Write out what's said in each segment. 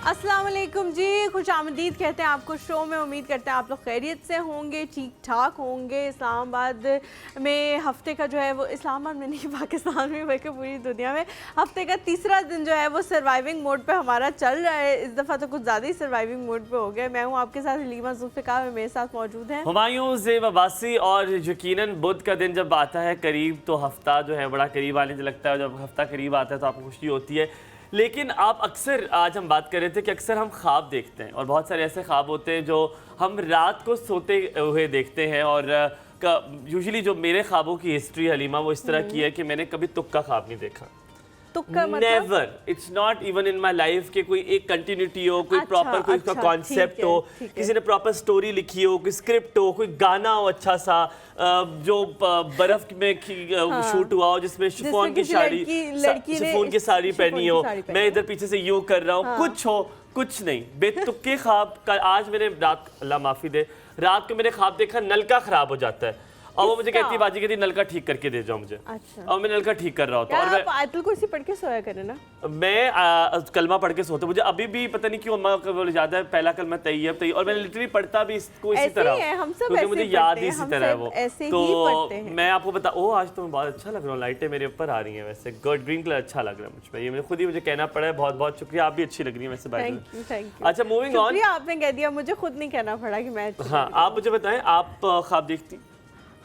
अस्सलामुअलैकुम जी, खुश आमदीद कहते हैं आपको शो में। उम्मीद करते हैं आप लोग खैरियत से होंगे, ठीक ठाक होंगे। इस्लामाबाद में हफ्ते का जो है वो, इस्लामाबाद में नहीं पाकिस्तान में बल्कि पूरी दुनिया में हफ्ते का तीसरा दिन जो है वो सर्वाइविंग मोड पे हमारा चल रहा है। इस दफ़ा तो कुछ ज़्यादा ही सर्वाइविंग मोड पे हो गया। मैं हूँ आपके साथ हलीमा जुल्फ़िकार, मेरे साथ मौजूद हैं हुमायूं ज़ेब अब्बासी। और यकीनन बुध का दिन जब आता है करीब तो हफ्ता जो है बड़ा करीब आने लगता है। जब हफ्ता करीब आता है तो आपको खुशी होती है। लेकिन आप अक्सर, आज हम बात कर रहे थे कि अक्सर हम ख्वाब देखते हैं और बहुत सारे ऐसे ख्वाब होते हैं जो हम रात को सोते हुए देखते हैं। और यूजुअली जो मेरे ख्वाबों की हिस्ट्री हलीमा वो इस तरह की है कि मैंने कभी तुक्का ख्वाब नहीं देखा। Never, it's not even in my life के कोई एक कंटिन्यूटी हो, कोई प्रॉपर कोई उसका कॉन्सेप्ट हो, किसी ने प्रॉपर स्टोरी लिखी हो, कोई स्क्रिप्ट हो, कोई गाना हो अच्छा सा जो बर्फ में शूट हुआ हो, जिसमें शिफॉन की साड़ी, शिफॉन की साड़ी पहनी हो, मैं इधर पीछे से यूं कर रहा हूँ, कुछ हो, कुछ नहीं, बेतुके ख्वाब का। आज मैंने रात, अल्लाह माफी दे, रात को मैंने ख्वाब देखा नलका खराब हो जाता है और वो मुझे कहती है बाजी कहती नलका ठीक करके दे जाओ मुझे। अच्छा। और मैं नलका ठीक कर रहा होता और आप आयतुल कुर्सी पढ़ के सोया करें ना। मैं कलमा पढ़ के सोता, मुझे अभी भी पता नहीं क्यों अम्मा को याद है पहला कलमा तैयब तैयब, और मैं लिटरली पढ़ता भी इसको इसी तरह, क्योंकि मुझे याद ही इसी तरह है वो। तो मैं आपको बता, ओ आज तो मैं बहुत अच्छा लग रहा हूँ, लाइटें मेरे ऊपर आ रही हैं वैसे, गुड ग्रीन कलर अच्छा लग रहा है मुझ पर, ये मुझे खुद ही मुझे कहना पड़ा है। बहुत बहुत शुक्रिया, आप भी अच्छी लग रही है वैसे। अच्छा, मूविंग ऑन। आपने कह दिया, मुझे खुद नहीं कहना पड़ा कि मैं। हाँ, आप मुझे बताएं, आप ख्वाब देखती?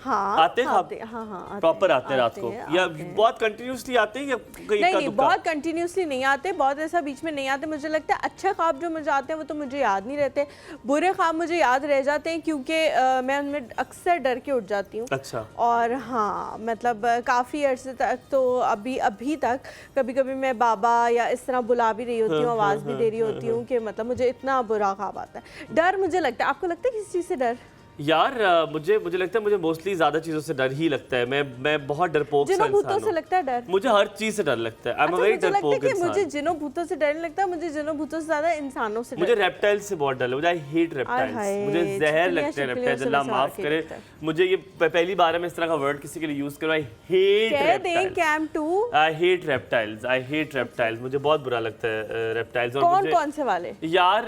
हाँ, आते हैं, हाँ, प्रॉपर आते हैं रात को, या बहुत कंटिन्यूसली आते हैं या नहीं, बहुत कंटिन्यूसली नहीं आते, बहुत ऐसा बीच में नहीं आते। मुझे लगता है अच्छे ख्वाब जो मुझे आते हैं वो तो मुझे याद नहीं रहते, बुरे ख्वाब मुझे याद रह जाते हैं क्योंकि मैं उनमें अक्सर डर के उठ जाती हूँ। अच्छा। और हाँ, मतलब काफ़ी अर्से तक तो अभी तक कभी कभी मैं बाबा या इस तरह बुला भी रही होती हूँ, आवाज़ भी दे रही होती हूँ कि मतलब मुझे इतना बुरा ख्वाब आता है। डर मुझे लगता है, आपको लगता है किसी चीज़ से डर? यार मुझे लगता है, मुझे मोस्टली ज्यादा चीजों से डर ही लगता है। मैं बहुत डरपोक इंसान हूं। भूतों से लगता है डर? मुझे हर चीज से डर लगता है। आई एम अ वेरी डरपोक इंसान। मुझे जिनों भूतों से डर नहीं लगता, मुझे जिनों भूतों से ज्यादा इंसानों से। मुझे रेप्टाइल्स से बहुत डर लगता है। आई हेट रेप्टाइल्स, मुझे जहर लगते हैं रेप्टाइल्स, अल्लाह माफ करे। मुझे ये पहली बार है मैं इस तरह का वर्ड किसी के लिए यूज कर रहा हूं। I hate reptiles. Came to, I hate reptiles, I hate reptiles, मुझे बहुत बुरा लगता है रेप्टाइल्स। और कौन से वाले? यार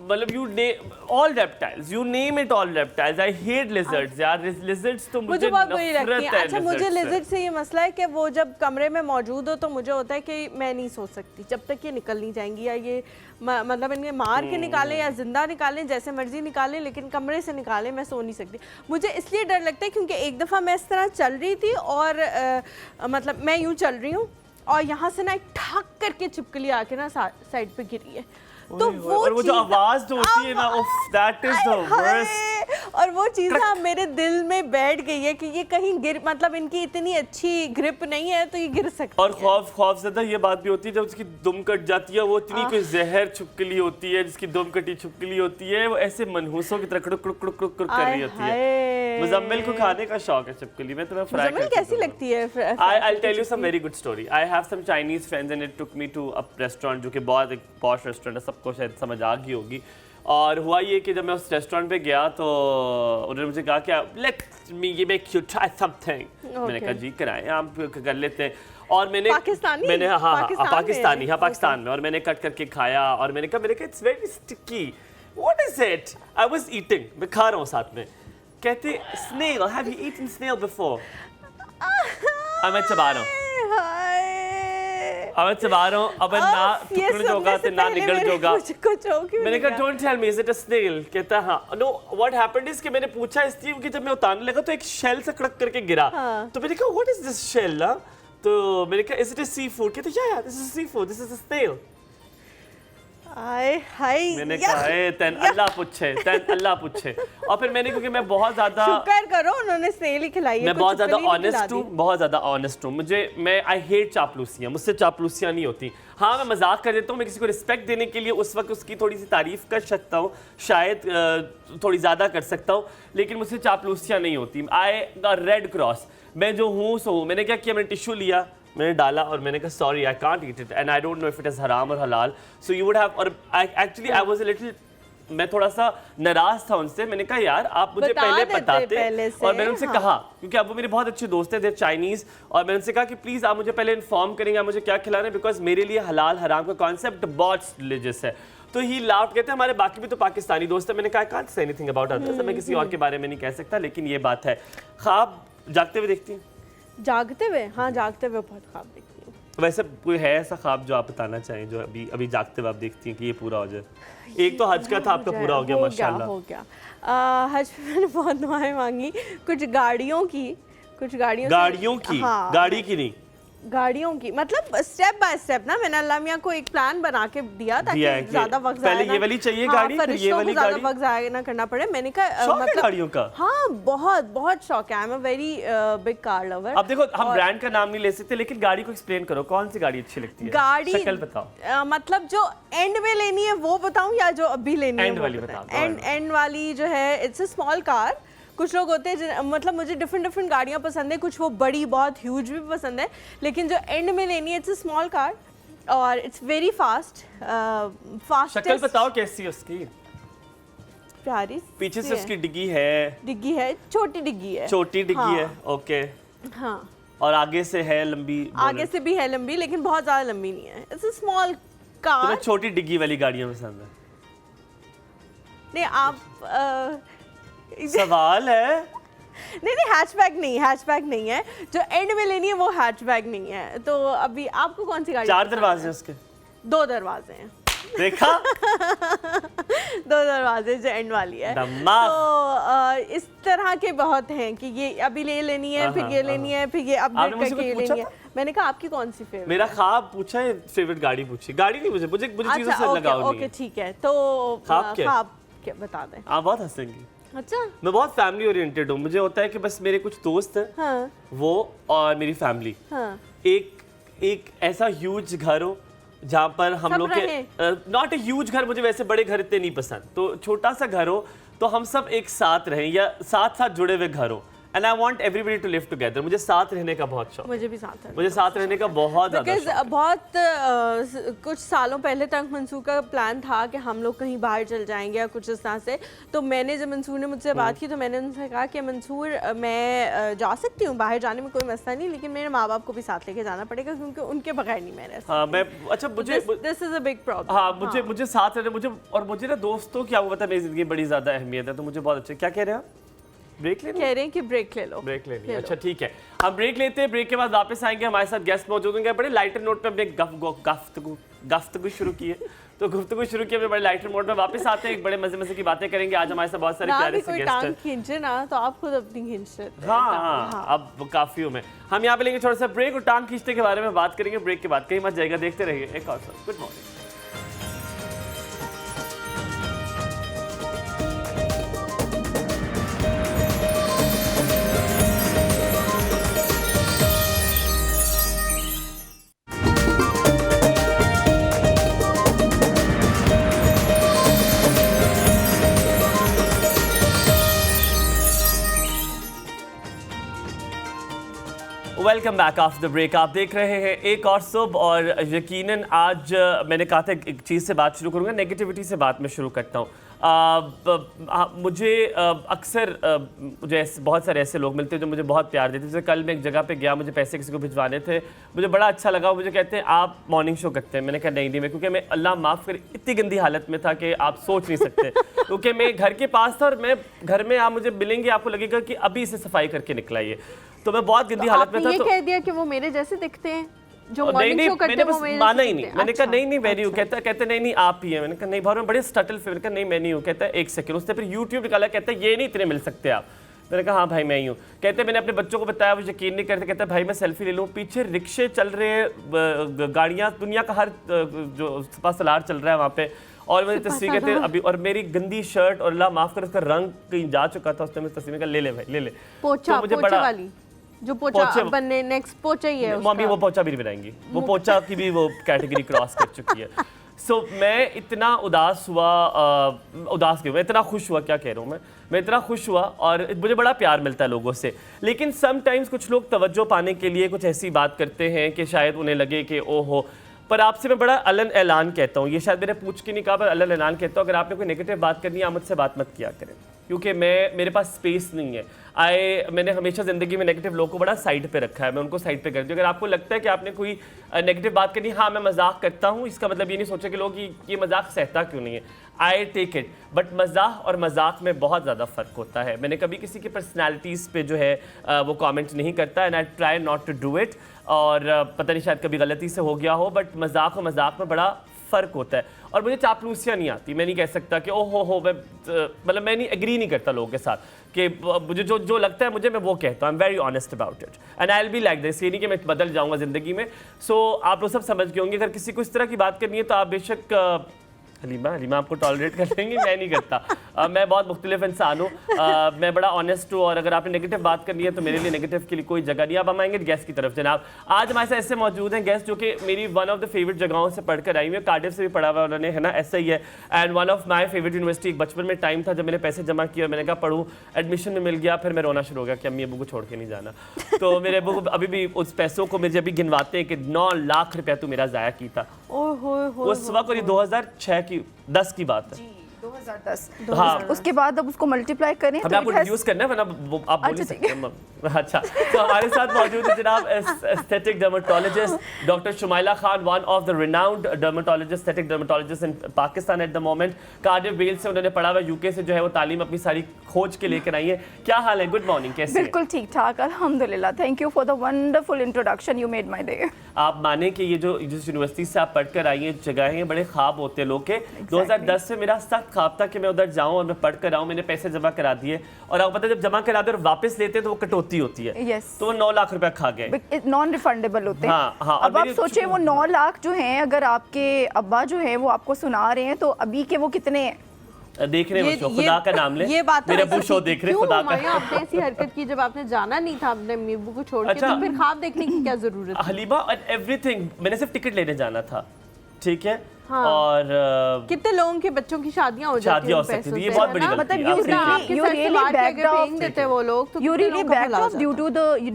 मतलब you name all reptiles, you name it all reptiles. I hate lizards यार, लिजर्ड्स तो मुझे बहुत बुरी लगती है। अच्छा, मुझे लिजर्ड से ये मसला है कि वो जब कमरे में मौजूद हो तो मुझे होता है कि मैं नहीं सो सकती जब तक ये निकल नहीं जाएंगी, या ये मतलब इन्हें मार के निकालें या जिंदा निकालें, जैसे मर्जी निकालें, लेकिन कमरे से निकालें, मैं सो नहीं सकती। मुझे इसलिए डर लगता है क्योंकि एक दफ़ा मैं इस तरह चल रही थी और मतलब मैं यूँ चल रही हूँ और यहाँ से ना एक ठक करके छिपकली आके ना साइड पे गिरी है। तो वो जो आवाज जो होती है ना, दैट इज द वर्स्ट। और वो चीज़ ना मेरे दिल में बैठ गई है कि ये कहीं गिर, मतलब इनकी इतनी अच्छी ग्रिप नहीं है तो ये गिर सकती है। और खौफज़दा ये बात भी होती है जब उसकी दुम कट जाती है, वो इतनी कोई जहर छिपकली होती है जिसकी दुम कटी छिपकली होती है, वो ऐसे मनहूसों की तरह कुड़ुक कुड़ुक कुड़ुक कुड़ुक कर रही होती है। मुज़म्मिल को खाने का शौक है छिपकली में, तो मैं फ्राई करती हूं। कैसी लगती है? I'll tell you some very good story. I have some Chinese friends and it took me to a restaurant जो कि बहुत एक पॉश रेस्टोरेंट है, सबको शायद समझ आ गई होगी। और हुआ ये कि जब मैं उस रेस्टोरेंट पे गया तो उन्होंने मुझे कहा कि let me make you try something. मैंने कहा जी कराएं, आप कर लेते हैं। और मैंने पाकिस्तान में, और मैंने कट करके खाया और मैंने कहा it's very sticky, what is it? I was eating, मैं खा रहा हूँ साथ में। कहते snail, have you eaten snail before? अब मैं चबा रहा हूँ, अब चबा रहा हूँ, अब ना टुकड़ जोगा तो ना निगल जोगा। मैंने कहा don't tell me, is it a snail? कहता हाँ। नो, व्हाट हैपेंड इज कि मैंने पूछा इसलिए कि जब मैं उतारने लगा तो एक शेल से कड़क करके गिरा। तो मैंने कहा व्हाट इज दिस शेल? तो मैंने कहा is it a sea food? कहते yeah this is sea food, this is a snail. मैंने कहा तन अल्लाह पूछे। और फिर मैंने, क्योंकि मैं बहुत ज्यादा, शुक्र करो उन्होंने स्नेल ही खिलाई है, मैं बहुत ज्यादा ऑनेस्ट हूँ, मैं आई हेट चापलूसियाँ, मुझसे चापलूसियाँ नहीं होती। हाँ, मैं मजाक कर देता हूँ, मैं किसी को रिस्पेक्ट देने के लिए उस वक्त उसकी थोड़ी सी तारीफ कर सकता हूँ, शायद थोड़ी ज़्यादा कर सकता हूँ, लेकिन मुझसे चापलूसियाँ नहीं होती। आई द रेड क्रॉस, मैं जो हूँ सो हूँ। मैंने क्या किया, मैंने टिश्यू लिया, मैंने डाला और मैंने कहा sorry I can't eat it and I don't know if it is हराम और हलाल, सो यू वुड हैव, और actually I was a little, मैं थोड़ा सा नाराज था उनसे। मैंने कहा यार आप मुझे पहले बताते, और मैंने उनसे कहा, क्योंकि अब वो मेरे बहुत अच्छे दोस्त थे, देर चाइनीज, और मैंने उनसे कहा कि प्लीज आप मुझे पहले इन्फॉर्म करेंगे आप मुझे क्या खिला रहे हैं, बिकॉज मेरे लिए हलाल हराम का कॉन्सेप्ट बहुत रिलीजियस है। तो ही लाउड, कहते हैं हमारे बाकी भी तो पाकिस्तानी दोस्त है। मैंने कहा I can't say anything about others, मैं किसी और के बारे में नहीं कह सकता, लेकिन ये बात है। ख्वाब जागते हुए देखती हैं? जागते हुए? हाँ, जागते हुए बहुत ख्वाब देखती हूँ। वैसे कोई है ऐसा ख्वाब जो आप बताना चाहें जो अभी अभी जागते हुए आप देखती हैं कि ये पूरा हो जाए? एक तो हज का था, आपका पूरा हो गया माशाल्लाह। हो गया। हज में मैंने बहुत दुआएं मांगी, कुछ गाड़ियों की, हाँ, गाड़ी की नहीं, गाड़ियों की, मतलब स्टेप बाय स्टेप ना। मैंने अल्लाह मियां को एक प्लान बना के दिया ताकि ज्यादा वक्त पहले ये वाली चाहिए गाड़ी, फिर ये वाली गाड़ी, ज्यादा वक्त जाया ना करना पड़े। मैंने कहा मतलब गाड़ियों का, हाँ बहुत बहुत शौक है। I am a very big car lover. अब देखो हम ब्रांड का नाम नहीं ले सकते, लेकिन गाड़ी को एक्सप्लेन करो, कौन सी गाड़ी अच्छी लगती है? गाड़ी शक्ल बताओ, मतलब जो एंड में लेनी है वो बताऊं या जो अभी लेनी है? एंड वाली बताओ। एंड वाली जो है, इट्स अ स्मॉल कार। कुछ लोग होते हैं मतलब मुझे डिफरेंट गाड़ियाँ पसंद है, कुछ वो बड़ी बहुत ह्यूज भी पसंद है, लेकिन जो एंड में लेनी है इट्स अ स्मॉल कार और इट्स वेरी फास्ट। शक्ल बताओ कैसी है उसकी? प्यारी, पीछे से उसकी डिग्गी है, छोटी डिग्गी है, ओके हाँ, और आगे से है लंबी? आगे से भी है लंबी, लेकिन बहुत ज्यादा लंबी नहीं है। It's a small car. तुम्हें छोटी डिग्गी वाली गाड़ियाँ पसंद है? नहीं, आप सवाल है। नहीं, हैचबैक नहीं है। जो एंड में लेनी है वो हैचबैक नहीं है। तो अभी आपको कौन सी गाड़ी? 4 दरवाजे उसके? 2 दरवाजे हैं। देखा 2 दरवाजे जो एंड वाली है। तो इस तरह के बहुत हैं कि ये अभी ले लेनी है, फिर ये लेनी है, फिर ये अपग्रेड करके ये लेनी है। मैंने कहा आपकी कौन सी फेवरेट? मेरा ख्वाब पूछा है, फेवरेट गाड़ी पूछी। गाड़ी नहीं, मुझे चीजों से लगाव नहीं है। ओके ठीक है, तो ख्वाब क्या बता दें? आप बहुत हंसेंगी। अच्छा, मैं बहुत फैमिली ओरिएंटेड हूँ। मुझे होता है कि बस मेरे कुछ दोस्त हैं, हाँ, वो और मेरी फैमिली, हाँ, एक ऐसा ह्यूज घर हो जहाँ पर हम लोग के, नॉट ए ह्यूज घर, मुझे वैसे बड़े घर इतने नहीं पसंद, तो छोटा सा घर हो तो हम सब एक साथ रहें या साथ जुड़े हुए घर हो। And I want everybody to live together. मुझे साथ रहने का बहुत शौक। मुझे भी साथ रहने का बहुत ज़्यादा शौक है। बहुत कुछ सालों पहले तक मंसूर का प्लान था कि हम लोग कहीं बाहर चल जाएंगे या कुछ इस तरह से। तो मैंने जब मंसूर ने मुझसे बात की तो मैंने उनसे कहा कि मंसूर मैं जा सकती हूँ बाहर, जाने में कोई मसला नहीं, लेकिन मेरे माँ बाप को भी साथ लेके जाना पड़ेगा क्योंकि उनके बगैर नहीं मैं रह सकती। हाँ, मैं अच्छा मुझे this is a big problem. हाँ, मुझे साथ रहने, मुझे ना दोस्तों की आपको पता है मेरी जिंदगी बड़ी ज़्यादा अहमियत है, तो मुझे बहुत अच्छा। क्या कह रहे हैं आप? ब्रेक लेना? कह रहे हैं कि ब्रेक ले लो। ब्रेक लेनी है, अच्छा ठीक है, हम ब्रेक लेते हैं। ब्रेक के बाद वापस आएंगे, हमारे साथ गेस्ट मौजूद होंगे। बड़े लाइटर नोट पे हमने गुफ्तगू शुरू की है, तो गुफ्तगू शुरू की हमने बड़े लाइटर मोड में। वापस आते हैं, एक बड़े मजे की बातें करेंगे। आज हमारे साथ बहुत सारे प्यारे से गेस्ट हैं। खींचे ना तो आप खुद अपनी खींच रहे। हाँ, अब काफी हूँ मैं। हम यहाँ पे लेंगे थोड़ा सा ब्रेक और टांग खींचने के बारे में बात करेंगे। ब्रेक के बाद कहीं मत जाएगा, देखते रहिए एक और। Good morning. Welcome back after the break. आप देख रहे हैं एक और सुबह, और यकीनन आज मैंने कहा था एक चीज़ से बात शुरू करूंगा, नेगेटिविटी से बात मैं शुरू करता हूँ। मुझे अक्सर मुझे बहुत सारे ऐसे लोग मिलते हैं जो मुझे बहुत प्यार देते हैं। जैसे कल मैं एक जगह पे गया, मुझे पैसे किसी को भिजवाने थे, मुझे बड़ा अच्छा लगा। मुझे कहते हैं आप मॉर्निंग शो करते हैं? मैंने कहा नहीं मैं, क्योंकि मैं अल्लाह माफ़ करे इतनी गंदी हालत में था कि आप सोच नहीं सकते। क्योंकि मैं घर के पास था और मैं घर में आप मुझे मिलेंगे आपको लगेगा कि अभी इसे सफाई करके निकला ये, तो मैं बहुत गंदी हालत में था। ये कह दिया कि वो मेरे जैसे दिखते हैं जो मॉर्निंग शो करते हैं, वो मेरे माना ही नहीं। मैंने कहा नहीं मैं नहीं हूँ। अच्छा। कहते नहीं आप ही हैं। मैंने कहा नहीं भाई, मैं बड़े स्टटल फिर कहा नहीं मैं नहीं हूँ। कहता है एक सेकंड, उसने फिर यूट्यूब निकाला, कहता है ये नहीं इतने मिल सकते आप। मैंने कहा हाँ भाई मैं ही हूँ। कहते मैंने अपने बच्चों को बताया, वो यकीन नहीं करते। कहता भाई मैं सेल्फी ले लूँ, पीछे रिक्शे चल रहे हैं, गाड़ियाँ, दुनिया का हर जो सलार चल रहा है वहाँ पे, और मेरी तस्वीर कहते हैं अभी, और मेरी गंदी शर्ट, और अल्लाह माफ़ कर उसका रंग कहीं जा चुका था। उसने मेरी तस्वीर में कहा ले ले भाई ले। पोछा वाली जो पोछा बनने नेक्स्ट पोछा ही है मम्मी, वो पोछा भी नहीं बनाएंगी, वो पोछा की भी वो कैटेगरी क्रॉस कर चुकी है। सो मैं इतना उदास हुआ, उदास क्यों, मैं इतना खुश हुआ, क्या कह रहा हूँ मैं इतना खुश हुआ और मुझे बड़ा प्यार मिलता है लोगों से। लेकिन समटाइम्स कुछ लोग तवज्जो पाने के लिए कुछ ऐसी बात करते हैं कि शायद उन्हें लगे कि ओहो। पर आपसे मैं बड़ा अलन ऐलान कहता हूँ, ये शायद मैंने पूछ के नहीं कहा, पर अलन ऐलान कहता हूँ, अगर आपने कोई नेगेटिव बात करनी है आप मुझसे बात मत किया करें, क्योंकि मेरे पास स्पेस नहीं है। मैंने हमेशा ज़िंदगी में नेगेटिव लोगों को बड़ा साइड पे रखा है, मैं उनको साइड पे कर दूँ। अगर आपको लगता है कि आपने कोई नेगेटिव बात करनी, हाँ मैं मजाक करता हूँ, इसका मतलब ये नहीं सोचे कि लोग ये मजाक सहता क्यों नहीं है, आई टेक इट। बट मजाक और मजाक में बहुत ज़्यादा फ़र्क होता है। मैंने कभी किसी की पर्सनैलिटीज़ पे जो है वो कमेंट नहीं करता, and I try not to do it. और पता नहीं शायद कभी गलती से हो गया हो, बट मजाक और मजाक में बड़ा फ़र्क होता है। और मुझे चापलूसियाँ नहीं आती, मैं नहीं कह सकता कि ओहो हो, मतलब मैं नहीं एग्री नहीं करता लोगों के साथ कि मुझे जो लगता है मुझे, मैं वो कहता हूँ। I am very honest about it and I will be like this. ये नहीं कि मैं बदल जाऊँगा ज़िंदगी में। सो आप लोग सब समझ गए होंगे, अगर किसी को इस तरह की बात करनी है तो आप बेशक हलीमा आपको टॉलरेट कर लेंगे, मैं नहीं करता। मैं बहुत मुख्तलिफ इंसान हूँ, मैं बड़ा ऑनेस्ट हूँ, और अगर आपने नेगेटिव बात करनी है तो मेरे लिए नेगेटिव के लिए कोई जगह नहीं। अब हम आएंगे गेस्ट की तरफ। जनाब आज हमारे साथ ऐसे मौजूद हैं गेस्ट जो कि मेरी वन ऑफ द फेवरेट जगहों से पढ़कर आई हुई है, कार्डिफ से भी पढ़ा हुआ उन्होंने, है ना, ऐसा ही है। And one of my favourite university. एक बचपन में टाइम था जब मैंने पैसे जमा किए और मैंने कहा पढ़ूँ, एडमिशन में मिल गया, फिर मैं रोना शुरू हो गया कि अम्मी अबू को छोड़ के नहीं जाना। तो मेरे अबू अभी भी उस पैसों को मुझे अभी गिनवाते हैं कि 9 लाख रुपया तू मेरा ज़ाया की था उस वक्त, और ये 2006 की 10 की बात है, 2010। हाँ। उसके बाद अब उसको मल्टीप्लाई करें हमें आपको इंट्रोड्यूस करना है, वरना आप बोल नहीं सकते हैं। अच्छा, तो हमारे साथ मौजूद है जनाब aesthetic dermatologist doctor Shumaila Khan, one of the renowned dermatologist, aesthetic dermatologist in Pakistan at the moment. Cardiff Wales से उन्होंने पढ़ा हुआ, यूके से जो है वो तालीम अपनी सारी खोज के लेकर आई है। क्या हाल है? गुड मॉर्निंग, कैसे? बिल्कुल ठीक ठाक, अल्हम्दुलिल्लाह। Thank you for the wonderful introduction, you made my day. आप माने कि ये जो जिस यूनिवर्सिटी से आप पढ़कर आई हैं जगह हैं, बड़े ख्वाब होते हैं लोग के। 2010 से मेरा सख्त ख्वाब था कि मैं उधर जाऊं और मैं पढ़ कर आऊं। मैंने पैसे जमा करा दिए, और आपको पता है जब जमा करा दे और वापस लेते हैं तो वो कटौती होती है। Yes. तो वो 9 लाख रुपया खा गए, नॉन रिफंडेबल होते हैं। हाँ, हाँ, अब आप सोचे वो 9 लाख जो हैं, अगर आपके अब्बा जो हैं वो आपको सुना रहे हैं तो अभी के वो कितने हैं? देख रहे हैं, खुदा का नाम ले, ये बात मेरे अबू शो देख रहे हैं, खुदा का। आपने ऐसी हरकत की जब आपने जाना नहीं था अपने अम्मी अब्बू को छोड़ के, अच्छा। तो फिर ख्वाब देखने की क्या जरूरत है? हलीमा एंड एवरीथिंग, मैंने सिर्फ टिकट लेने जाना था, ठीक है। हाँ। और कितने लोगों के बच्चों की शादियां हो जाती शादियां हो सकती थी, ये बहुत बड़ी गलती है। you really backed off देते वो लोग, तो you कितने really लोगों का backed भला हो off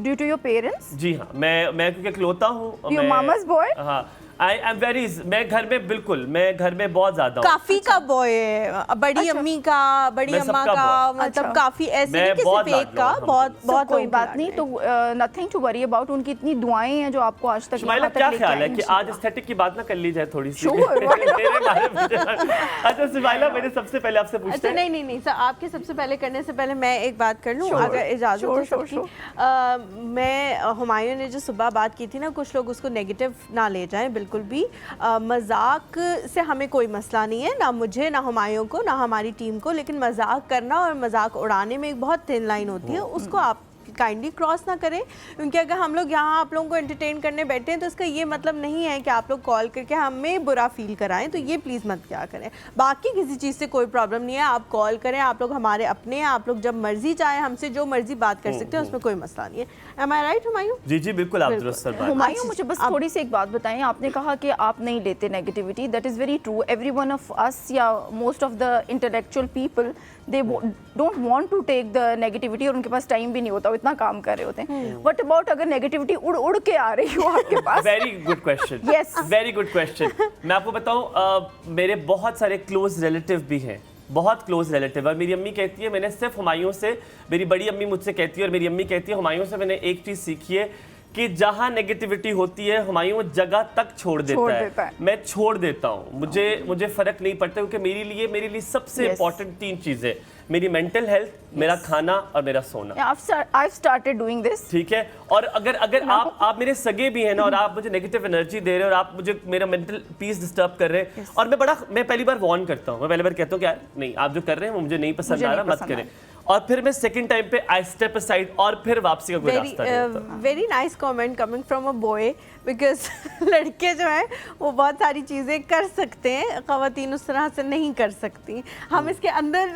due to your parents? जी हाँ, मैं क्योंकि इकलौता हूँ, Your mama's boy? हाँ, आई एम वेरी, मैं घर में बिल्कुल, मैं घर में बहुत ज्यादा हूँ। काफी का बॉय है, बड़ी अम्मी का, बड़ी मैं अम्मा सबका का, boy। मतलब अच्छा। काफी ऐसे मैं नहीं कि बहुत सिर्फ एक का, लाडला हूँ, बहुत बहुत कोई लोगों बात के नहीं, लाडले। तो नथिंग टू वरी अबाउट। उनकी इतनी दुआएं हैं जो आपको आज तक शुमाइला, यहाँ तक क्या लेके ख्याल है आई कि हैं। आज एस्थेटिक की बात ना कर ली जाए थोड़ी सी? Sure, मेरे बारे में। अच्छा शुमाइला, मैंने सबसे पहले आपसे पूछते अच्छा, हैं। नहीं सर, आपके सबसे पहले करने से पहले मैं एक बात कर लूँ, Sure, अगर इजाज़त हो sure, सबकी। मैं हुमायूं ने जो सुबह बात की थी ना, कुछ लोग उसको नेगेटिव ना ले जाएं बिल्कुल भी। मजाक से हमें कोई मसला नहीं है, ना मुझे, ना हुमायूं को, ना हमारी टीम को, लेकिन मजाक करना और मजाक उड़ाने में एक बहुत थिन लाइन होती है, उसको आप काइंडली क्रॉस ना करें। क्योंकि अगर हम लोग यहाँ आप लोगों को एंटरटेन करने बैठे हैं तो इसका ये मतलब नहीं है कि आप लोग कॉल करके हमें बुरा फील कराएं, तो ये प्लीज़ मत क्या करें। बाकी किसी चीज़ से कोई प्रॉब्लम नहीं है, आप कॉल करें, आप लोग हमारे अपने हैं, आप लोग जब मर्जी चाहे हमसे जो मर्जी बात कर सकते हैं, उसमें कोई मसला नहीं है। एम आई राइट हुमायूं? जी जी बिल्कुल, आप दुरुस्त सर बात। हुमायूं, मुझे बस थोड़ी सी एक बात बताएं। आपने कहा कि आप नहीं लेते negativity, that is very true. Every one of us या most of the intellectual people they don't want to take the negativity, और उनके पास टाइम भी नहीं होता, वो इतना काम कर रहे होते हैं। व्हाट अबाउट अगर नेगेटिविटी उड़ उड़ के आ रही हो आपके पास? Very good question, Yes. Very good question. मैं आपको बताऊं, मेरे बहुत सारे क्लोज रिलेटिव भी हैं, बहुत क्लोज रिलेटिव। और मेरी अम्मी कहती है, मैंने सिर्फ हुमायूं से, मेरी बड़ी अम्मी मुझसे कहती है और मेरी अम्मी कहती है, हुमायूं से मैंने एक चीज़ सीखी है कि जहाँ नेगेटिविटी होती है हुमायूं जगह तक छोड़ देता है। मैं छोड़ देता हूँ, मुझे फ़र्क नहीं पड़ता, क्योंकि मेरे लिए सबसे इम्पोर्टेंट 3 चीज़ें, मेरी मेंटल हेल्थ, मेरा खाना और मेरा सोना। I've started doing this. ठीक है। और अगर आप मेरे सगे भी हैं ना, और आप मुझे नेगेटिव एनर्जी दे रहे हो और आप मुझे मेरा मेंटल पीस डिस्टर्ब कर रहे हैं, और मैं पहली बार वार्न करता हूँ, मैं पहली बार कहता हूँ कि यार नहीं, आप जो कर रहे हैं वो मुझे नहीं पसंद आ रहा, मत करें। और फिर मैं सेकंड टाइम पे आई स्टेप असाइड और फिर वापसी का कोई रास्ता नहीं होता। Very nice comment coming from a boy. Because लड़के जो हैं वो बहुत सारी चीज़ें कर सकते हैं, ख़वातीन उस तरह से नहीं कर सकती। हम इसके अंदर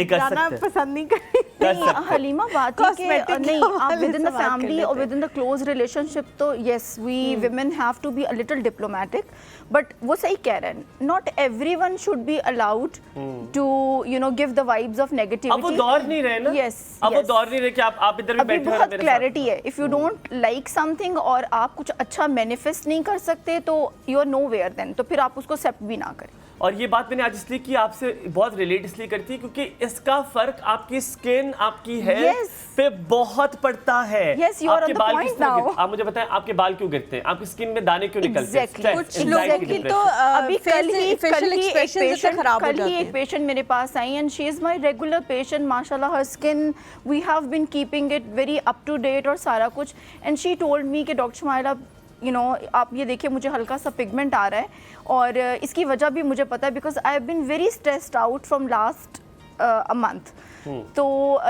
जाना पसंद नहीं करेंगे। नहीं हलीमा, बात है कि नहीं, आप विद इन द से बात कर फैमिली और within the close relationship तो yes we women have to be a little diplomatic, but वो सही कह रहे हैं, not everyone should be allowed to you know give the vibes of negativity. अब वो दौर नहीं रहे ना। यस, अब वो दौर नहीं रहे कि आप इधर भी अभी बैठे हो बहुत मेरे क्लैरिटी है। If you don't like something और आप कुछ अच्छा मैनिफेस्ट नहीं कर सकते तो you are nowhere then, तो फिर आप उसको एक्सेप्ट भी ना करें। और ये बात मैंने आज इसलिए की आपसे, बहुत रिलेट इसलिए करती है क्योंकि इसका फर्क आपकी स्किन, आपकी हेल्थ पे बहुत पड़ता है। Yes, you are आपके on the बाल point किस तरह now. गिरते हैं? आप मुझे बताएं, आपके बाल क्यों गिरते हैं, आपकी स्किन में दाने क्यों निकलते हैं? Exactly. कुछ लोगों की तो अभी कल ही एक पेशेंट पेशेंट मेरे पास आई and she is my regular patient, माशाल्लाह her skin we have been keeping it very up to date और सारा कुछ, एंड शी टोल्ड मी कि डॉक्टर शुमाइला यू नो आप ये देखिए मुझे हल्का सा पिगमेंट आ रहा है, और इसकी वजह भी मुझे पता है because I have been very stressed out from last a month. तो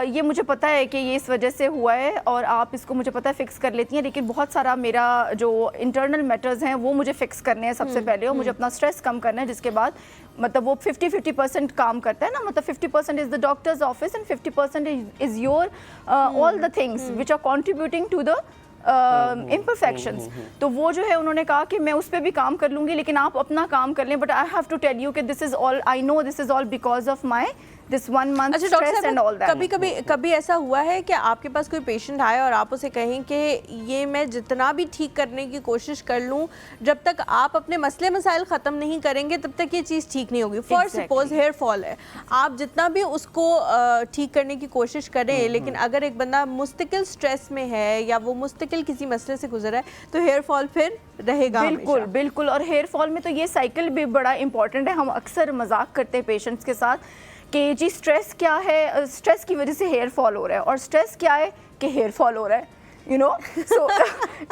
ये मुझे पता है कि ये इस वजह से हुआ है और आप इसको मुझे पता है फिक्स कर लेती हैं, लेकिन बहुत सारा मेरा जो इंटरनल मैटर्स हैं वो मुझे फिक्स करने हैं सबसे पहले, और मुझे अपना स्ट्रेस कम करना है, जिसके बाद मतलब वो 50-50% काम करता है ना, मतलब 50% is the doctors office and 50% is your all the things which are contributing to the imperfections। तो वो जो है उन्होंने कहा कि मैं उस पर भी काम कर लूँगी, लेकिन आप अपना काम कर लें, but I have to tell you कि this is all, I know this is all because of my this 1 month stress and all that। कभी ऐसा हुआ है कि आपके पास कोई पेशेंट आए और आप उसे कहें कि ये मैं जितना भी ठीक करने की कोशिश कर लूँ, जब तक आप अपने मसले मसाइल ख़त्म नहीं करेंगे तब तक ये चीज़ ठीक नहीं होगी। फॉर सपोज हेयर फॉल है, आप जितना भी उसको ठीक करने की कोशिश करें, लेकिन अगर एक बंदा मुस्तकिल स्ट्रेस में है या वो मुस्तकिल किसी मसले से गुजरा है तो हेयर फॉल फिर रहेगा। बिल्कुल बिल्कुल, और हेयर फॉल में तो ये साइकिल भी बड़ा इंपॉर्टेंट है। हम अक्सर मजाक करते हैं पेशेंट्स के साथ कि जी स्ट्रेस क्या है, स्ट्रेस की वजह से हेयर फॉल हो रहा है, और स्ट्रेस क्या है कि हेयर फॉल हो रहा है, you no. So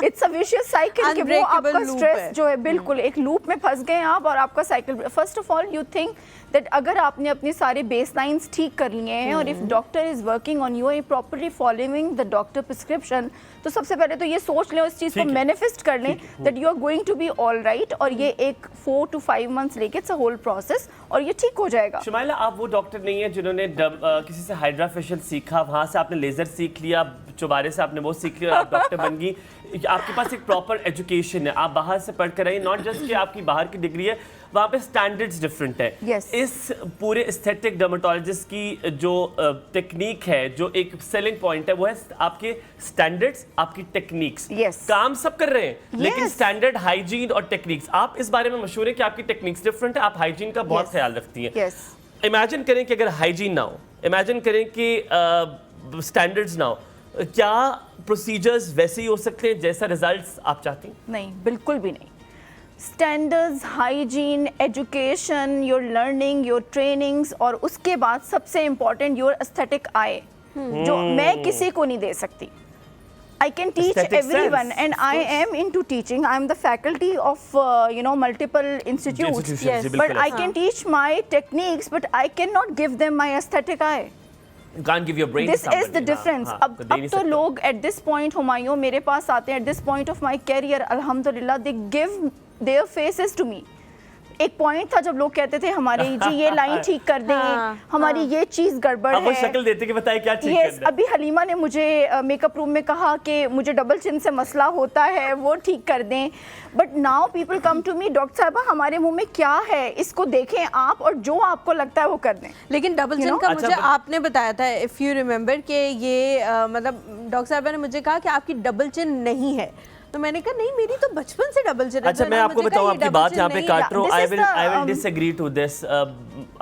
it's a vicious cycle कि वो आपका स्ट्रेस जो है बिल्कुल एक लूप में फंस गए आप, और आपका cycle. First of all you think that अगर आपने अपने सारे बेस लाइन्स ठीक कर लिए हैं और if doctor is working on you, properly following the doctor prescription, तो सबसे पहले तो ये सोच लें, उस चीज़ को मैनिफेस्ट कर लें that you are going to be all right, और ये एक 4 to 5 months लेके इट्स अ होल प्रोसेस और ये ठीक हो जाएगा। शुमाइला, आप वो डॉक्टर नहीं है जिन्होंने किसी से हाइड्रा फेशियल सीखा, वहाँ से आपने लेजर सीख लिया, चुबारे से आपने वो सीख लिया, आप डॉक्टर बन गई। आपके पास एक प्रॉपर एजुकेशन है, आप बाहर से पढ़ कर आई, नॉट जस्ट कि आपकी बाहर की डिग्री है, वहाँ पे स्टैंडर्ड्स डिफरेंट है। Yes. इस पूरे एस्थेटिक डर्मेटोलॉजिस्ट की जो टेक्निक है, जो एक सेलिंग पॉइंट है, वो है आपके स्टैंडर्ड्स, आपकी टेक्निक्स। Yes. काम सब कर रहे हैं लेकिन Yes. स्टैंडर्ड, हाइजीन और टेक्निक्स, आप इस बारे में मशहूर है कि आपकी टेक्निक्स डिफरेंट है, आप हाइजीन का बहुत Yes. ख्याल रखती हैं। Yes. इमेजिन करें कि अगर हाइजीन ना हो, इमेजिन करें कि स्टैंडर्ड्स ना हो, क्या प्रोसीजर्स वैसे ही हो सकते हैं जैसा रिजल्ट्स आप चाहती हैं? नहीं, बिल्कुल भी नहीं। Standards, hygiene, education, your learning, your trainings, और उसके बाद सबसे इम्पॉर्टेंट योर एस्थेटिक आई, जो मैं किसी को नहीं दे सकती। I can teach Aesthetic everyone, sense, and I am into teaching. I am the faculty of multiple institutes. Institutions, Yes, ji, but बिल्कुल I can teach my techniques, but I cannot give them my aesthetic eye. You can't give your brain to This is somebody. the difference. हाँ, अब तो दे नहीं तो सकते। लोग at this point Humayun मेरे पास आते हैं, at this point of my career, अल्हम्दुलिल्लाह, they give their faces to me. एक पॉइंट था जब लोग कहते थे हमारे जी ये लाइन ठीक कर दें, हमारी ये चीज़ गड़बड़ अब वो है। शक्ल देते कि बताइए क्या ठीक Yes, करना है। अभी हलीमा ने मुझे मेकअप रूम में कहा कि मुझे डबल चिन से मसला होता है, वो ठीक कर दें। But now people come to me, doctor साहबा हमारे मुंह में क्या है, इसको देखें आप और जो आपको लगता है वो कर दें। लेकिन डबल चिन का मुझे आपने बताया था, इफ़ यू रिमेंबर, कि ये मतलब डॉक्टर साहबा ने मुझे कहा कि आपकी डबल चिन नहीं है, तो मैंने कहा नहीं, मेरी तो बचपन से डबल चिन है। अच्छा, मैं आपको बताऊं, आपकी बात यहाँ पे काट रहा हूँ। This I is will the, disagree to this.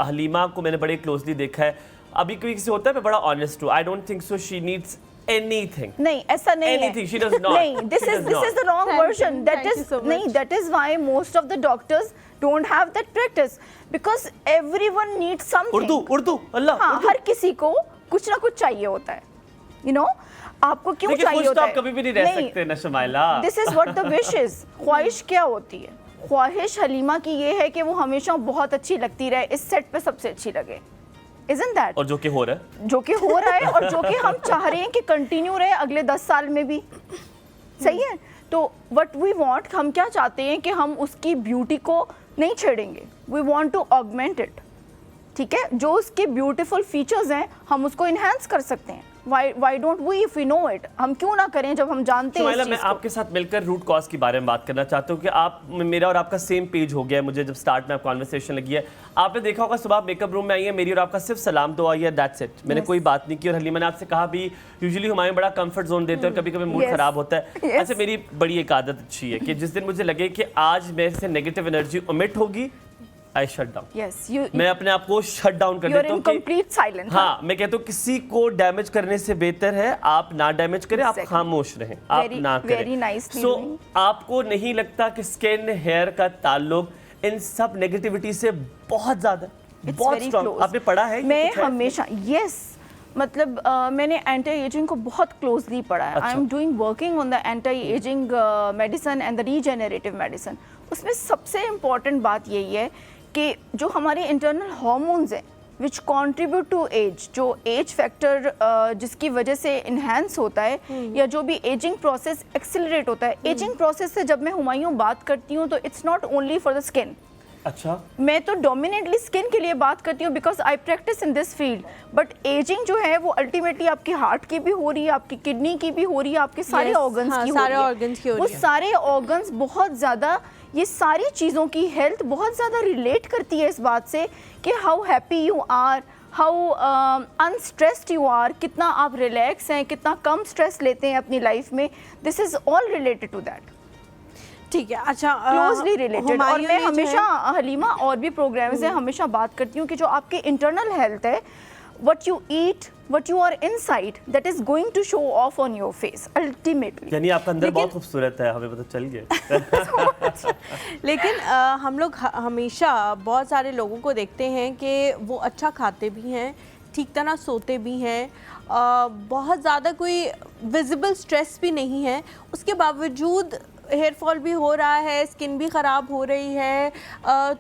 Halima को मैंने बड़े क्लोजली देखा है, अभी कोई किसी होता है मैं बड़ा ऑनेस्ट हूँ, I don't think so she needs anything. नहीं, ऐसा नहीं है। Anything, she does not. नहीं, this She is does not. the wrong Thank version. you, That thank is you so much. नहीं, that is why most of the doctors don't have that practice, because everyone needs something. Urdu अल्लाह, हाँ, उर्दू। हर किसी को कुछ ना कुछ चाहिए होता है, you know। आपको क्यों लेकिन चाहिए खुश तो होता आप है? कभी भी नहीं रह सकते ना Shumaila. This is what the wish is. ख्वाहिश क्या होती है? ख्वाहिश हलीमा की ये है कि वो हमेशा बहुत अच्छी लगती रहे, इस सेट पे सबसे अच्छी लगे। Isn't that? और जो कि हो रहा है, जो कि हो रहा है और जो कि हम चाह रहे हैं कि कंटिन्यू रहे अगले 10 साल में भी। सही है। तो व्हाट वी वांट, हम क्या चाहते हैं कि हम उसकी ब्यूटी को नहीं छेड़ेंगे, we want to augment it, ठीक है। जो उसके ब्यूटीफुल फीचर्स हैं हम उसको इन्हांस कर सकते हैं। Why don't we if we know it? हम क्यों ना करें जब हम जानते हैं इस मैं चीज़ को। आपके साथ मिलकर रूट कॉज के बारे में बात करना चाहता हूँ कि आप, मेरा और आपका सेम पेज हो गया है। मुझे जब स्टार्ट में कॉन्वर्सेशन लगी है, आपने देखा होगा सुबह मेकअप रूम में आई है, मेरी और आपका सिर्फ सलाम दुआ है, दैट्स इट। मैंने कोई बात नहीं की। और हलीमा ने आपसे कहा भी यूजुअली हमारे बड़ा कंफर्ट जोन देते हैं और कभी कभी मूड खराब होता है। अच्छा, मेरी बड़ी एक आदत अच्छी है कि जिस दिन मुझे लगे कि आज मेरे से नेगेटिव एनर्जी ओमिट होगी, आई शट डाउन। मैं अपने आप को शट डाउन कर देता हूँ। Complete silence. हाँ, मैं कहता हूँ किसी को डैमेज करने से बेहतर है आप ना डैमेज करें, आप खामोश रहें, आप ना करें। सो आपको नहीं लगता कि स्किन हेयर का ताल्लुक इन सब नेगेटिविटी से बहुत ज्यादा, बहुत स्ट्रॉन्ग? आपने पढ़ा है? मैं हमेशा मतलब मैंने एंटी एजिंग को बहुत क्लोजली पढ़ा है। I am doing working on the anti ageing medicine and the regenerative medicine. उसमें सबसे इम्पॉर्टेंट बात यही है कि जो हमारे इंटरनल हार्मोन्स हैं विच कंट्रीब्यूट टू एज, जो एज फैक्टर जिसकी वजह से इन्हेंस होता है या जो भी एजिंग प्रोसेस एक्सेलरेट होता है। एजिंग प्रोसेस से जब मैं हुमायूं बात करती हूँ तो it's not only for the skin. अच्छा, मैं तो डोमिनेटली स्किन के लिए बात करती हूँ because I practice in this field. But ageing जो है वो अल्टीमेटली आपके हार्ट की भी हो रही है, आपकी किडनी की भी हो रही है, आपके सारे ऑर्गन्स की हो रही है। वो सारे ऑर्गन्स बहुत ज़्यादा, ये सारी चीज़ों की हेल्थ बहुत ज़्यादा रिलेट करती है इस बात से कि how happy you are, how unstressed you are, कितना आप रिलैक्स हैं, कितना कम स्ट्रेस लेते हैं अपनी लाइफ में। This is all related to that. ठीक है, अच्छा, क्लोजली रिलेटेड। और मैं हमेशा हलीमा और भी प्रोग्राम से हमेशा बात करती हूँ कि जो आपके इंटरनल हेल्थ है, what you eat, what you are inside, that is going to show off on your face ultimately। यानी आपका अंदर बहुत खूबसूरत है, हमें पता चल गया। लेकिन हम लोग हमेशा बहुत सारे लोगों को देखते हैं कि वो अच्छा खाते भी हैं, ठीक तरह सोते भी हैं, बहुत ज़्यादा कोई विजिबल स्ट्रेस भी नहीं है, उसके बावजूद हेयर फॉल भी हो रहा है, स्किन भी ख़राब हो रही है।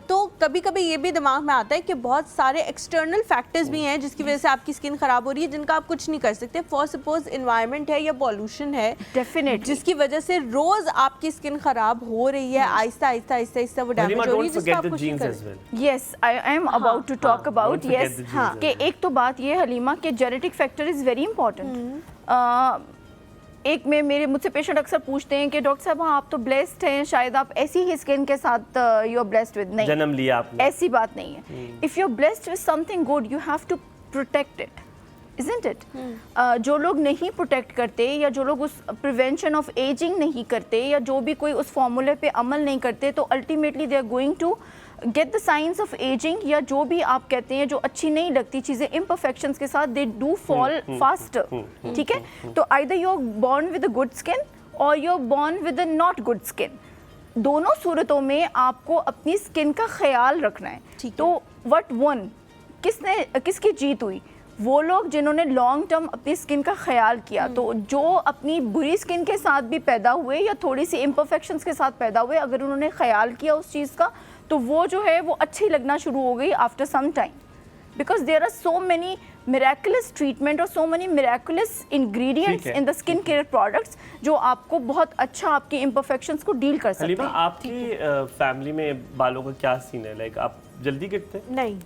तो कभी कभी ये भी दिमाग में आता है कि बहुत सारे एक्सटर्नल फैक्टर्स भी हैं जिसकी वजह से आपकी स्किन ख़राब हो रही है, जिनका आप कुछ नहीं कर सकते। फॉर सपोज इन्वायरमेंट है या पॉल्यूशन है, डेफिनेटली, जिसकी वजह से रोज़ आपकी स्किन ख़राब हो रही है, आहिस्ता आहिस्ता आहिस्ता आहिस्ता वो डैमेज हो रही है, जिसका आप कुछ नहीं कर सकते। Yes, I am about to talk about, yes, कि एक तो बात ये हलीमा के genetic factor is very important. एक में मेरे मुझसे पेशेंट अक्सर पूछते हैं कि डॉक्टर साहब हाँ आप तो ब्लेस्ड हैं, शायद आप ऐसी ही स्किन के साथ यू आर ब्लेस्ड विद। नहीं, जन्म लिया आपने, ऐसी बात नहीं है। If you are blessed with something good you have to protect it, isn't it? जो लोग नहीं प्रोटेक्ट करते या जो लोग उस प्रिवेंशन ऑफ एजिंग नहीं करते या जो भी कोई उस फॉर्मूले पे अमल नहीं करते, तो ultimately they are going to get the science of aging, या जो भी आप कहते हैं जो अच्छी नहीं लगती चीज़ें इम्परफेक्शंस के साथ, दे डू फॉल फास्टर। ठीक है, तो either you are born with a good skin और you are born with a not good skin. दोनों सूरतों में आपको अपनी स्किन का ख्याल रखना है। तो व्हाट वन, किसकी जीत हुई? वो लोग जिन्होंने लॉन्ग टर्म अपनी स्किन का ख्याल किया। तो जो अपनी बुरी स्किन के साथ भी पैदा हुए या थोड़ी सी इम्परफेक्शंस के साथ पैदा हुए, अगर उन्होंने ख्याल किया उस चीज़ का, तो वो जो है वो अच्छी लगना शुरू हो गई after some time, because there are so many miraculous treatment और so many miraculous ingredients in the skin care products जो आपको बहुत अच्छा आपकी इम्परफेक्शंस को डील कर सकते हैं। आपकी फैमिली में बालों का क्या सीन है? लाइक आप जल्दी गिरते? नहीं,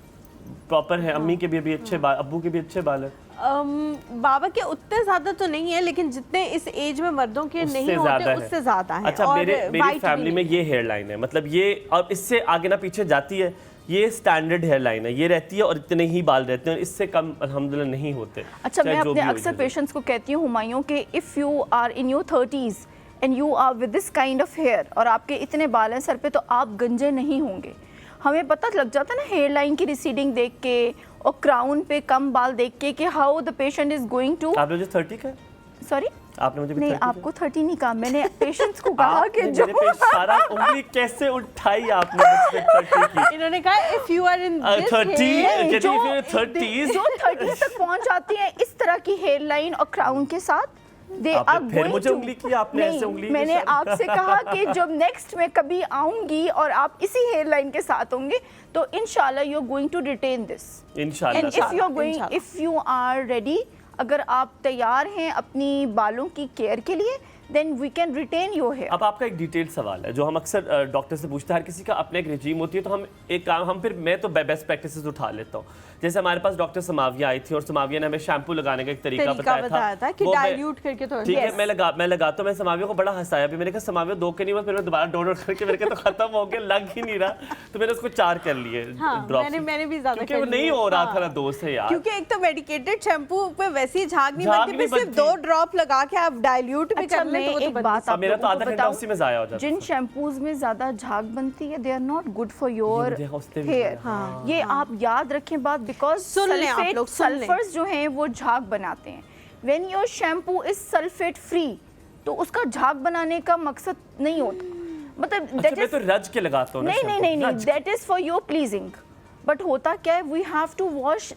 प्रॉपर है। अम्मी के भी अभी अच्छे बाल, अब्बू के भी अच्छे बाल है। बाबा के उतने ज्यादा तो नहीं है, लेकिन जितने इस एज में मर्दों के नहीं होते उससे ज्यादा है। अच्छा, मेरी फैमिली में ये हेयर लाइन है, मतलब ये, और इससे आगे ना पीछे जाती है, ये स्टैंडर्ड हेयर लाइन है, ये रहती है और इतने ही बाल रहते हैं, इससे कम अल्हम्दुलिल्लाह नहीं होते। अच्छा, मैं अपने अक्सर पेशेंट्स को कहती हूँ हुमायूं कि if you are in your 30s and you are with this kind of hair और आपके इतने बाल हैं सर पे, तो आप गंजे नहीं होंगे। हमें पता लग जाता है ना हेयर लाइन की रिसीडिंग देख के और क्राउन पे कम बाल देख के कि how the patient is going to. आपने मुझे 30 का, सॉरी आपने मुझे नहीं, आपको 30 नहीं कहा मैंने, पेशेंट्स को कहा कि जो सारा उंगली कैसे उठाई आपने मुझसे 30 की। इन्होंने कहा इफ यू आर इन 30 जो 30 तक पहुंच जाती है इस तरह की हेयर लाइन और क्राउन के साथ, दे आर फिर मुझे उंगली की आपने ऐसे उंगली। मैंने आपसे कहा कि जब नेक्स्ट में कभी आऊंगी और आप इसी हेयर लाइन के साथ होंगे तो इंशाल्लाह you are going to retain this इंशाल्लाह। And if you are going, if you are ready, अगर आप तैयार हैं अपनी बालों की केयर के लिए, then we can retain your hair. अब आपका एक डिटेल सवाल है जो हम अक्सर डॉक्टर से पूछते हैं, हर किसी का अपना एक रेजीम होती है, तो हम एक काम मैं तो बेस्ट प्रैक्टिसेस उठा लेता हूँ। जैसे हमारे पास डॉक्टर समाविया आई थी और समाविया ने हमें शैम्पू लगाने का एक तरीका बताया था कि डाइल्यूट करके थोड़ा, ठीक है, मैं लगाता हूँ। मैं समाविया को बड़ा हंसाया भी, मैंने कहा समाविया 2 के नहीं हुआ, फिर मैं दोबारा डोनट करके मेरे कहा तो खत्म हो गया, लग ही नहीं रहा, तो मैंने उसको 4 कर लिए ड्रॉप्स। मैंने भी ज्यादा क्योंकि वो नहीं हो रहा था ना 2 से यार, क्योंकि एक तो मेडिकेटेड शैम्पू पे वैसे ही झाग नहीं बनती, फिर सिर्फ 2 ड्रॉप लगा के आप डाइल्यूट भी कर लें तो एक बात आप मेरा तो लोगों आधा को घंटा उसी में जाया हो जाता जिन शैम्पूज में ज्यादा झाग बनती है, they are not good for your hair. ये आप याद रखें बात, बिकॉज सल्फर्स जो हैं वो झाग बनाते हैं। When your shampoo is sulphate free, तो उसका झाग बनाने का मकसद नहीं होता, मतलब मैं तो रज के लगाता हूं ना। नहीं, that is for your pleasing. But होता क्या है, we have to wash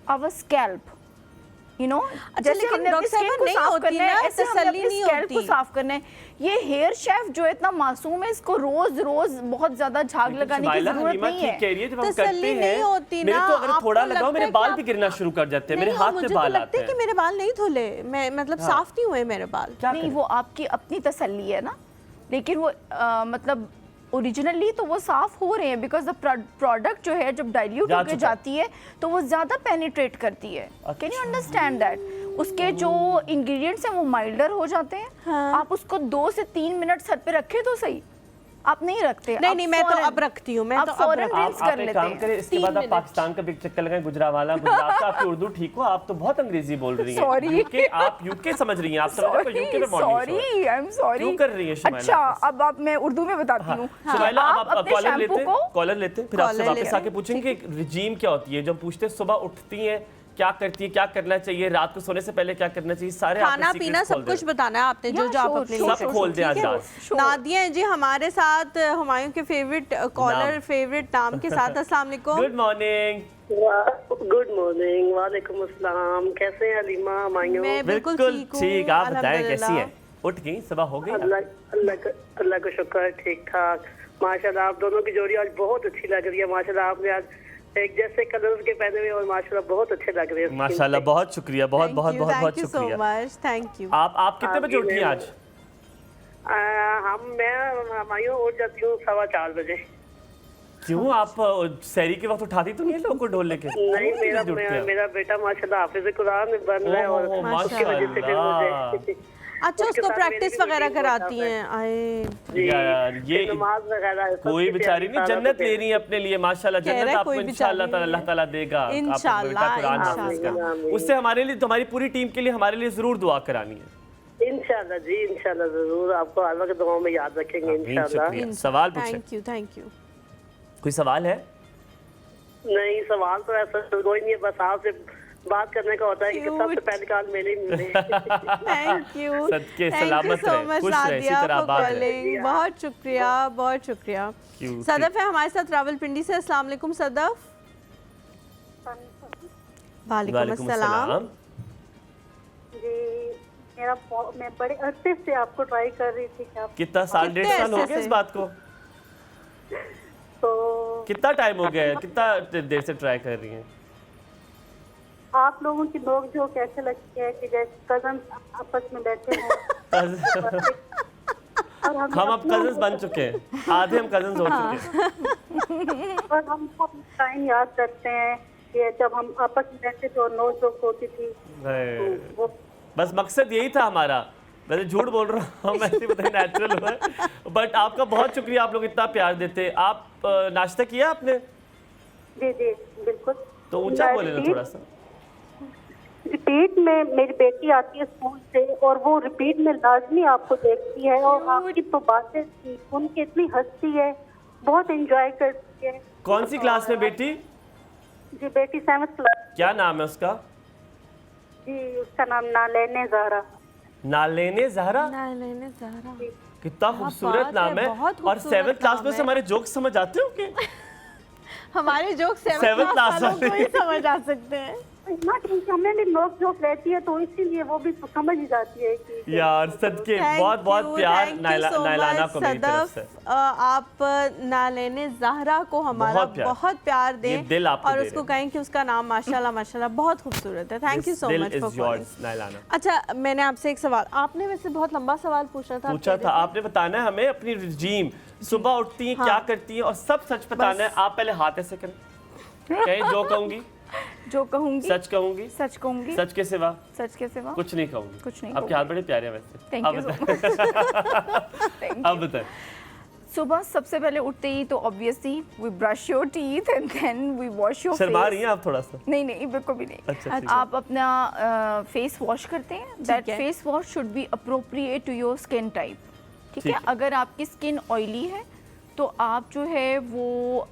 our scalp, you know, जैसे हमने अपनी स्किन को साफ करना है, ऐसे हमने अपनी स्कैल्प को साफ करना है। ये हेयर शेफ जो है इतना मासूम है, इसको रोज बहुत ज्यादा झाग लगाने की जरूरत नहीं है। जब हम करते हैं, मेरे तो अगर थोड़ा लगाओ मेरे बाल भी गिरना शुरू कर जाते हैं, मेरे हाथ में बाल आते हैं। कि मेरे बाल नहीं धुले, मैं मतलब साफ नहीं हुए मेरे बाल। नहीं, वो आपकी अपनी तसल्ली है ना, लेकिन वो मतलब ओरिजिनली तो वो साफ हो रहे हैं, बिकॉज द प्रोडक्ट जो है जब डाइल्यूट होकर जाती है तो वो ज्यादा पेनिट्रेट करती है। Can you understand that? उसके जो इंग्रेडिएंट्स हैं वो माइल्डर हो जाते हैं। हाँ। आप उसको 2 से 3 मिनट सर पे रखे तो सही, आप नहीं रखते। नहीं, मैं तो अब रखती हूँ, मैं तो अब रिंस कर लेते हैं। इसके बाद आप पाकिस्तान का भी चक्कर लगाएं, गुजरावाला, गुजरात का। आपकी उर्दू ठीक हो, आप तो बहुत अंग्रेजी बोल रही हैं। सॉरी, आप यूके समझ रही हैं, आप समझ रहे हो यूके में मॉर्निंग शो है। Sorry, I am sorry. क्यों कर रही हैं शुमाइला? अच्छा, अब आप मैं उर्दू में बताती हूँ। शुमाइला, आप कॉलर लेते हैं, फिर आपसे वापस आके पूछेंगे कि रिजीम क्या होती है। जब पूछते हैं सुबह उठती हैं क्या करती है, क्या करना चाहिए, रात को सोने से पहले क्या करना चाहिए, सारे खाना पीना सब कुछ बताना है आपने, जो आप अपने सब खोल दें आज। नादिया जी हमारे साथ, हुमायूं के फेवरेट कॉलर, फेवरेट नाम के साथ। अस्सलाम वालेकुम। Good morning. गुड मॉर्निंग, वालेकुम अस्सलाम। कैसे हैं हलीमा, हुमायूं? मैं बिल्कुल ठीक। आप बताएं कैसी हैं? उठ गई, सुबह हो गई? अल्लाह का शुक्र, ठीक ठाक माशाल्लाह। आप दोनों की जोड़ी आज बहुत अच्छी लग रही है माशाल्लाह। आपने आज एक जैसे कलर्स के पहने हुए और माशाल्लाह बहुत अच्छे लग रहे हैं माशाल्लाह। बहुत शुक्रिया, बहुत शुक्रिया, सो मच, थैंक यू। आप कितने बजे उठी हैं आज? मैं हुमायूं उठ जाती हूँ 4:15 बजे। क्यों, आप सहरी के वक्त उठाती तो नहीं लोगों को ढोल लेके? नहीं, मेरा बेटा माशाल्लाह हाफिज़ कुरान बन रहा है और उसकी वजह से फिर मुझे अच्छा उसको प्रैक्टिस वगैरह कराती हैं। आए यार, ये नमाज वगैरह कोई बेचारी नहीं जन्नत ले रही है अपने लिए माशाल्लाह। जन्नत आपको इंशाल्लाह अल्लाह ताला देगा, इंशाल्लाह। उससे हमारे लिए, तुम्हारी पूरी टीम के लिए, हमारे लिए जरूर दुआ करानी है। इंशाल्लाह जी, इंशाल्लाह जरूर आपको हर वक्त दुआओं में याद रखेंगे इंशाल्लाह। सवाल पूछें? Thank you. कोई सवाल है? नहीं, सवाल तो ऐसा कोई नहीं है, बस आपसे बात करने का होता है कि सबसे पहले कॉल मेरे मिले। थैंक यू, सदके सलामत रहे, खुश रहे, इसी तरह आबाद रहे। बहुत शुक्रिया, बहुत शुक्रिया। सदफ है हमारे साथ रावलपिंडी से। अस्सलाम वालेकुम सदफ। वालेकुम अस्सलाम। जी, मैं बड़े अरसे से आपको ट्राई कर रही थी कि आप कितना साल, 1.5 साल हो गए इस बात को? तो कितना टाइम हो गया है, कितना देर से ट्राई कर रही हैं? आप लोगों की लोग जो कैसे लगती है कि जैसे कजन आपस में बैठे हैं। हम अब कजन्स बन चुके हैं, आधे हम कजन्स हो चुके हैं। और हम टाइम याद करते हैं कि जब हम आपस में बैठते थे और नोक झोंक होती थी। तो बस मकसद यही था हमारा। वैसे झूठ बोल रहा हूँ, ऐसे बताइए नेचुरल हुआ। बट आपका बहुत शुक्रिया, आप लोग इतना प्यार देते। आप नाश्ता किया आपने? जी जी बिल्कुल। तो ऊंचा बोले ना थोड़ा सा। रिपीट में मेरी बेटी आती है स्कूल से और वो रिपीट में लाजमी आपको देखती है और आपकी तो बातें सुन के इतनी हंसती है, बहुत एंजॉय करती है। कौन सी क्लास में बेटी? जी बेटी 7th क्लास। क्या नाम है उसका? जी उसका नाम नालेने ज़हरा। नालेने ज़हरा? नालेने ज़हरा, कितना खूबसूरत नाम है। और 7th क्लास में से हमारे जोक समझ आते हो क्या? हमारे जोक 7th क्लास वालों को ही समझ आ सकते हैं। ना ठीक, हमें भी नोक झोंक रहती है तो इसीलिए वो भी तो समझ ही जाती है कि यार सदके बहुत बहुत प्यार नाइलाना को मेरी तरफ से। आप नालेने ज़हरा को हमारा बहुत प्यार ये दें दिल आपको और दे उसको रहे कहें कि उसका नाम माशाल्लाह माशाल्लाह बहुत खूबसूरत है। Thank you so much for calling. नाइलाना अच्छा, मैंने आपसे एक सवाल, आपने वैसे बहुत लंबा सवाल पूछा था। आपने बताना है हमें अपनी रिजीम, सुबह उठती हैं क्या करती हैं और सब सच बताना है। आप पहले हाथ ऐसे करें, कहें जो कहूंगी जो कहूंगी सच कहूंगी, सच कहूंगी, सच के सिवा सच के सिवा कुछ नहीं कहूंगी। कुछ नहीं आपके हाथ बड़े प्यारे हैं वैसे। Thank अब you so बताएं। अब बताएं। सुबह सबसे पहले उठते ही तो obviously we brush your teeth and then we wash your शर्मा रही फेस। हैं आप थोड़ा सा? नहीं नहीं, बिल्कुल भी नहीं। अच्छा, ठीक आप अपना फेस वॉश करते हैं। दैट है। Face wash should be appropriate to your skin type. ठीक है, ठीक है। अगर आपकी स्किन ऑयली है तो आप जो है वो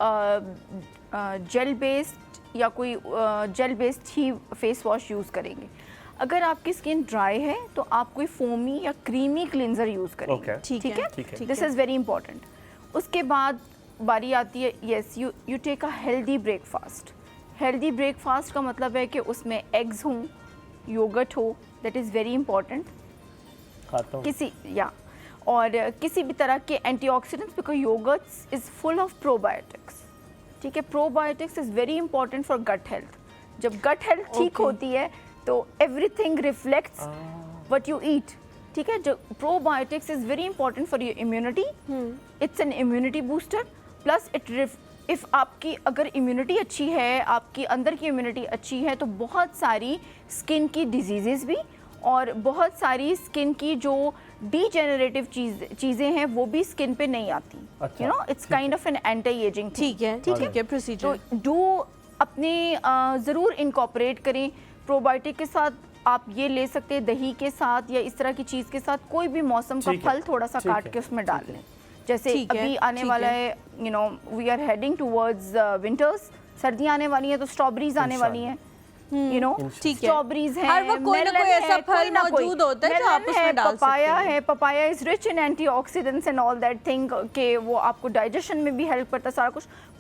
जेल बेस्ड या कोई जेल बेस्ड ही फेस वॉश यूज़ करेंगे। अगर आपकी स्किन ड्राई है तो आप कोई फोमी या क्रीमी क्लिनजर यूज़ करेंगे। Okay. ठीक ठीक है, है, ठीक है। This is very important. उसके बाद बारी आती है, yes you take a healthy breakfast. Healthy breakfast का मतलब है कि उसमें एग्स हों, योगर्ट हो, दैट इज़ वेरी इंपॉर्टेंट। खाता हूँ। किसी या और किसी भी तरह के antioxidants, because yogurts is full of probiotics. ठीक है, probiotics is very important for gut health. जब गट हेल्थ ठीक Okay. होती है तो everything reflects what you eat. ठीक है, जो probiotics is very important for your immunity. It's an immunity booster plus if आपकी अगर इम्यूनिटी अच्छी है, आपकी अंदर की इम्यूनिटी अच्छी है तो बहुत सारी स्किन की डिजीज़ेज़ भी और बहुत सारी स्किन की जो डीजेनरेटिव चीज़ें हैं वो भी स्किन पे नहीं आती। अच्छा, you know, it's kind of an anti ageing. ठीक है, ठीक है, प्रोसीजर। तो डू अपने ज़रूर इनकॉपरेट करें। प्रोबायोटिक के साथ आप ये ले सकते हैं, दही के साथ या इस तरह की चीज़ के साथ कोई भी मौसम का ठीक है, फल थोड़ा सा ठीक काट है, के उसमें डाल लें। जैसे ठीक है, अभी आने ठीक वाला है। है, you know we are heading towards winters, सर्दियाँ आने वाली हैं तो स्ट्रॉबेरीज आने वाली हैं। यू नो, ठीक है। स्ट्रॉबेरीज हैं, हर वक्त कोई ना melon कोई ऐसा है, फल कोई ना कोई। मौजूद होता है जो आप melon उसमें है, डाल सकते पपाया हैं। है, papaya is rich in antioxidants and all that thing के वो आपको डाइजेशन में भी हेल्प करता है सारा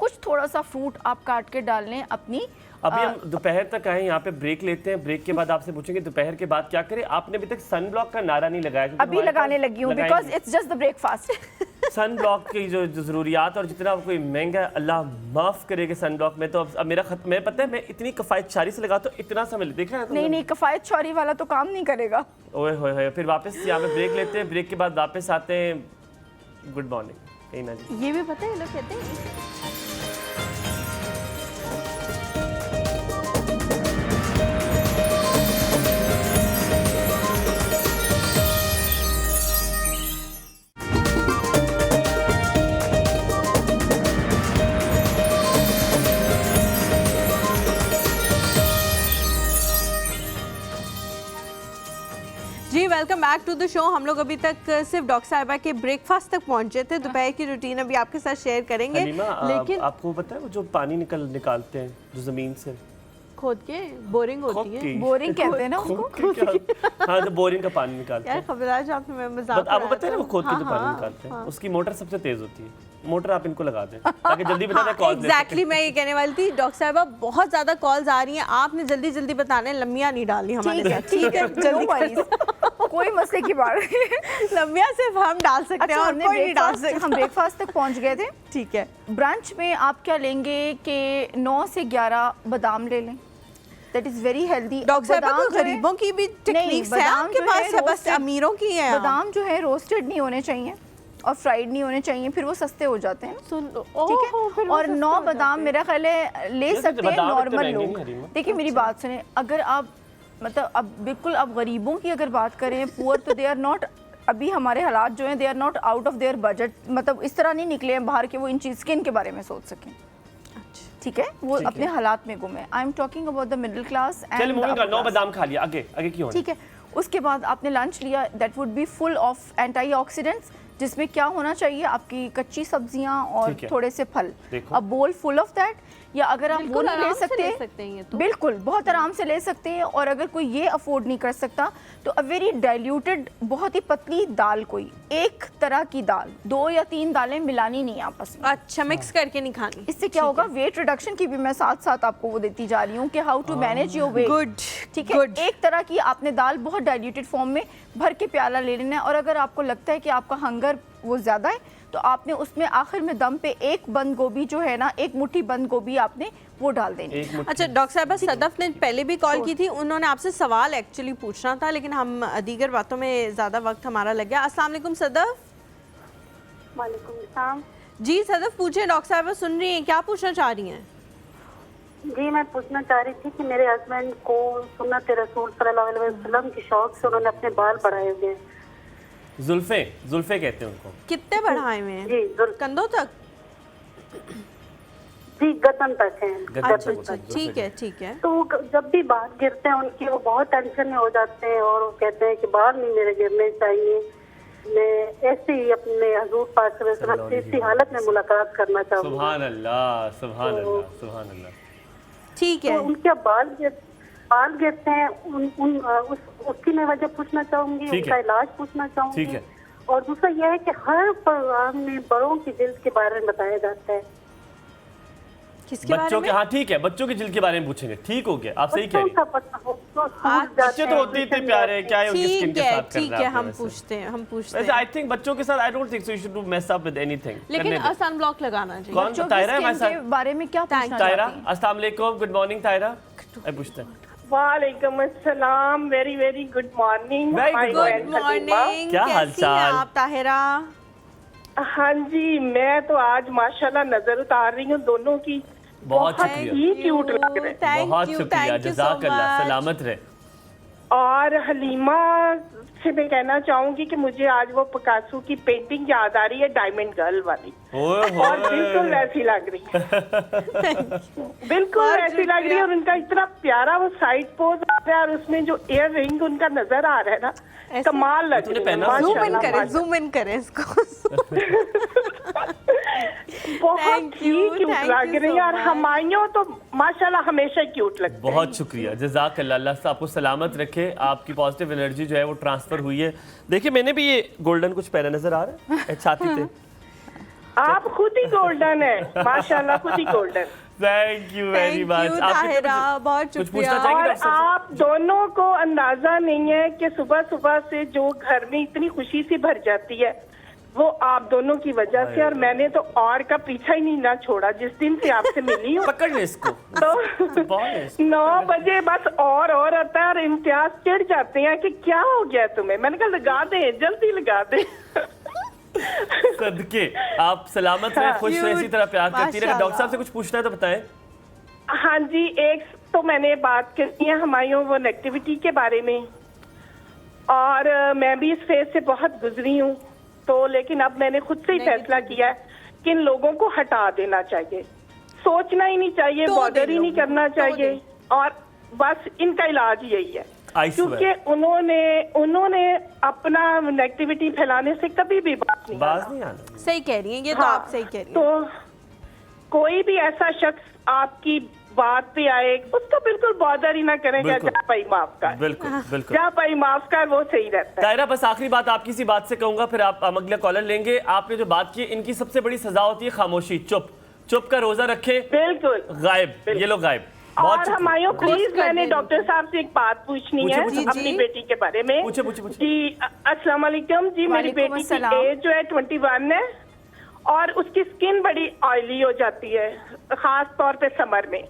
कुछ थोड़ा सा फ्रूट आप काट के डाल लें अपनी। अभी हम दोपहर तक आए, यहाँ पे ब्रेक लेते हैं। ब्रेक के बाद आपसे पूछेंगे दोपहर के बाद क्या करें। आपने अभी तक सन ब्लॉक का नारा नहीं लगाया क्योंकि अभी हमारे लगाने पास लगी हूँ लगाएंगे। Because it's just the breakfast. Sun block की जो ज़रूरियात और जितना कोई महंगा है, अल्लाह माफ़ करेगा सन ब्लॉक में। तो अब मेरा खत मैं पता है मैं इतनी कफ़ायत शारी से लगाता हूँ, इतना समय देखा है नहीं नहीं, कफायत शौरी वाला तो काम नहीं करेगा। ओए होए फिर वापस यहाँ पे ब्रेक लेते हैं। ब्रेक के बाद वापस आते हैं। गुड मॉर्निंग कहीं ना जी। ये भी पता है, ये लोग कहते हैं जी। Welcome back to the show. हम लोग अभी तक सिर्फ डॉक्टर साहिबा के ब्रेकफास्ट तक पहुंचे थे। दोपहर की रूटीन अभी आपके साथ शेयर करेंगे। हलीमा, लेकिन आपको पता है वो जो पानी निकालते हैं जो ज़मीन से खोद के बोरिंग होती है। बोरिंग कहते हैं ना उसको। हाँ, जो बोरिंग का पानी निकालते यार हैं। खबरदार जो आपने मैं मजाक आपको पता है ना वो खोद के जो हाँ, पानी निकालते हैं उसकी मोटर सबसे तेज होती है। मोटर आप इनको लगा दें ताकि जल्दी बता दें कॉल। एग्जैक्टली मैं ये कहने वाली थी डॉक्टर साहिबा, बहुत ज्यादा कॉल्स आ रही हैं, आपने जल्दी जल्दी बताना है, लम्बियां नहीं डाली हमारे साथ। ठीक है, No worries, कोई मसले की बात नहीं। लम्बियां सिर्फ हम डाल सकते हैं और कोई नहीं डाल सकता। हम ब्रेकफास्ट तक पहुंच गए थे। ठीक है, ब्रंच में आप क्या लेंगे कि 9 से 11 बादाम ले लें। That is very healthy. Doctor साहिबा कोई गरीबों की भी टेक्निक्स है आपके पास, है बस अमीरों की है? बादाम जो है रोस्टेड नहीं होने चाहिए और फ्राइड नहीं होने चाहिए, फिर वो सस्ते हो जाते हैं। ठीक है, और 9 बादाम मेरा ख्याल है ले सकते हैं नॉर्मल लोग। देखिए मेरी बात सुने, अगर आप मतलब अब बिल्कुल अब गरीबों की अगर बात करें, पुअर, तो दे आर नॉट, अभी हमारे हालात जो हैं they are not out of their budget. मतलब इस तरह नहीं निकले हैं बाहर के वो इन चीज़ स्किन के बारे में सोच सकें। ठीक है, वो अपने हालात में गुम है। I am talking about the middle class and 9 बादाम खा लिया, आगे आगे क्यों? ठीक है, उसके बाद आपने लंच लिया, that would be full of anti oxidants जिसमें क्या होना चाहिए, आपकी कच्ची सब्जियां और ठीक है। थोड़े से फल, देखो। अ बोल फुल ऑफ दैट। या अगर आप वो बिल्कुल नहीं ले आराम से सकते, ले सकते हैं ये तो। बिल्कुल बहुत आराम से ले सकते हैं। और अगर कोई ये अफोर्ड नहीं कर सकता तो अ वेरी डाइल्यूटेड, बहुत ही पतली दाल, कोई एक तरह की दाल, 2 या 3 दालें मिलानी नहीं आपस में। अच्छा, मिक्स करके नहीं खानी। इससे क्या होगा, वेट रिडक्शन की भी मैं साथ साथ आपको वो देती जा रही हूँ कि how to manage your weight. Good, ठीक है, गुड। एक तरह की आपने दाल बहुत डाइल्यूटेड फॉर्म में भर के प्याला ले लेना है। और अगर आपको लगता है कि आपका हंगर वो ज़्यादा है तो आपने उसमें आखिर में दम पे एक बंद गोभी जो है ना, एक मुट्ठी बंद गोभी आपने वो डाल देनी है। अच्छा डॉक्टर साहब, सदफ ने पहले भी कॉल की थी, उन्होंने आपसे सवाल एक्चुअली पूछना था, लेकिन हम दीगर बातों में ज़्यादा वक्त हमारा लग गया। अस्सलाम वालेकुम सदफ। वालेकुम सलाम। जी सदफ पूछे, डॉक्टर साहब सुन रही हैं, क्या पूछना चाह रही हैं? जी मैं पूछना चाह रही थी कि मेरे हस्बैंड को सुन्नत रसूल सल्लल्लाहु अलैहि वसल्लम के शौक से उन्होंने अपने बाल बढ़ाए हुए हैं। जुल्फे कहते हैं उनको। कितने बढ़ाए हुए हैं? जी कंधों तक? जी गर्दन तक है। गर्दन अच्छा, तक। ठीक है, ठीक है। तो जब भी बाल गिरते हैं उनके, वो बहुत टेंशन में हो जाते हैं और वो कहते हैं कि बाल नहीं मेरे गिरने चाहिए। मैं ऐसे ही अपने हजूर पाक सल्लल्लाहु अलैहि वसल्लम से इसी हालत में मुलाकात करना चाहूँगी। सुभान अल्लाह, सुभान अल्लाह, सुभान अल्लाह। ठीक तो है। उनके बाल गिरते हैं, उसकी मैं वजह पूछना चाहूंगी, ठीक उनका है। इलाज पूछना चाहूंगी। ठीक है। और दूसरा यह है कि हर प्रोग्राम में बड़ों की जिल्द के बारे में बताया जाता है। किसके बारे बच्चों में? के, हाँ ठीक है, बच्चों की जिल्द के बारे में पूछेंगे। ठीक हो गया, आप सही कह रही बच्चों हैं। का पता हो तो स्कूल अच्छा, जाते बच्चे तो हैं, होते ही इतने ट्यूशन प्यारे हैं, क्या है उनकी स्किन ठीक के है, साथ ठीक करना है, आपने हम वैसे? पूछते हैं, हम पूछते वैसे हैं। आई थिंक बच्चों के साथ I don't think so you should do mess up with anything. लेकिन सन ब्लॉक लगाना चाहिए। कौन? बच्चों की तायरा है हमारे स्किन के साथ? बारे में क्या पूछना तायरा, चाहती हैं? अस्सलाम वालेकुम, गुड मॉर्निंग तायरा। आई पूछते हैं। वालेकुम अस्सलाम, very very good morning. Very good good morning, क्या कैसी हालचाल? हैं आप ताहिरा? हाँ जी, मैं तो आज माशाल्लाह नजर उतार रही हूँ दोनों की। बहुत बहुत शुक्रिया। ही क्यूट लग रहे हैं। बहुत शुक्रिया, जज़ाकल्लाह, सलामत रहे। और हलीमा से मैं कहना चाहूंगी कि मुझे आज वो पिकासो की पेंटिंग याद आ रही है, डायमंड गर्ल वाली। ओए और बिल्कुल वैसी लग रही है, बिल्कुल बहुत वैसी लग रही है। और उनका इतना प्यारा वो साइड पोज आ रहा है और उसमें जो इयर रिंग उनका नजर आ रहा है ना, ऐसे? कमाल लग तूने रही है। पहना? जूम इन माशाल्लाह, करें, माशाल्लाह। जूम इन करें इसको। बहुत Thank he you, cute thank लग you रही so है। और much. हमायूं तो माशाल्लाह हमेशा क्यूट लगते हैं। बहुत शुक्रिया, जज़ाकल्लाह, अल्लाह से आपको सलामत रखे। आपकी पॉजिटिव एनर्जी जो है वो ट्रांसफर हुई है। देखिए मैंने भी ये गोल्डन कुछ पहना नजर आ रहा है छाती पे। आप खुद ही गोल्डन है माशाल्लाह, खुद ही golden. Thank you very thank much. You Tahira, बहुत कुछ शुक्रिया। पूछना चाहेंगे और डॉक्टर साहब? आप दोनों को अंदाजा नहीं है कि सुबह सुबह से जो घर में इतनी खुशी सी भर जाती है वो आप दोनों की वजह से। और मैंने तो और का पीछा ही नहीं ना छोड़ा जिस दिन से आपसे मिली हूँ। पकड़ ले इसको। तो बहुत 9 बजे बस और आता है और इम्तियाज चिढ़ जाते हैं कि क्या हो गया तुम्हें। मैंने कहा लगा दे, जल्दी लगा दे। सदके आप सलामत रहे, खुश रहे, इसी तरह प्यार करती रहे। डॉक्टर साहब से कुछ पूछना है तो बताएं। हाँ जी, एक तो मैंने बात करनी है हमायूं वो नेगेटिविटी के बारे में। और मैं भी इस फेज से बहुत गुजरी हूँ, तो लेकिन अब मैंने खुद से ही फैसला किया है कि इन लोगों को हटा देना चाहिए। सोचना ही नहीं चाहिए, तो बॉदर ही दे नहीं लो, करना तो चाहिए। दे। और बस इनका इलाज यही है, I swear. क्योंकि उन्होंने अपना नेगेटिविटी फैलाने से कभी भी बात नहीं बाज आना। नहीं आना। सही कह रही हैं, ये तो हाँ, आप सही कह रही हैं। तो कोई भी ऐसा शख्स आपकी बात पे आए उसको बिल्कुल बॉदर ही ना करें कि बिल्कुल। जा भाई माफ कर, बिल्कुल बिल्कुल। जा भाई माफ कर, वो सही रहता है। तायरा बस आखिरी बात आपकी सी बात से कहूंगा, फिर आप हम अगला कॉलर लेंगे। आपने जो बात की, इनकी सबसे बड़ी सजा होती है खामोशी, चुप। चुप का रोजा रखे, बिल्कुल। गायब, ये लोग गायब। बहुत और शुक्रिया। हमायूं प्लीज, कर मैंने दें। डॉक्टर साहब से एक बात पूछनी पूछे, है पूछे, अपनी जी। बेटी के बारे में। पूछे, पूछे, पूछे। जी अस्सलाम वालेकुम जी। मेरी वालेकुम बेटी की अस्सलाम। एज जो है 21 है और उसकी स्किन बड़ी ऑयली हो जाती है, खास तौर पे समर में।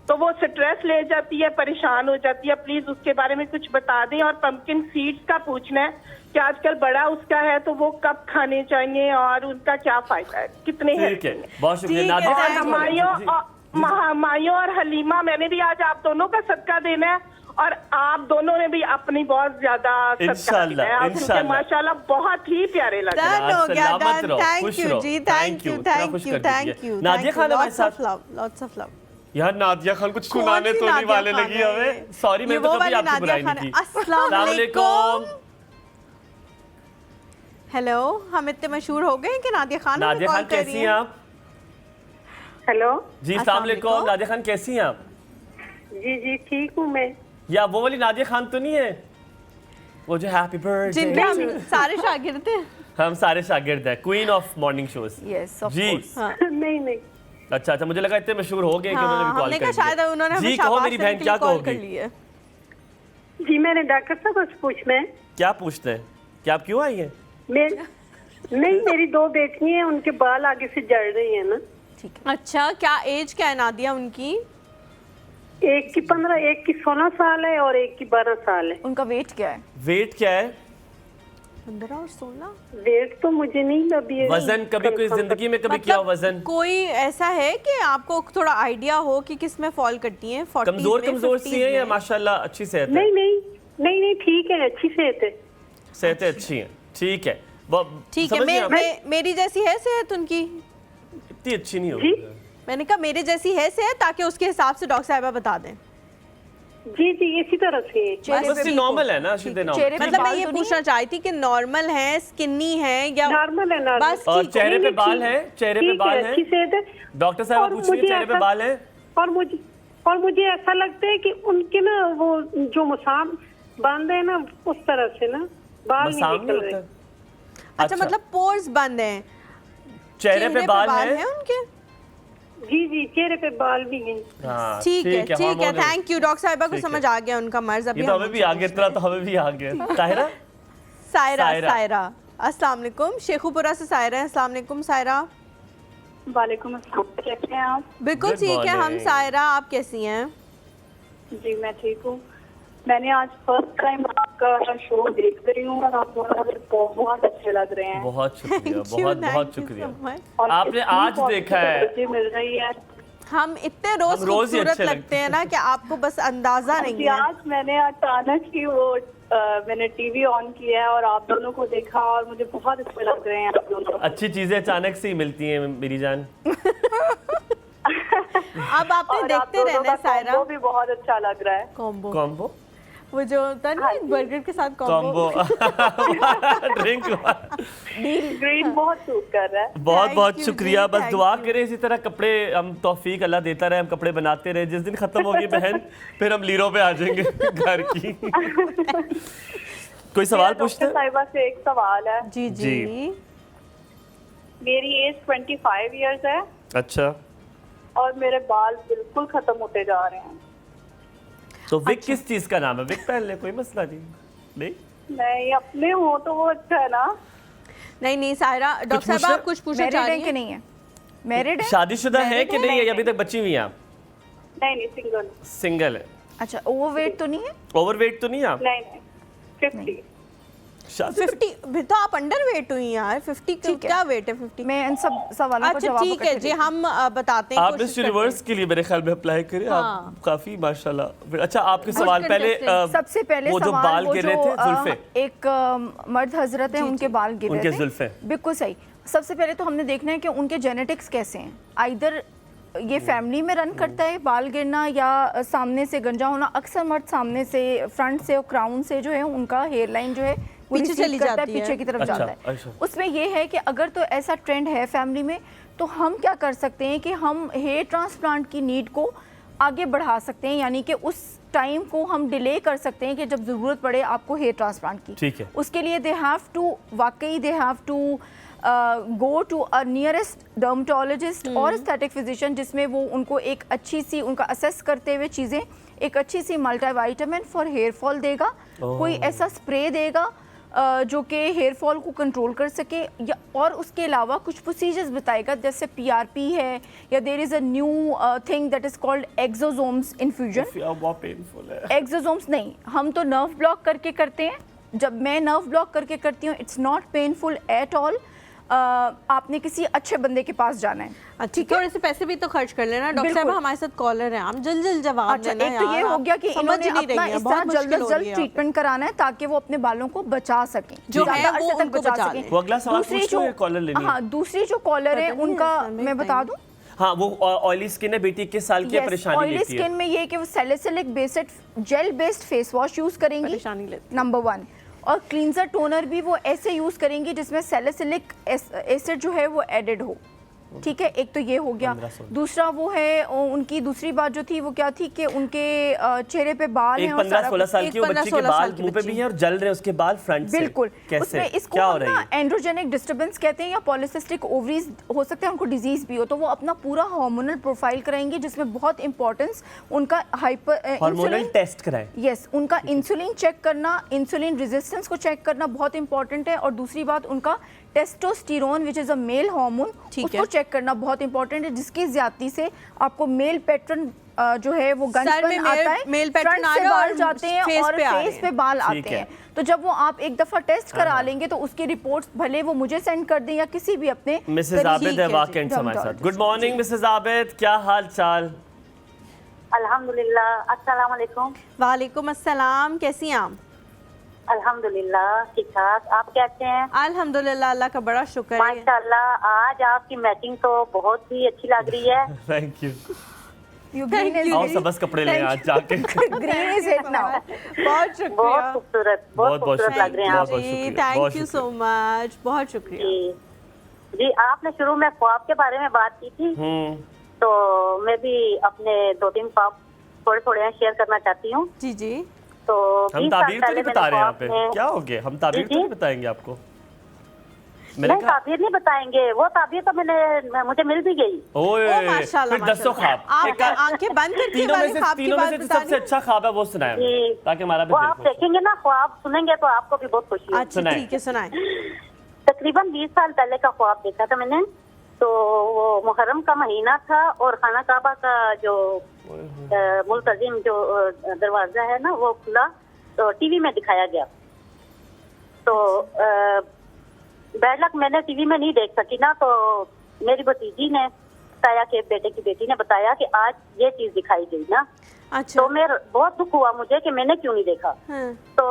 तो वो स्ट्रेस ले जाती है, परेशान हो जाती है। प्लीज उसके बारे में कुछ बता दें। और पंपकिन सीड्स का पूछना है कि आजकल बड़ा उसका है तो वो कब खाने चाहिए और उनका क्या फायदा है, कितने ठीक है, हेल्दी बहुत शुक्रिया। ठीक है, नादिया और thank खान, you। हमायूं और हलीमा, मैंने भी आज आप दोनों का सदका देना है और आप दोनों ने भी अपनी बहुत ज्यादा सदका इंशाल्लाह, देना है। और इंशाल्लाह। क्योंकि माशाल्लाह बहुत ही प्यारे लग रहे हैं। डन हो गया, सलामत डन। रहो, थैंक खुश यू रहो। जी, Thank थैंक यू, you, इतना थैंक खुश यू, कर दीजिए। Thank you. नादिया खान हमारे साथ। Lots of love, lots of love. यार नादिया खान कुछ सुनाने तो नहीं वाले लगी हमें। सॉरी, मैंने तो कभी आपकी बुराई नहीं की। अस्सलाम वालेकुम। हेलो, हम इतने मशहूर हो गए कि नादिया खान हमें नादिया कॉल खान कर रही कैसी हैं। हैं आप? हेलो। जी अस्सलाम अस्सलाम वालेकुम। वालेकुम। नादिया खान कैसी हैं आप? जी जी ठीक हूँ मैं। या वो वाली नादिया खान तो नहीं है वो जो हैप्पी जिनके बर्थडे? हम सारे शागिर्द हैं। हम सारे शागिर्द हैं, queen of morning shows. Yes of जी कोर्स। नहीं नहीं। अच्छा अच्छा, मुझे लगा इतने मशहूर हो गए कि उन्होंने भी हाँ, कॉल हमने कर कहा शायद दिया। उन्होंने हमें जी कहो शाबाश मेरी देने बहन, के क्या लिए कॉल कहोगी? कर ली है। जी मैंने डॉक्टर साहब कुछ पूछना है। क्या पूछते हैं? क्या आप क्यों आई हैं? नहीं मेरी 2 बेटियां हैं, उनके बाल आगे से जड़ रही हैं ना। ठीक है। अच्छा, क्या एज क्या है नादिया उनकी? एक की 15, एक की 16 साल है और एक की 12 साल है। उनका वेट क्या है? वेट क्या है? 15 और 16। वेट तो मुझे नहीं अभी। वजन कभी कोई जिंदगी में कभी किया वजन? कोई ऐसा है कि आपको थोड़ा आइडिया हो कि किस में फॉल करती हैं? 40s कमजोर में, कमजोर 50s सी है या में? माशाल्लाह अच्छी सेहत है? नहीं नहीं नहीं नहीं ठीक है, अच्छी सेहत है। सेहतें अच्छी हैं, ठीक है। ठीक है। समझ गए आप? मेरी जैसी है सेहत उनकी? इतनी अच्छी नहीं होगी। मैंने कहा मेरे जैसी है सेहत, ताकि उसके हिसाब से डॉक्टर साहिबा बता दें। जी जी इसी तरह से है। चेहरे बस पे भी नॉर्मल है ना, सीधे नॉर्मल। चेहरे पे मतलब मैं बाल ये तो नहीं पूछना चाहती कि नॉर्मल है, स्किनी है या नॉर्मल है, नॉर्मल। बस और ठीक चेहरे है। पे बाल है? चेहरे पे ठीक बाल है, है? अच्छी सेहत है। डॉक्टर साहब और पूछ रही है, मुझे चेहरे पे ऐसा- बाल है? और मुझे ऐसा लगता है कि उनके ना वो जो मसाम बांधे हैं ना उस तरह से ना बाल नहीं मसाम निकल नहीं रहे। होता? अच्छा, मतलब पोर्स बंद हैं, चेहरे पे बाल है? हैं उनके? जी जी चेहरे पे बाल भी हैं। हाँ, ठीक है, ठीक है। हार्मोन थैंक यू डॉक्टर साहिबा को ठीक है। समझ आ गया उनका मर्ज। अभी ये तो हम हमें भी आ गया, इतना तो हमें भी आ गया। ताहिरा? सायरा सायरा। सायरा अस्सलाम वालेकुम। शेखुपुरा से सायरा है। अस्सलाम वालेकुम सायरा। वालेकुम अस्सलाम, कैसे हैं आप? बिल्कुल Good ठीक है हम morning। सायरा, आप कैसी हैं? जी मैं ठीक हूँ। मैंने आज फर्स्ट टाइम आपका शो देख रही हूँ और आप दोनों मुझे बहुत अच्छे लग रहे हैं। बहुत शुक्रिया, Thank you, बहुत thank बहुत you शुक्रिया। so much। और आपने इतनी आज positive देखा है। energy मिल रही है। हम इतने हम रोज रोज ही खूबसूरत अच्छे लगते हैं ना कि आपको बस अंदाजा नहीं जी, है। आज मैंने अचानक ही वो मैंने टीवी ऑन किया है और आप दोनों को देखा और मुझे बहुत अच्छे लग रहे हैं आप दोनों। अच्छी चीजें अचानक से ही मिलती हैं मेरी जान। अब आपने और आप देखते दोनों रहना का सायरा। कॉम्बो भी बहुत अच्छा लग रहा है। कॉम्बो, कॉम्बो वो जो होता है ना बर्गर के साथ कॉम्बो कॉम्बो। ड्रिंक। ग्रीन बहुत सूट कर रहा है। बहुत Thank बहुत you शुक्रिया। जी, बस thank दुआ you। करें इसी तरह कपड़े हम तौफीक अल्लाह देता रहे, हम कपड़े बनाते रहे। जिस दिन खत्म होगी बहन फिर हम लीरों पे आ जाएंगे घर की। कोई सवाल पूछते डॉक्टर हैं? साहिबा से एक सवाल है। जी जी। जी। मेरी एज 25 इयर्स है अच्छा, और मेरे बाल बिल्कुल खत्म होते जा रहे हैं। तो विक किस चीज का नाम है? विक पहन ले, कोई मसला नहीं। नहीं नहीं अपने हो तो वो अच्छा है ना। नहीं नहीं सायरा, डॉक्टर साहब पूछना? आप कुछ पूछना मैरिड चाह है रही कि हैं? नहीं है? मैरिड है? शादीशुदा है कि नहीं है? या अभी तक बची हुई हैं आप? नहीं नहीं सिंगल। सिंगल है। अच्छा, ओवरवेट तो नहीं है? ओवरवेट तो नहीं है आप? नहीं नहीं 50। शादी 50 भी तो आप अंडर वेट हुई यार। 50 ठीक है। क्या वेट है 50? मैं इन सब सवालों का अच्छा जवाब ठीक है जी, हम बताते हैं। आप कोशिश इस करते हैं। यूनिवर्स के लिए मेरे ख्याल में अप्लाई करें। हाँ। आप काफी माशाल्लाह। अच्छा आपके सवाल पहले सबसे पहले वो जो सवाल बाल वो गिर रहे जो, थे जुल्फे, एक मर्द हजरत है, उनके बाल गिर उनके रहे थे। जुल्फे। बिल्कुल सही। सबसे पहले तो हमने देखना है कि उनके जेनेटिक्स कैसे हैं। आइदर ये फैमिली में रन करता है बाल गिरना या सामने से गंजा होना। अक्सर मर्द सामने से, फ्रंट से और क्राउन से जो है उनका हेयर लाइन जो है वो पीछे recede चली करता है, जाती है। पीछे की तरफ अच्छा, जाता है। अच्छा। उसमें ये है कि अगर तो ऐसा ट्रेंड है फैमिली में तो हम क्या कर सकते हैं कि हम हेयर ट्रांसप्लांट की नीड को आगे बढ़ा सकते हैं, यानी कि उस टाइम को हम डिले कर सकते हैं कि जब ज़रूरत पड़े आपको हेयर ट्रांसप्लांट की। ठीक है। उसके लिए they have to go to a nearest dermatologist और एस्थेटिक फिजिशियन, जिसमें वो उनको एक अच्छी सी उनका असेस करते हुए चीज़ें, एक अच्छी सी मल्टीविटामिन फॉर हेयर फॉल देगा, कोई ऐसा स्प्रे देगा जो कि हेयर फॉल को कंट्रोल कर सके, या और उसके अलावा कुछ प्रोसीजर्स बताएगा, जैसे PRP है या there is a new thing that is called exosomes infusion. बहुत पेनफुल है। एक्सोसोम्स नहीं, हम तो नर्व ब्लॉक करके करते हैं। जब मैं नर्व ब्लॉक करके करती हूँ it's not painful at all. आपने किसी अच्छे बंदे के पास जाना है। अच्छा, थोड़े से पैसे भी तो खर्च कर लेना। डॉक्टर साहब बिल्कुल। हमारे साथ कॉलर हैं, आप जल्द जल्द जवाब अच्छा, देना एक तो ये यार, हो गया कि आप समझ इन्होंने नहीं अपना रही हैं, इस बहुत तरह मुश्किल जल्द हो से रही जल्द है ट्रीटमेंट कराना है ताकि वो अपने बालों को बचा सकें, जो ज़्यादा है अरसे वो तक उनको बचा बचा सकें। लें। वो अगला सवाल दूसरी पूछ लो जो- या कॉलर लेनी है? हाँ, दूसरी जो कॉलर है पता नहीं, उनका समय मैं बता दूं। हाँ, वो ऑयली स्किन है, बेटी 21 साल की है, परेशानी ऑयली लेती है। स्किन में ये कि वो salicylic based gel based face wash use करेंगी, परेशानी लेती नंबर 1। और क्लींजर टोनर भी वो ऐसे यूज़ करेंगी जिसमें सैलिसिलिक एसिड जो है वो एडेड हो। ठीक है, एक तो ये हो गया। दूसरा वो है उनकी दूसरी बात जो थी वो क्या थी कि उनके चेहरे पे बाल हैं, 15-16 साल की बच्ची के बाल मुंह पे भी हैं और जल रहे हैं उसके बाल फ्रंट से। बिल्कुल, कैसे उसमें इसको क्या हो रहा ना है? एंड्रोजेनिक डिस्टर्बेंस कहते हैं या पॉलिसिस्टिक ओवरीज हो सकते हैं, उनको डिजीज भी हो, तो वो अपना पूरा हार्मोनल प्रोफाइल कराएंगे जिसमें बहुत इंपॉर्टेंस उनका हार्मोनल टेस्ट कराएं। यस, उनका इंसुलिन चेक करना, इंसुलिन रेजिस्टेंस को चेक करना बहुत इंपॉर्टेंट है। और दूसरी बात उनका testosterone which is a male hormone, उसको चेक करना बहुत इंपॉर्टेंट है, जिसकी ज्यादती से आपको मेल पैटर्न जो है वो गंजपन आता है, मेल पैटर्न फ्रंट से बाल जाते हैं और फेस पे बाल आते ठीक है। हैं। तो जब वो आप एक दफ़ा टेस्ट करा लेंगे तो उसकी रिपोर्ट्स भले वो मुझे सेंड कर दें या किसी भी अपने मिसेस आबिद है वाकई हमारे साथ। गुड मॉर्निंग मिसेस आबिद, क्या हाल चाल? अल्हम्दुलिल्लाह, अस्सलाम वालेकुम। वालेकुम अस्सलाम, कैसी हैं आप? अल्हम्दुलिल्लाह ठीक ठाक, आप कैसे हैं? अल्हम्दुलिल्लाह, अल्लाह का बड़ा शुक्र है। माशाल्लाह, आज आपकी मैचिंग तो बहुत ही अच्छी लग रही है। Thank you. ग्रीन इज आओ सब बस कपड़े ले आज जाके। Green is it now. बहुत शुक्रिया, बहुत खूबसूरत, बहुत खूबसूरत लग रहे हैं आप। बहुत जी, शुक्रिया, थैंक यू सो मच, बहुत शुक्रिया। जी जी, आपने शुरू में ख्वाब के बारे में बात की थी, तो मैं भी अपने 2-3 ख्वाब थोड़े थोड़े शेयर करना चाहती हूँ। जी जी, तो हम 20 साल ताबीर तो पहले नहीं बता रहे हैं यहाँ पे, मैंने ख्वाब क्या हो गया? हम ताबीर तो जी? नहीं बताएंगे आपको। नहीं, ताबीर नहीं बताएंगे, वो ताबीर तो मुझे मिल भी गई। ओए ओ माशाल्लाह, फिर 10 ख्वाब। आप आंखें बंद करके तीनों में वाले से ख्वाब की तीनों में बात से बता सबसे रही अच्छा ख्वाब है वो सुनाएं जी। ताकि हमारा भी वो दिल आप खुश हो। देखेंगे ना, ख्वाब सुनेंगे तो आपको भी बहुत खुशी होगी। अच्छा सुनाएं। ठीक है, सुनाएं। तकरीबन 20 साल पहले का ख्वाब देखा था मैंने। तो वो मुहर्रम का महीना था और खाना काबा का जो मुल्तजिम जो दरवाजा है ना वो खुला, तो टीवी में दिखाया गया। तो बैड लक मैंने टीवी में नहीं देख सकी ना, तो मेरी भतीजी ने, ताया के बेटे की बेटी ने बताया कि आज ये चीज दिखाई गई ना। अच्छा, तो मेरा बहुत दुख हुआ मुझे कि मैंने क्यों नहीं देखा। हाँ। तो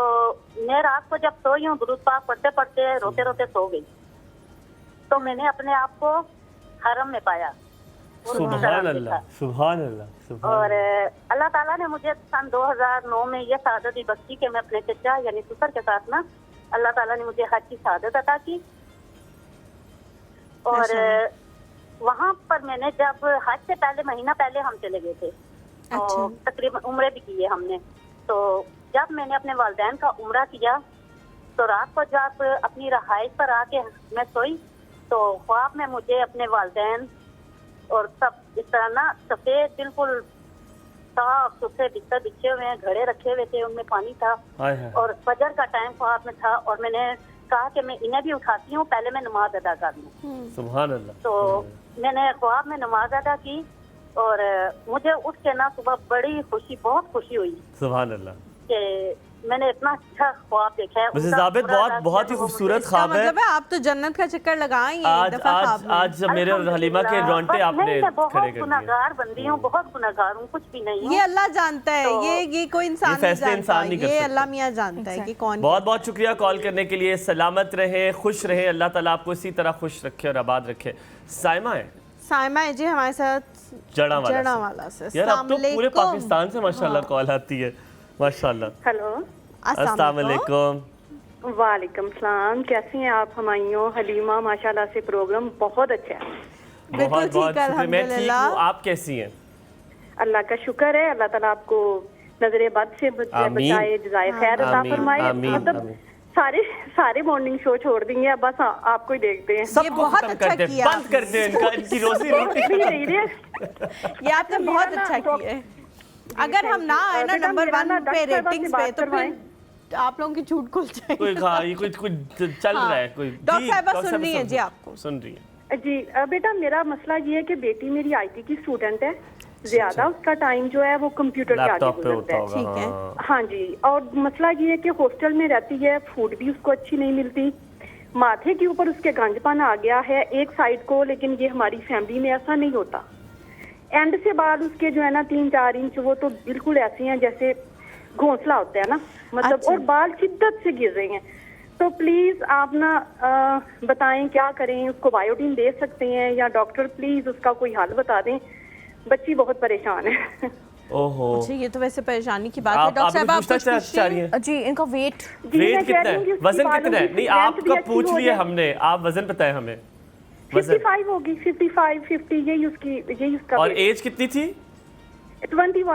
मैं रात को जब सोई हूँ, दुरूद पाक पढ़ते पढ़ते रोते रोते सो गई, तो मैंने अपने आप को हरम में पाया। सुभान अल्लाह, सुभान अल्लाह, सुभान और अल्लाह ताला ने मुझे सन 2009 में ये शहादत दी बख्शी कि मैं अपने चचा यानी ससुर के साथ ना, अल्लाह ताला ने मुझे हज की शहादत अता की। और वहाँ पर मैंने जब हज से पहले महीना पहले हम चले गए थे, अच्छा। और तकरीबन उम्रे भी किए हमने। तो जब मैंने अपने वालिदैन का उम्रा किया, तो रात को जब अपनी रहाइश पर आके मैं सोई, तो ख्वाब में मुझे अपने वालिदैन और सब इस तरह ना सफेद बिल्कुल साफ सुथरे बिस्तर बिछे हुए हैं, घड़े रखे हुए थे, उनमें पानी था हाय हाय। और फजर का टाइम ख्वाब में था। और मैंने कहा कि मैं इन्हें भी उठाती हूँ, पहले मैं नमाज अदा कर लूँ। सुभान अल्लाह। तो मैंने ख्वाब में नमाज अदा की और मुझे उठ के ना सुबह बड़ी खुशी, बहुत खुशी हुई सुभान अल्लाह। कि मैंने इतना अच्छा ख्वाब देखा है। मिसेस उनका आबिद पूरा बहुत रात बहुत ही जो वो खूबसूरत इसका ख्वाब है। मतलब है आप तो जन्नत का चक्कर लगाएंगे आज एक दफा आज ख्वाब में। आज मेरे और हलीमा के अल्हम्दुलिल्लाह, रोंगटे बस आपने नहीं, मैं खड़े बहुत कर दिए। गुनहगार बंदी हूँ, बहुत गुनहगार हूँ, कुछ भी नहीं हूँ। ये अल्लाह जानता है, तो ये कोई इंसान नहीं फैसले जानता, इंसान नहीं कर ये सकते। अल्लाह मियाँ जानता है कि कौन। बहुत बहुत शुक्रिया कॉल करने के लिए। सलामत रहे, खुश रहे, अल्लाह ताला आपको इसी तरह खुश रखे और आबाद रखे। साइमा है साइमा है जी हमारे साथ जड़ावाला से। यार अब तो पूरे अस्सलामुअलैकुम। पाकिस्तान से माशाल्लाह कॉल आती है माशाल्लाह। हेलो, अस्सलाम वालेकुम। वालेकुम सलाम, कैसी हैं आप हमायूं? हलीमा, माशाल्लाह से प्रोग्राम बहुत अच्छा है। बिल्कुल बहुत ठीक बहुत है, शुक्रिया। मैं ठीक अल्हम्दुलिल्लाह। हूँ, आप कैसी हैं? अल्लाह का शुक्र है, अल्लाह ताला आपको नजरे बद से आमीन। बचाए, जज़ाए खैर अता आमीन, फरमाए। आमीन, मतलब आमीन। सारे मॉर्निंग शो छोड़ देंगे, अब बस आपको ही देखते हैं। ये बहुत खत्म अच्छा कर दे, किया बंद कर दे इनका, इनकी रोजी रोटी नहीं खत्म। नहीं रे, ये आपने बहुत मेरा ना अच्छा डॉक- किया है। अगर हम ना आए ना बेटा, नंबर मेरा 1 ना पे डॉक्टर साहब से रेटिंग्स पे बात तो करवाएं। फिर आप लोगों की छूट खुल जाएगी। कोई हाँ, ये कुछ कुछ चल रहा है कोई। डॉक्टर जी, साहिबा डॉक्टर सुन रही है जी आपको। सुन रही है। जी बेटा, मेरा मसला ये है कि बेटी मेरी IT की स्टूडेंट है, ज्यादा उसका टाइम जो है वो कंप्यूटर के आगे लैपटॉप पे गुजरता होता है। होगा। ठीक है। हाँ। हाँ जी, और मसला ये है कि हॉस्टल में रहती है, फूड भी उसको अच्छी नहीं मिलती, माथे के ऊपर उसके गंजपन आ गया है एक साइड को, लेकिन ये हमारी फैमिली में ऐसा नहीं होता। एंड से बाल उसके जो है ना 3-4 इंच, वो तो बिल्कुल ऐसे हैं जैसे घोंसला होता है ना, मतलब अच्छा। और बाल शिद्दत से गिर रहे हैं। तो प्लीज आप ना बताएं क्या करें, उसको बायोटीन दे सकते हैं या डॉक्टर प्लीज उसका कोई हल बता दें, बच्ची बहुत परेशान है। ओहो, अच्छा ये तो वैसे परेशानी की बात है। आप डॉक्टर साहब आप कुछ चाह रही हैं? जी इनका वेट जी, मैं वेट कह कितना रही हूँ कि है, उसकी वजन बालों कितना है? की नहीं length आपका भी अच्छी पूछ हो लिया जाए। हमने, आप वजन बताएं हमें। वजन 55 होगी, 55, 50 यही उसका और weight। एज कितनी थी? 21,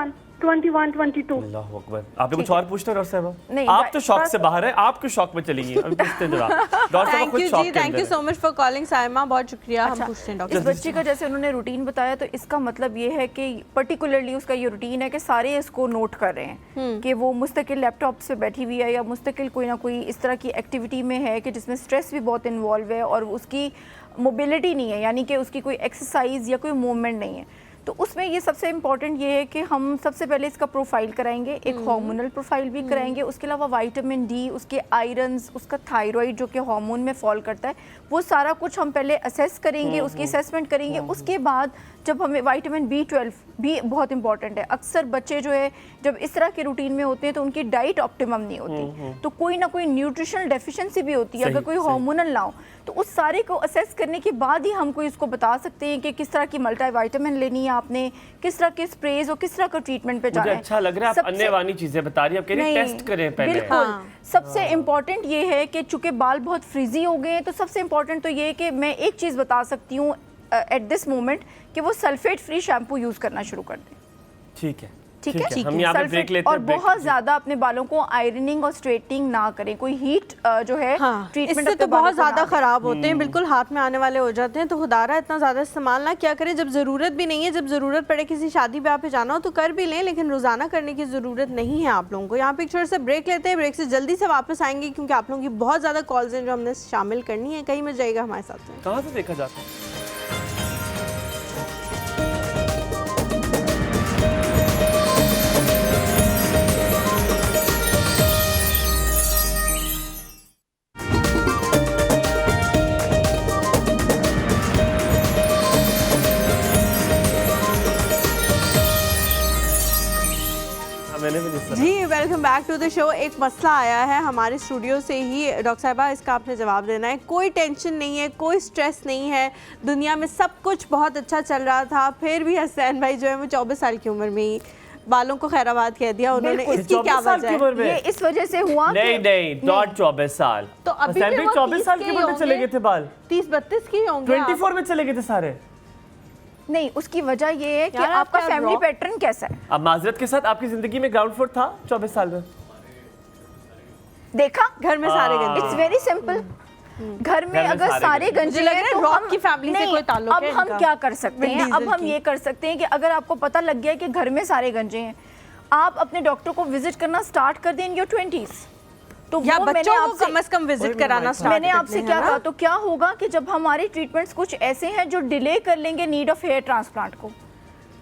22। अल्लाह अकबर। आपने कुछ और पूछना डॉक्टर साहब? नहीं, आप तो शौक बस- से बाहर है, आप क्यों शौक में चलेंगी? अभी पूछते हैं जवाब। डॉक्टर साहब थैंक खुद यू शौक जी, के थैंक अंदर यू है। सो मच फॉर कॉलिंग साइमा, बहुत शुक्रिया। हम अच्छा, पूछते हैं इस डॉक्टर बच्चे का जैसे उन्होंने रूटीन बताया तो इसका मतलब ये है कि पर्टिकुलरली उसका ये रूटीन है कि सारे इसको नोट कर रहे हैं कि वो मुस्तकिल लैपटॉप पे बैठी हुई है या मुस्तकिल कोई ना कोई इस तरह की एक्टिविटी में है कि जिसमें स्ट्रेस भी बहुत इन्वॉल्व है और उसकी मोबिलिटी नहीं है, यानी कि उसकी कोई एक्सरसाइज या कोई मूवमेंट नहीं है। तो उसमें ये सबसे इम्पॉर्टेंट ये है कि हम सबसे पहले इसका प्रोफाइल कराएंगे, एक हार्मोनल प्रोफाइल भी कराएंगे, उसके अलावा विटामिन डी, उसके आयरन्स, उसका थायराइड जो कि हार्मोन में फॉल करता है, वो सारा कुछ हम पहले असेस करेंगे, उसकी असेसमेंट करेंगे। उसके बाद जब हमें विटामिन B12 भी बहुत इंपॉर्टेंट है। अक्सर बच्चे जो है जब इस तरह के रूटीन में होते हैं तो उनकी डाइट ऑप्टिमम नहीं होती, तो कोई ना कोई न्यूट्रिशनल डेफिशिएंसी भी होती है, अगर कोई हार्मोनल ना हो तो उस सारे को असेस करने के बाद ही हम कोई इसको बता सकते हैं कि किस तरह की मल्टीविटामिन लेनी है आपने, किस तरह के स्प्रेज और किस तरह का ट्रीटमेंट पे जाना मुझे है। अच्छा लग रहा है आप अन्य वाली चीजें बता रही हैं, आप कह रही हैं टेस्ट करें पहले। बिल्कुल सबसे इम्पॉर्टेंट ये है कि चूंकि बाल बहुत फ्रीजी हो गए हैं तो सबसे इम्पॉर्टेंट तो ये है कि मैं एक चीज़ बता सकती हूँ एट दिस मोमेंट कि वो सल्फेट फ्री शैम्पू यूज़ करना शुरू कर दें। ठीक है, ठीक है, हम यहाँ पे सल्फेट ब्रेक लेते और हैं। break- बहुत ज्यादा अपने बालों को आयरनिंग और स्ट्रेटनिंग ना करें, कोई हीट जो है हाँ, ट्रीटमेंट इससे तो बहुत ज़्यादा ख़राब होते हैं, बिल्कुल हाथ में आने वाले हो जाते हैं। तो खुदारा इतना ज़्यादा इस्तेमाल ना क्या करें, जब ज़रूरत भी नहीं है, जब ज़रूरत पड़े किसी शादी ब्याह पे जाना हो तो कर भी लें, लेकिन रोज़ाना करने की ज़रूरत नहीं है आप लोगों को। यहाँ पे एक छोटा सा ब्रेक लेते हैं, ब्रेक से जल्दी से वापस आएंगे क्योंकि आप लोगों की बहुत ज़्यादा कॉल्स हैं जो हमने शामिल करनी है। कहीं मत जाइएगा हमारे साथ में। कहाँ से देखा जाता है? मैंने भी नहीं सुना। जी welcome back to the show. एक मसला आया है हमारे स्टूडियो से ही डॉक्टर साहिबा, इसका आपने जवाब देना है। कोई टेंशन नहीं है, कोई स्ट्रेस नहीं है, दुनिया में सब कुछ बहुत अच्छा चल रहा था, फिर भी हसनैन भाई जो है वो 24 साल की उम्र में ही बालों को खैराबाद कह दिया उन्होंने। इसकी क्या वजह है? ये इस वजह से हुआ नहीं नहीं, नॉट 24 साल। तो अभी हसनैन भी भाई वो 24 साल की उम्र में चले गए थे बाल, 30-32 की होंगे आप। 24 में चले गए थे सारे। नहीं, उसकी वजह ये है कि यार, आपका आपका फैमिली रॉक- पैटर्न कैसा है। अब माजरत के साथ आपकी जिंदगी में ग्राउंड फ्लोर था 24 साल में? देखा, घर में सारे गंजे। It's very simple. घर में में अगर सारे सारे गंजे। गंजे मुझे लग रहा हैं है तो रॉक हम की फैमिली से नहीं, कोई ताल्लुक अब है हम इनका। क्या कर सकते विन हैं, अब डीजल हम की। ये कर सकते हैं कि अगर आपको पता लग गया कि घर में सारे गंजे हैं, आप अपने डॉक्टर को विजिट करना स्टार्ट कर दें इन योर 20s। तो या वो मैंने बच्चों को आपसे कम से कम विजिट कराना स्टार्ट मैंने कर आपसे दें, क्या है ना? कहा, तो क्या होगा कि जब हमारे ट्रीटमेंट्स कुछ ऐसे हैं जो डिले कर लेंगे नीड ऑफ हेयर ट्रांसप्लांट को,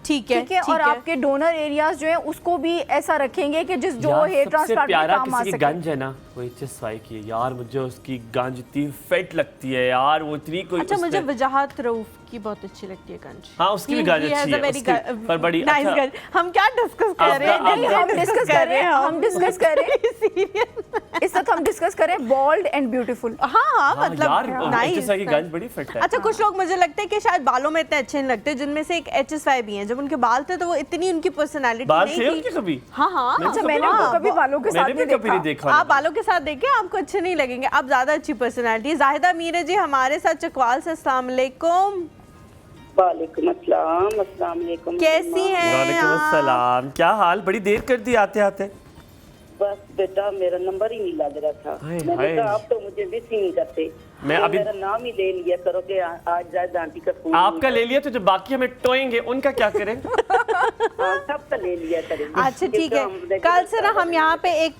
ठीक है, ठीक है, और आपके डोनर एरियाज जो है उसको भी ऐसा रखेंगे कि जिस जो यार, हेयर सबसे ट्रांसप्लांट में प्यारा काम आ किसी की सके। गंज है ना, वो HSY की है यार। मुझे उसकी गंज इतनी फिट लगती है यार, वो इतनी कोई अच्छा, मुझे उसने- वजाहत रऊफ की बहुत अच्छी लगती है गंज। हाँ, उसकी भी गंज अच्छी है, उसकी पर बड़ी नाइस अच्छा- गंज। हम क्या डिस्कस कर रहे हैं? आपका- नहीं, हम डिस्कस कर रहे हैं, हम डिस्कस कर रहे हैं इस वक्त हम डिस्कस करें बॉल्ड एंड ब्यूटीफुल। हाँ हाँ, हाँ, मतलब यार नाइस। HSY की गंज बड़ी फिट है। अच्छा, कुछ लोग मुझे लगता है कि शायद बालों में इतने अच्छे नहीं लगते, जिनमें से एक HSY भी हैं। जब उनके बाल थे तो वो इतनी उनकी पर्सनालिटी बाल नहीं थे थी। उनके कभी? हाँ हाँ, अच्छा, मैंने तो कभी बालों के साथ मैंने भी नहीं कभी नहीं देखा। देखा। आप बालों के साथ देखें, आपको अच्छे नहीं लगेंगे। आप ज्यादा अच्छी पर्सनालिटी है। जाहिदा मीर है जी हमारे साथ चकवाल से। अस्सलाम वालेकुम, वालेकुम अस्सलाम, अस्सलाम वालेकुम। कैसी हैं वालेकुम आप? अस्सलाम, क्या हाल? बड़ी देर कर दी आते आते। बस बेटा मेरा नंबर ही नहीं लग रहा था। हाय, मैंने हाय। कहा आप तो मुझे मिस ही नहीं करते। मैं तो अभी- मेरा नाम ही ले लिया करो कि आज जायद आंटी का फोन। आपका ले लिया तो जो बाकी हमें टोएंगे उनका क्या करें? हाँ, सबका ले लिया करेंगे। अच्छा ठीक है, कल से ना हम यहाँ पे एक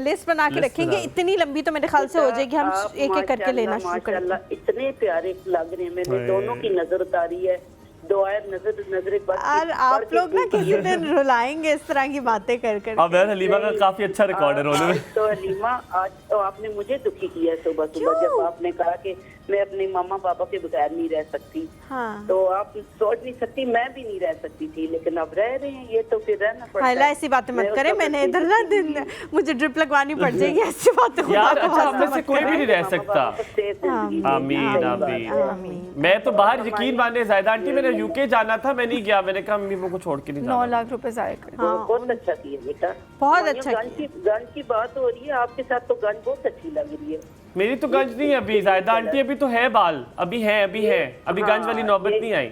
लिस्ट बना के लिस्ट रखेंगे। बना। इतनी लंबी तो मेरे ख्याल से हो जाएगी, हम आप एक एक करके लेना शुरू करेंगे। माशाल्लाह इतने प्यारे लग रहे हैं। मैंने हाय। दोनों की नजर उतारी है, दुआएं नजरे और आप लोग ना किसी दिन रुलाएंगे इस तरह की बातें कर कर। अब यार हलीमा का काफी अच्छा रिकॉर्ड है रोने में। तो हलीमा आज तो आपने मुझे दुखी किया सुबह सुबह, जब आपने कहा कि मैं अपने मामा पापा के बगैर नहीं रह सकती। हाँ, तो आप सोच नहीं सकती, मैं भी नहीं रह सकती थी, लेकिन अब रह रहे हैं, ये तो फिर रहना पड़ता हाइला है। ऐसी बातें मत मैं करें। उसका मैंने बस इधर ना दिन मुझे ड्रिप लगवानी पड़ जाएगी ऐसी बातें। खुदा यार, को अच्छा, वास्ता हम में से मत कोई करें। भी नहीं रह मामा सकता। पापा को सेहत जिंदगी दे। आमीन सही बात आमीन। है। आमीन। मैं तो बाहर यकीन माने जायदा आंटी, मैंने यूके जाना था, मैं नहीं गया, मैंने कहा मम्मी को छोड़ के नहीं 9 जाना। लाख रुपए जाए कर। बहुत अच्छा किया बेटा, बहुत अच्छा गंज की बात हो रही है आपके साथ, तो गंज बहुत अच्छी लग रही है। मेरी तो गंज नहीं है अभी, जायदा आंटी अभी तो है बाल, अभी है अभी गंज वाली नौबत नहीं आई,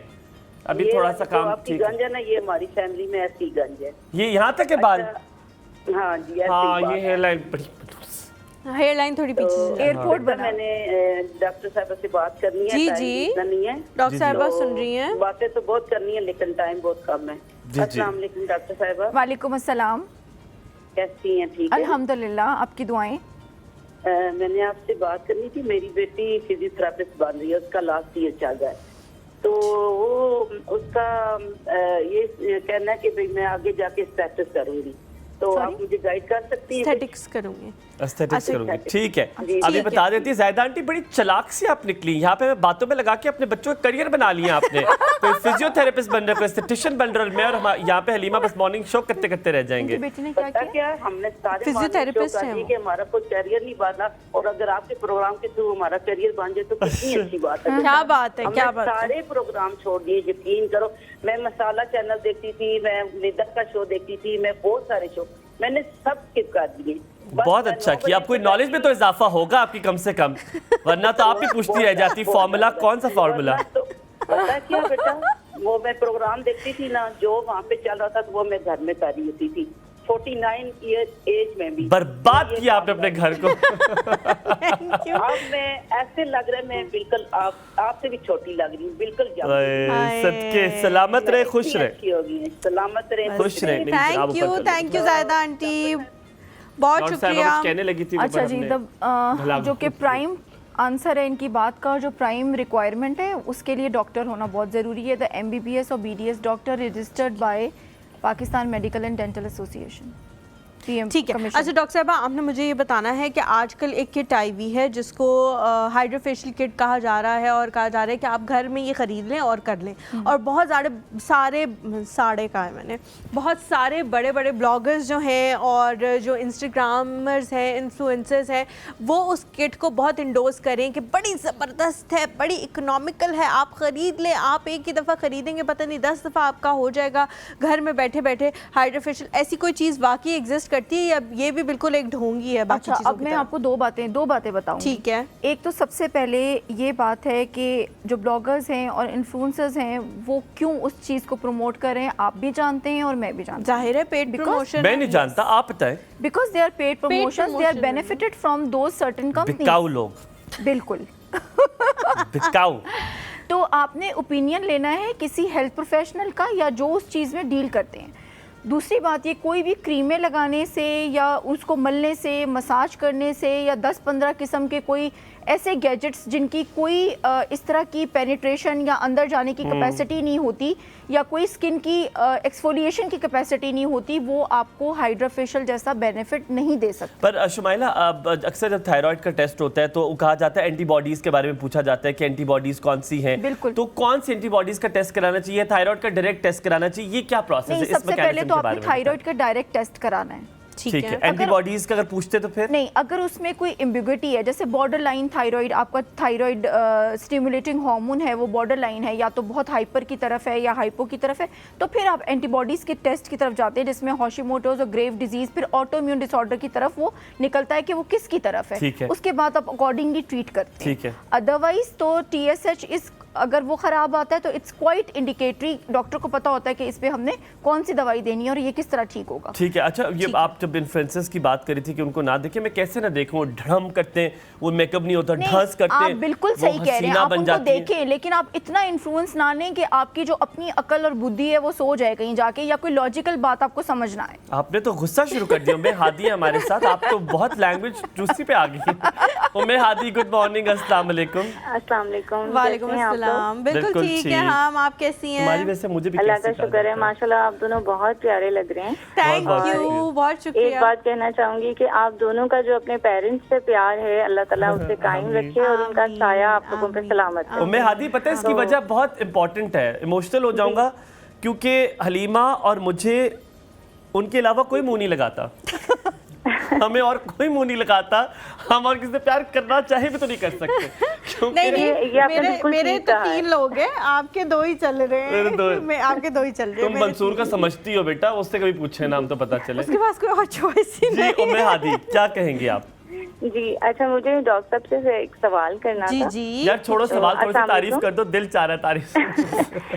अभी ये थोड़ा सा जो काम आपकी ठीक है। गंज है ना, ये हमारी फैमिली में ऐसी गंज है। ये यहाँ तक है बाल? हाँ जी, ऐसी हाँ, बात ये है। हेयर लाइन बड़ी हेयर लाइन थोड़ी पीछे से। एयरपोर्ट बेटा, मैंने डॉक्टर साहब से बात करनी है, जी, टाइम जी। इतना नहीं है। डॉक्टर साहबा तो सुन रही हैं? बातें तो बहुत करनी है लेकिन टाइम बहुत कम है। जी। अस्सलाम वालेकुम डॉक्टर साहबा, वालेकुम अस्सलाम। कैसी हैं? ठीक है अल्हम्दुलिल्लाह, आपकी दुआएं। मैंने आपसे बात करनी थी, मेरी बेटी फिजियोथेरेपिस्ट बन रही है, उसका लास्ट ईयर चल रहा है, तो वो उसका ये कहना है कि भाई मैं आगे जाके स्टैटिस करूंगी, तो आप मुझे गाइड कर सकती हैं? एस्थेटिक्स करूंगी। एस्थेटिक्स करूंगी, ठीक है। जी, अभी ठीक बता है। देती है ज़ायदा आंटी, बड़ी चालाक सी आप निकली, यहाँ पे मैं बातों में लगा के अपने बच्चों का करियर बना लिया आपने। कोई फिजियोथेरेपिस्ट बन रहा है, कोई एस्थेटिशियन बन रहा है, मैं और यहाँ पे हलीमा बस मॉर्निंग शो करते करते रह जाएंगे। उनकी बेटी ने क्या पता किया? क्या है, हमने सारे फिजियोथेरेपिस्ट हैं वो। कि हमारा कोई करियर नहीं बना, और अगर आपके प्रोग्राम के थ्रू हमारा करियर बन जाए तो कितनी अच्छी बात है। क्या बात है, हमने क्या बात है। सारे प्रोग्राम छोड़ दिए, यकीन करो। मैं मसाला चैनल देखती थी, मैं निदर का शो देखती थी, मैं बहुत सारे शो मैंने सब स्किप कर दिए। बस बहुत मैं अच्छा 9 किया, आपको बजे नॉलेज में तो इजाफा होगा आपकी कम से कम, वरना तो आप ही पूछती रह जाती फार्मूला, कौन सा फार्मूला? तो पता है क्या बेटा, वो मैं प्रोग्राम देखती थी ना, जो वहाँ पे चल रहा था तो वो मैं घर में कर रही होती थी, 49 ईयर एज में भी। बर्बाद किया आपने अपने घर को। अब मैं ऐसे लग रहा है, मैं बिल्कुल आपसे भी छोटी लग रही हूँ, बिल्कुल सदके सलामत रहे, खुश रहे, अच्छी होगी, सलामत रहे, खुश रहे। मेरी जनाब ऊपर थैंक यू ज़ायदा आंटी, बहुत डॉक्टर साहब शुक्रिया। कुछ कहने लगी थी, अच्छा जी, भला जो कि प्राइम आंसर है इनकी बात का, जो प्राइम रिक्वायरमेंट है उसके लिए डॉक्टर होना बहुत ज़रूरी है। द MBBS और BDS doctor registered bye Pakistan medical and dental association, PM ठीक है। कमीशन। अच्छा डॉक्टर साहब, आपने मुझे ये बताना है कि आजकल एक किट आई हुई है जिसको हाइड्रोफेशियल किट कहा जा रहा है, और कहा जा रहा है कि आप घर में ये ख़रीद लें और कर लें, और बहुत बहुत सारे बड़े बड़े ब्लॉगर्स जो हैं और जो इंस्टाग्रामर्स हैं, इन्फ्लुएंसर्स हैं, वो उस किट को बहुत इंडोर्स करें कि बड़ी ज़बरदस्त है, बड़ी इकोनॉमिकल है, आप ख़रीद लें, आप एक ही दफ़ा ख़रीदेंगे पता नहीं 10 दफ़ा आपका हो जाएगा घर में बैठे बैठे हाइड्रोफेशियल। ऐसी कोई चीज़ वाकई एग्जिस्ट करती है या ये भी बिल्कुल एक ढोंगी है बाकी अच्छा, चीज़ों अब की मैं तरह? आपको दो बातें बताऊंगी। ठीक है। एक तो सबसे पहले ये बात है कि जो ब्लॉगर्स हैं और इन्फ्लुएंसर्स हैं वो क्यों उस चीज़ को प्रमोट कर रहे हैं, आप भी जानते हैं और मैं भी जानती हूँ। जाहिर है पेड प्रमोशन। मैं नहीं जानता, आप बताएं। Because they are paid promotions, they are promotion, benefited from those certain companies. बिकाऊ लोग, बिल्कुल। बिकाऊ। तो आपने ओपिनियन लेना है किसी हेल्थ प्रोफेशनल का या जो उस चीज़ में डील करते हैं। दूसरी बात, ये कोई भी क्रीमें लगाने से या उसको मलने से, मसाज करने से, या 10-15 किस्म के कोई ऐसे गैजेट्स जिनकी कोई इस तरह की पेनिट्रेशन या अंदर जाने की कैपेसिटी नहीं होती, या कोई स्किन की एक्सफोलिएशन की कैपेसिटी नहीं होती, वो आपको हाइड्रोफेशियल जैसा बेनिफिट नहीं दे सकता। पर शुमाइला, अक्सर जब थायराइड का टेस्ट होता है तो कहा जाता है एंटीबॉडीज के बारे में पूछा जाता है कि एंटीबॉडीज कौन सी हैं। बिल्कुल। तो कौन सी एंटीबॉडीज का टेस्ट कराना चाहिए, थायराइड का डायरेक्ट टेस्ट कराना चाहिए, ये क्या प्रोसेस है? नहीं, सबसे पहले तो आपने थायराइड का डायरेक्ट टेस्ट कराना है। ठीक ठीक है। है। एंटीबॉडीज का अगर पूछते तो फिर नहीं, अगर उसमें कोई एम्बिग्युइटी है, जैसे बॉर्डर लाइन थायराइड, आपका थायराइड स्टिमुलेटिंग हार्मोन है वो बॉर्डर लाइन है, या तो बहुत हाइपर की तरफ है या हाइपो की तरफ है, तो फिर आप एंटीबॉडीज़ के टेस्ट की तरफ जाते हैं, जिसमें हॉशिमोटोज और ग्रेव डिजीज़, फिर ऑटोइम्यून डिसऑर्डर की तरफ वो निकलता है कि वो किसकी तरफ ठीक है। है। उसके बाद आप अकॉर्डिंगली ट्रीट करते हैं। ठीक है। अदरवाइज तो TSH इस अगर वो ख़राब आता है तो इट्स क्वाइट इंडिकेटरी, डॉक्टर को पता होता है कि इस पे हमने कौन सी दवाई देनी है और ये किस तरह ठीक होगा। ठीक है। अच्छा, ये आप जब इन्फ्लुएंसर्स की बात करी थी कि उनको ना देखें, मैं कैसे ना देखूं, वो ढड़म करते हैं, वो मेकअप नहीं होता, ढस करते हैं, आप बिल्कुल वो सही कह रहे हैं, हसीना आप बन उनको जाती हैं। देखें, लेकिन आप इतना इन्फ्लुएंस ना लें कि आपकी जो अपनी अकल और बुद्धि है वो सो जाए कहीं जाके, या कोई लॉजिकल बात आपको समझ ना आए। आपने तो गुस्सा शुरू कर दिया। उम्मे हादी है हमारे साथ, आप तो बहुत लैंग्वेज चूसी पे आ गई। उम्मे हादी, गुड मॉर्निंग, अस्सलाम वालेकुम। अस्सलाम वालेकुम। वालेकुम अस्सलाम। बिल्कुल ठीक है हम, आप कैसी हैं? तुम्हारी वजह से मुझे भी अल्लाह कैसे का शुक्र है, माशाल्लाह आप दोनों बहुत प्यारे लग रहे हैं। थैंक बहुत यू, बहुत एक शुक्रिया। बात कहना चाहूंगी कि आप दोनों का जो अपने पेरेंट्स से प्यार है, अल्लाह ताला उससे कायम रखे और उनका साया आप लोगों पे सलामत रखे। उम्मे हादी, पता है इसकी वजह बहुत इंपॉर्टेंट है, इमोशनल हो जाऊंगा, क्योंकि हलीमा और मुझे उनके अलावा कोई मुंह नहीं लगाता। हमें और कोई मुंह नहीं लगाता, हम और किसी से प्यार करना चाहे भी तो नहीं कर सकते। नहीं नहीं, ये आपने बिल्कुल मेरे ठीक तो कहा है। 3 लोग हैं, आपके 2 ही चल रहे मेरे दो। हैं। मैं आपके 2 ही चल रहे हैं। तुम मंसूर का समझती हो बेटा, उससे कभी पूछे नाम तो पता चले। उसके पास कोई और चॉइस ही जी नहीं। उम्मे हादी, क्या कहेंगी आप? जी अच्छा, मुझे डॉक्टर साहब से एक सवाल करना जी था। जी यार छोड़ो सवाल, थोड़ी सी अस्सलाम तारीफ वालेकुम। कर दो, दिल चाह रहा है तारीफ।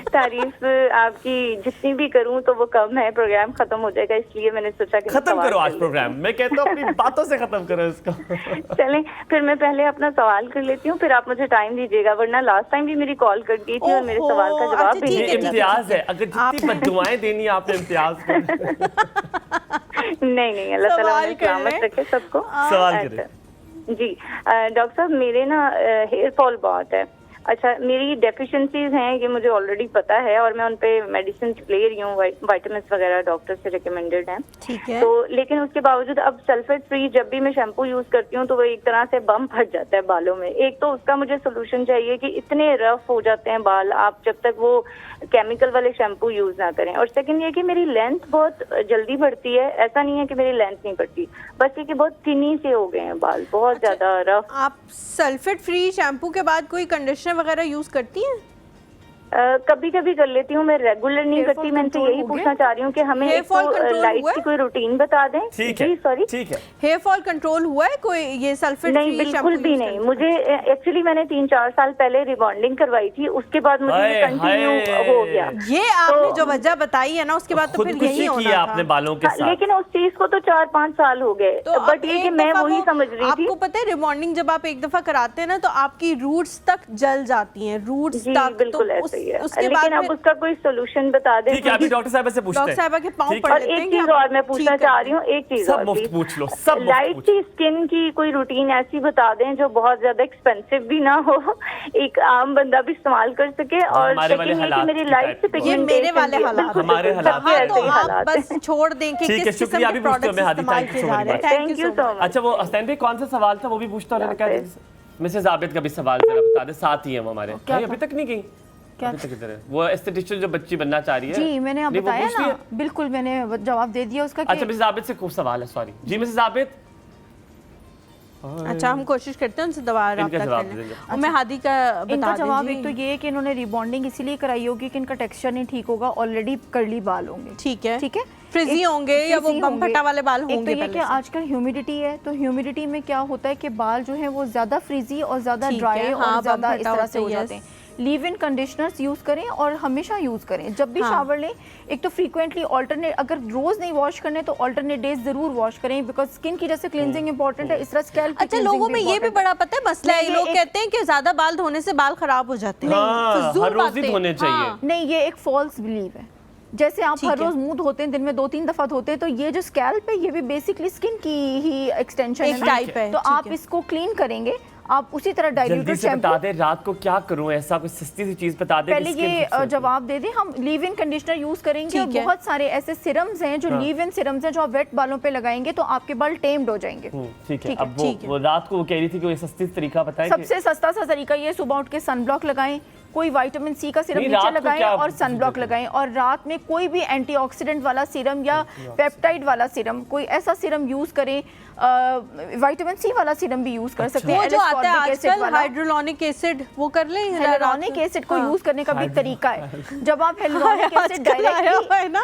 तारीफ आपकी जितनी भी करूं तो वो कम है, प्रोग्राम खत्म हो जाएगा, इसलिए मैंने सोचा कि मैं खत्म सवाल करो कर आज लेती प्रोग्राम, मैं कहता हूँ अपनी बातों से खत्म करो इसको। हूं। चलें, फिर मैं पहले अपना सवाल कर लेती हूँ, फिर आप मुझे टाइम दीजिएगा, वरना लास्ट टाइम भी मेरी कॉल कर दी थी और मेरे ओहो, सवाल का जवाब अच्छा, भी ठीक ये है, नहीं ठीक दिया। इम्तियाज है, अगर जितनी बद्दुआएं देनी है आपने इम्तियाज को। नहीं अल्लाह ताला सवाल उन्हें कर सलामत लें। रखे सबको। सवाल अच्छा, करें। जी डॉक्टर साहब, मेरे ना हेयर फॉल बहुत है। अच्छा, मेरी डेफिशिएंसीज हैं, ये मुझे ऑलरेडी पता है और मैं उन पे मेडिसिन ले रही हूँ, विटामिन वगैरह डॉक्टर से रिकमेंडेड हैं। ठीक है। तो लेकिन उसके बावजूद अब सल्फेट फ्री जब भी मैं शैम्पू यूज करती हूँ तो वो एक तरह से बम फट जाता है बालों में। एक तो उसका मुझे सोल्यूशन चाहिए कि इतने रफ हो जाते हैं बाल, आप जब तक वो केमिकल वाले शैम्पू यूज ना करें। और सेकंड ये कि मेरी लेंथ बहुत जल्दी बढ़ती है, ऐसा नहीं है कि मेरी लेंथ नहीं बढ़ती, बस ये कि बहुत थिनी से हो गए हैं बाल, बहुत ज्यादा रफ। आप सल्फेट फ्री शैम्पू के बाद कोई कंडीशनर वगैरह यूज करती हैं? कभी कभी कर लेती हूँ, मैं रेगुलर नहीं Hair करती। fall मैं इनसे control यही हो पूछना चाह रही हूँ कि हमें Hair एक fall तो control लाइफ हुआ की है? कोई रूटीन बता दें। ठीक जी है, सॉरी, ठीक है। हेयर फॉल कंट्रोल हुआ है कोई ये सल्फेट नहीं फ्री बिल्कुल भी नहीं। मुझे एक्चुअली मैंने 3-4 साल पहले रिबॉन्डिंग करवाई थी, उसके बाद मुझे हाय, कंटिन्यू हाय। हो गया। ये आपने तो- जो वजह बताई है ना, उसके बाद तो फिर खुदकुशी यही होना की था। आपने बालों के हाँ, साथ। लेकिन उस चीज को तो 4-5 साल हो गए। तो बट अब ये कि एक मैं दफा वही वो- समझ रही थी। आपको पता है रिबॉन्डिंग जब आप एक दफा कराते हैं ना तो आपकी रूट्स तक जल जाती हैं, रूट्स जी तक। बिल्कुल तो ऐसा ही है, उसके लेकिन बाद अब फिर उसका कोई सोल्यूशन बता दें। ठीक है, अभी डॉक्टर साहब से पूछते डॉक्टर हैं। साहबा के पाँव ठीक पड़ है। और लेते हैं एक कि चीज आप और मैं पूछना ठीक चाह कर रही हूँ, एक चीज सब और मुफ्त please। पूछ लो, सब मुफ्त लाइट पूछ सी स्किन की कोई रूटीन ऐसी बता दें जो बहुत ज्यादा एक्सपेंसिव भी ना हो, एक आम बंदा भी इस्तेमाल कर सके। और हमारे वाले सेकंड ये कि हालात मेरी की लाइफ टाइप से की ये बात। मेरे वाले हालात हैं। हमारे हालात सबके हाँ, हैं। तो ऐसे ही आप हालात बस हैं। छोड़ दें कि ठीक है, किस किस्म शुक्रिया, के अभी पूछते हैं, प्रोडक्ट्स मैं हादी, इस्तेमाल thank you किए so जा much, रहे हैं। bye. Thank you so much। अच्छा वो हसनैन भाई कौन सा सवाल था वो भी पूछता हूँ, क्या मिसेस आबिद का भी सवाल जरा बता दे, साथ ही है वो हमारे। भाई अभी तक नहीं गई? अभी तक इधर है वो एस्थेटिशियन जो बच्ची बनना चाह रही है। जी मैंने अब नहीं, वो बताया पूछ रही ना, है। बिल्कुल मैंने जवाब दे दिया उसका कि अच्छा मिसेस आबिद से खूब सवाल है, सॉरी जी मिसेस आबिद। अच्छा हम कोशिश करते हैं उनसे दवा इनका रब्ता जवाब कर दे लें। दीजिए। उम्मे हादी का इनका बता जवाब एक तो दीजिए। ये है कि इन्होंने रिबॉन्डिंग इसीलिए कराई होगी कि इनका टेक्सचर नहीं ठीक होगा, ऑलरेडी कर्ली बाल होंगे। ठीक है, ठीक है, फ्रिजी होंगे या वो फ्रिजी होंगे। बमफटा वाले बाल एक तो होंगे ये पहले कि से। आजकल ह्यूमिडिटी है, तो ह्यूमिडिटी में क्या होता है कि बाल जो है वो ज्यादा फ्रिजी और ज्यादा ठीक ड्राई है, और हाँ, ज्यादा इस बमफटा तरह से हो होते हैं, जाते हैं। लीव इन कंडीशनर्स यूज करें और हमेशा यूज करें जब भी हाँ। शावर लें। एक तो फ्रीक्वेंटली ऑल्टरनेट, अगर रोज नहीं वॉश करने तो ऑल्टरनेट डेज जरूर वॉश करें, बिकॉज स्किन की जैसे क्लिनजिंग इंपॉर्टेंट है, इस तरह स्कैल्प। अच्छा लोगों में ये भी बड़ा पता है मसला है, नहीं, ये लोग एक- कहते हैं कि ज्यादा बाल धोने से बाल खराब हो जाते हैं। हाँ, फजूल हर रोज ही बातें। धोने चाहिए। हाँ। नहीं, ये एक फॉल्स बिलीव है। जैसे आप ठीक हर है। रोज मुंह धोते हैं, दिन में 2-3 दफा धोते हैं, तो ये जो स्कैल्प है ये भी बेसिकली स्किन की ही एक्सटेंशन एक टाइप है, तो ठीक आप है। इसको क्लीन करेंगे, आप उसी तरह जल्दी डाइल्यूटेड से बता शैम्पू। दे रात को क्या करूं, ऐसा कोई सस्ती सी चीज बता दे। पहले ये जवाब दे दें, हम लीव इन कंडीशनर यूज करेंगे और ठीक है। बहुत सारे ऐसे सिरम्स हैं जो हाँ। लीव इन सिरम्स हैं जो आप वेट बालों पे लगाएंगे तो आपके बाल टेम्ड हो जाएंगे। ठीक है। ठीक है, अब ठीक है। वो रात को वो कह रही थी कि कोई सस्ती तरीका बताएं कि सबसे सस्ता सा तरीका ये, सुबह उठ के सनब्लॉक लगाएं, कोई विटामिन सी का सिरम नहीं, नीचे रात को लगाएं क्या और सनब्लॉक लगाएं, और रात में कोई भी एंटीऑक्सीडेंट वाला सिरम या पेप्टाइड वाला सिरम, कोई ऐसा सिरम यूज करें। विटामिन सी वाला सिरम भी यूज कर सकते हैं। वो जो आता है L-ascorbic acid आजकल वाला। हाइड्रोलॉनिक एसिड, वो कर लें। हेलुरोनिक एसिड को यूज करने का भी एक तरीका है। जब आप हेलुरोनिक एसिड आजकल आया डायरेक्टली हुआ है ना,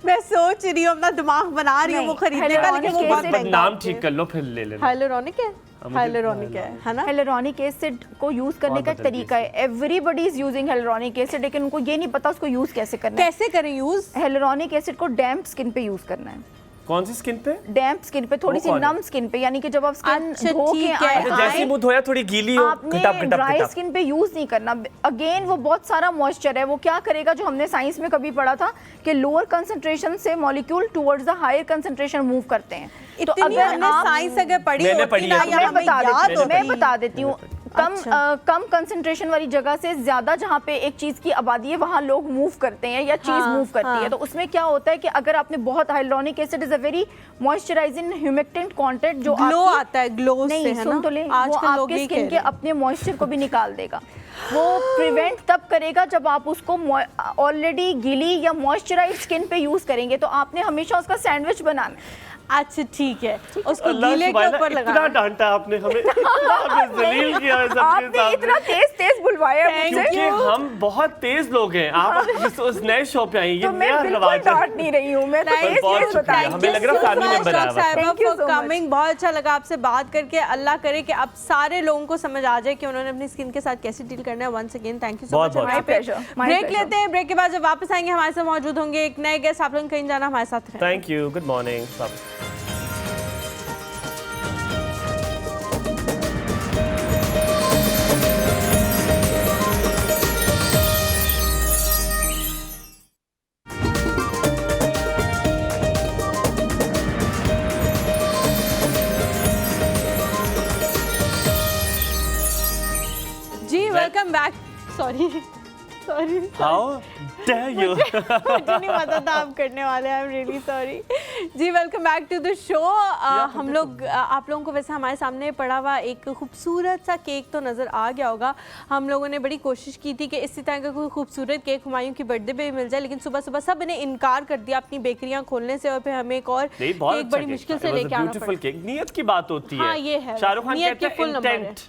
मैं सोच रही हूँ अपना दिमाग बना रही हूँ वो नहीं, खरीदने का, लेकिन वो hyaluronic बहुत acid- महंगा नाम होता ठीक है। कर लो फिर ले लेना। हाइलुरोनिक है, मुझे हाइलुरोनिक है ना। हेलुरोनिक एसिड को यूज करने का एक बदल तरीका है। एवरीबॉडी इज यूजिंग हेलुरोनिक एसिड, लेकिन उनको ये नहीं पता उसको यूज कैसे करना है। कैसे करें यूज? हेलुरोनिक एसिड को डैम्प स्किन पे यूज करना है। कौन सी स्किन पे? डैम्प स्किन पे, थोड़ी वो सी कौन है? नम स्किन पे, यानी कि जब आप स्किन अच्छा, धो के ठीक है। आए, अच्छा, जैसे ही मुंह धोया थोड़ी गीली हो, आपने घटप घटप ड्राई घटप। स्किन पे यूज नहीं करना। अगेन वो बहुत सारा मॉइस्चर है, वो क्या करेगा जो हमने साइंस में कभी पढ़ा था कि लोअर कंसंट्रेशन से molecule towards the higher concentration move करते हैं। तो इतनी हमने साइंस अगर पढ़ी मैंने होती पढ़ी ना, है। या मैं हमें बता याद देती हूँ, होती। मैं बता देती हूँ। कम अच्छा। कम कंसंट्रेशन वाली जगह से ज्यादा जहाँ पे एक चीज की आबादी है वहाँ लोग मूव करते हैं या चीज हाँ, मूव करती हाँ। है। तो उसमें क्या होता है कि अगर आपने बहुत, hyaluronic acid is a very moisturising humectant content जो ग्लो आपकी- आता है, ग्लो से, नहीं, है सुन ना? तो ले, वो आजकल लोग आपके यही स्किन कह के रहे हैं। अपने मॉइस्चर को भी निकाल देगा। वो प्रिवेंट तब करेगा जब आप उसको ऑलरेडी गीली या मॉइस्चराइज्ड स्किन पे यूज करेंगे। तो आपने हमेशा उसका सैंडविच बनाना है। अच्छा ठीक है, उसको अल्लाह गीले के सुभान ऊपर अल्लाह, इतना लगाना। डांटा आपने हमें, इतना हमें जलील किया है सबके आपने इतना सामने। तेज बुलवाया है मुझे, क्योंकि हम बहुत तेज लोग हैं, आप उस नए शो पे आई, ये तो मैं नया बिल्कुल रवाज है। डांट नहीं रही हूँ, मैं तो तेज बहुत तेज बता रही शुक्रिया, हूँ। हमें लग रहा है फैमिली मेंबर आया हुआ है। Thank you so much. Coming, बहुत अच्छा लगा आपसे बात करके। अल्लाह करे कि अब सारे लोगों को समझ आ जाए कि उन्होंने अपनी स्किन के साथ कैसे डील करना है। Once again thank you so बहुत मच। बहुत My pleasure, my break pleasure. लेते हैं, ब्रेक के बाद जब वापस आएंगे हमारे साथ मौजूद होंगे एक नए गेस्ट। आप लोग कहीं जाना, हमारे साथ रहें। थैंक यू, गुड मॉर्निंग सब। जी welcome back. Sorry sorry, how dare you. मुझे नहीं पता था आप करने वाले। I am really sorry. जी welcome back to the show. हम लोग आप लोगों को वैसे हमारे सामने पड़ा हुआ एक खूबसूरत सा केक तो नज़र आ गया होगा। हम लोगों ने बड़ी कोशिश की थी कि इसी तरह का कोई खूबसूरत केक हुमायूं की बर्थडे पे भी मिल जाए, लेकिन सुबह सुबह सब ने इनकार कर दिया अपनी बेकरियां खोलने से, और फिर हमें एक और केक बड़ी मुश्किल से लेके आना ब्यूटीफुल पड़ा। केक, नियत की बात होती है। हाँ, ये है। शाहरुख खान नियत कहते के full हैं number है। इंटेंट,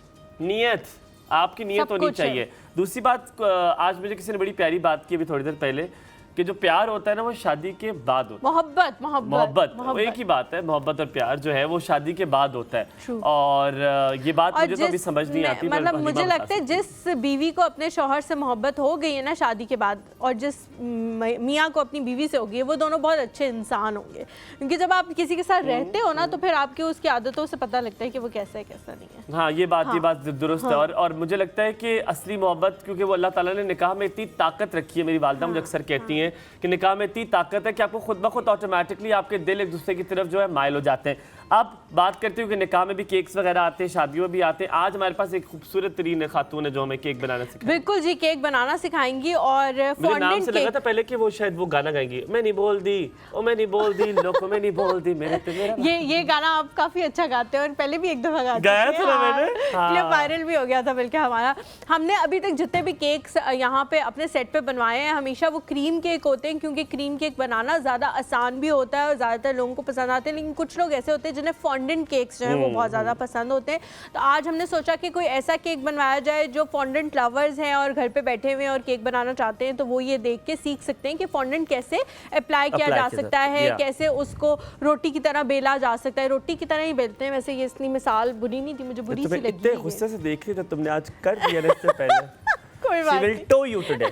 नियत, आपकी नियत सब होनी कुछ है। चाहिए। दूसरी बात, आज मुझे किसी ने बड़ी प्यारी बात की अभी थोड़ी देर पहले, कि जो प्यार होता है ना वो शादी के बाद होता है। मोहब्बत मोहब्बत वो एक ही बात है, मोहब्बत और प्यार जो है वो शादी के बाद होता है। True. और ये बात और मुझे तो अभी समझ नहीं आती। पर मतलब हलीमा मुझे बता लगता है सकती है। जिस बीवी को अपने शौहर से मोहब्बत हो गई है ना शादी के बाद, और जिस मियाँ को अपनी बीवी से हो गई है, वो दोनों बहुत अच्छे इंसान होंगे। क्योंकि जब आप किसी के साथ रहते हो ना तो फिर आपके उसकी आदतों से पता लगता है कि वो कैसा है कैसा नहीं है। हाँ, ये बात दुरुस्त है। और मुझे लगता है कि असली मोहब्बत, क्योंकि वो अल्लाह ताला ने निकाह में इतनी ताकत रखी है, मेरी वालिदा मुझे अक्सर कहती हैं कि निकाह में इतनी ताकत है कि आपको खुद ब खुद ऑटोमेटिकली आपके दिल एक दूसरे की तरफ जो है माइल हो जाते हैं। अब बात करते हो कि निकाह में भी केक्स वगैरह आते हैं, शादियों में भी आते हैं। आज हमारे पास एक खूबसूरत तरीन खातून है जो हमें केक बनाना सिखाएगी। बिल्कुल जी, केक बनाना सिखाएंगी। और मुझे नाम फॉन्डेंट से लगा केक, था पहले कि वो शायद वो गाना गाएंगी, मैं नहीं बोल दी ओ मैं नहीं बोल दी लोगों मैं नहीं बोल दी मेरे पे मेरा। ये गाना आप काफी अच्छा गाते हो और पहले भी एक दफा गाया था ना मैंने। क्लिप वायरल भी हो गया था बल्कि हमारा। हमने अभी तक जितने भी केक्स यहाँ पे अपने सेट पे बनवाए हैं हमेशा वो क्रीम केक होते हैं, क्योंकि क्रीम केक बनाना ज़्यादा आसान भी होता है और ज़्यादातर लोगों को पसंद आते हैं। लेकिन कुछ लोग ऐसे होते हैं जिन्हें फॉन्डेंट केक्स जो हैं वो बहुत ज़्यादा पसंद होते हैं। तो आज हमने सोचा कि कोई ऐसा केक बनवाया जाए जो फॉन्डेंट लवर्स हैं और घर पे बैठे हुए हैं और केक बनाना चाहते हैं, तो वो ये देख के सीख सकते हैं कि फॉन्डेंट कैसे अप्लाई किया जा सकता है, कैसे उसको रोटी की तरह बेला जा सकता है। रोटी की तरह ही बेलते हैं वैसे। ये इतनी मिसाल बुरी नहीं थी, मुझे बुरी सी लगी। इतने गुस्से से देख रही थी तुमने, आज कर दिया ना इससे पहले। कोई बात She will नहीं। tow you today.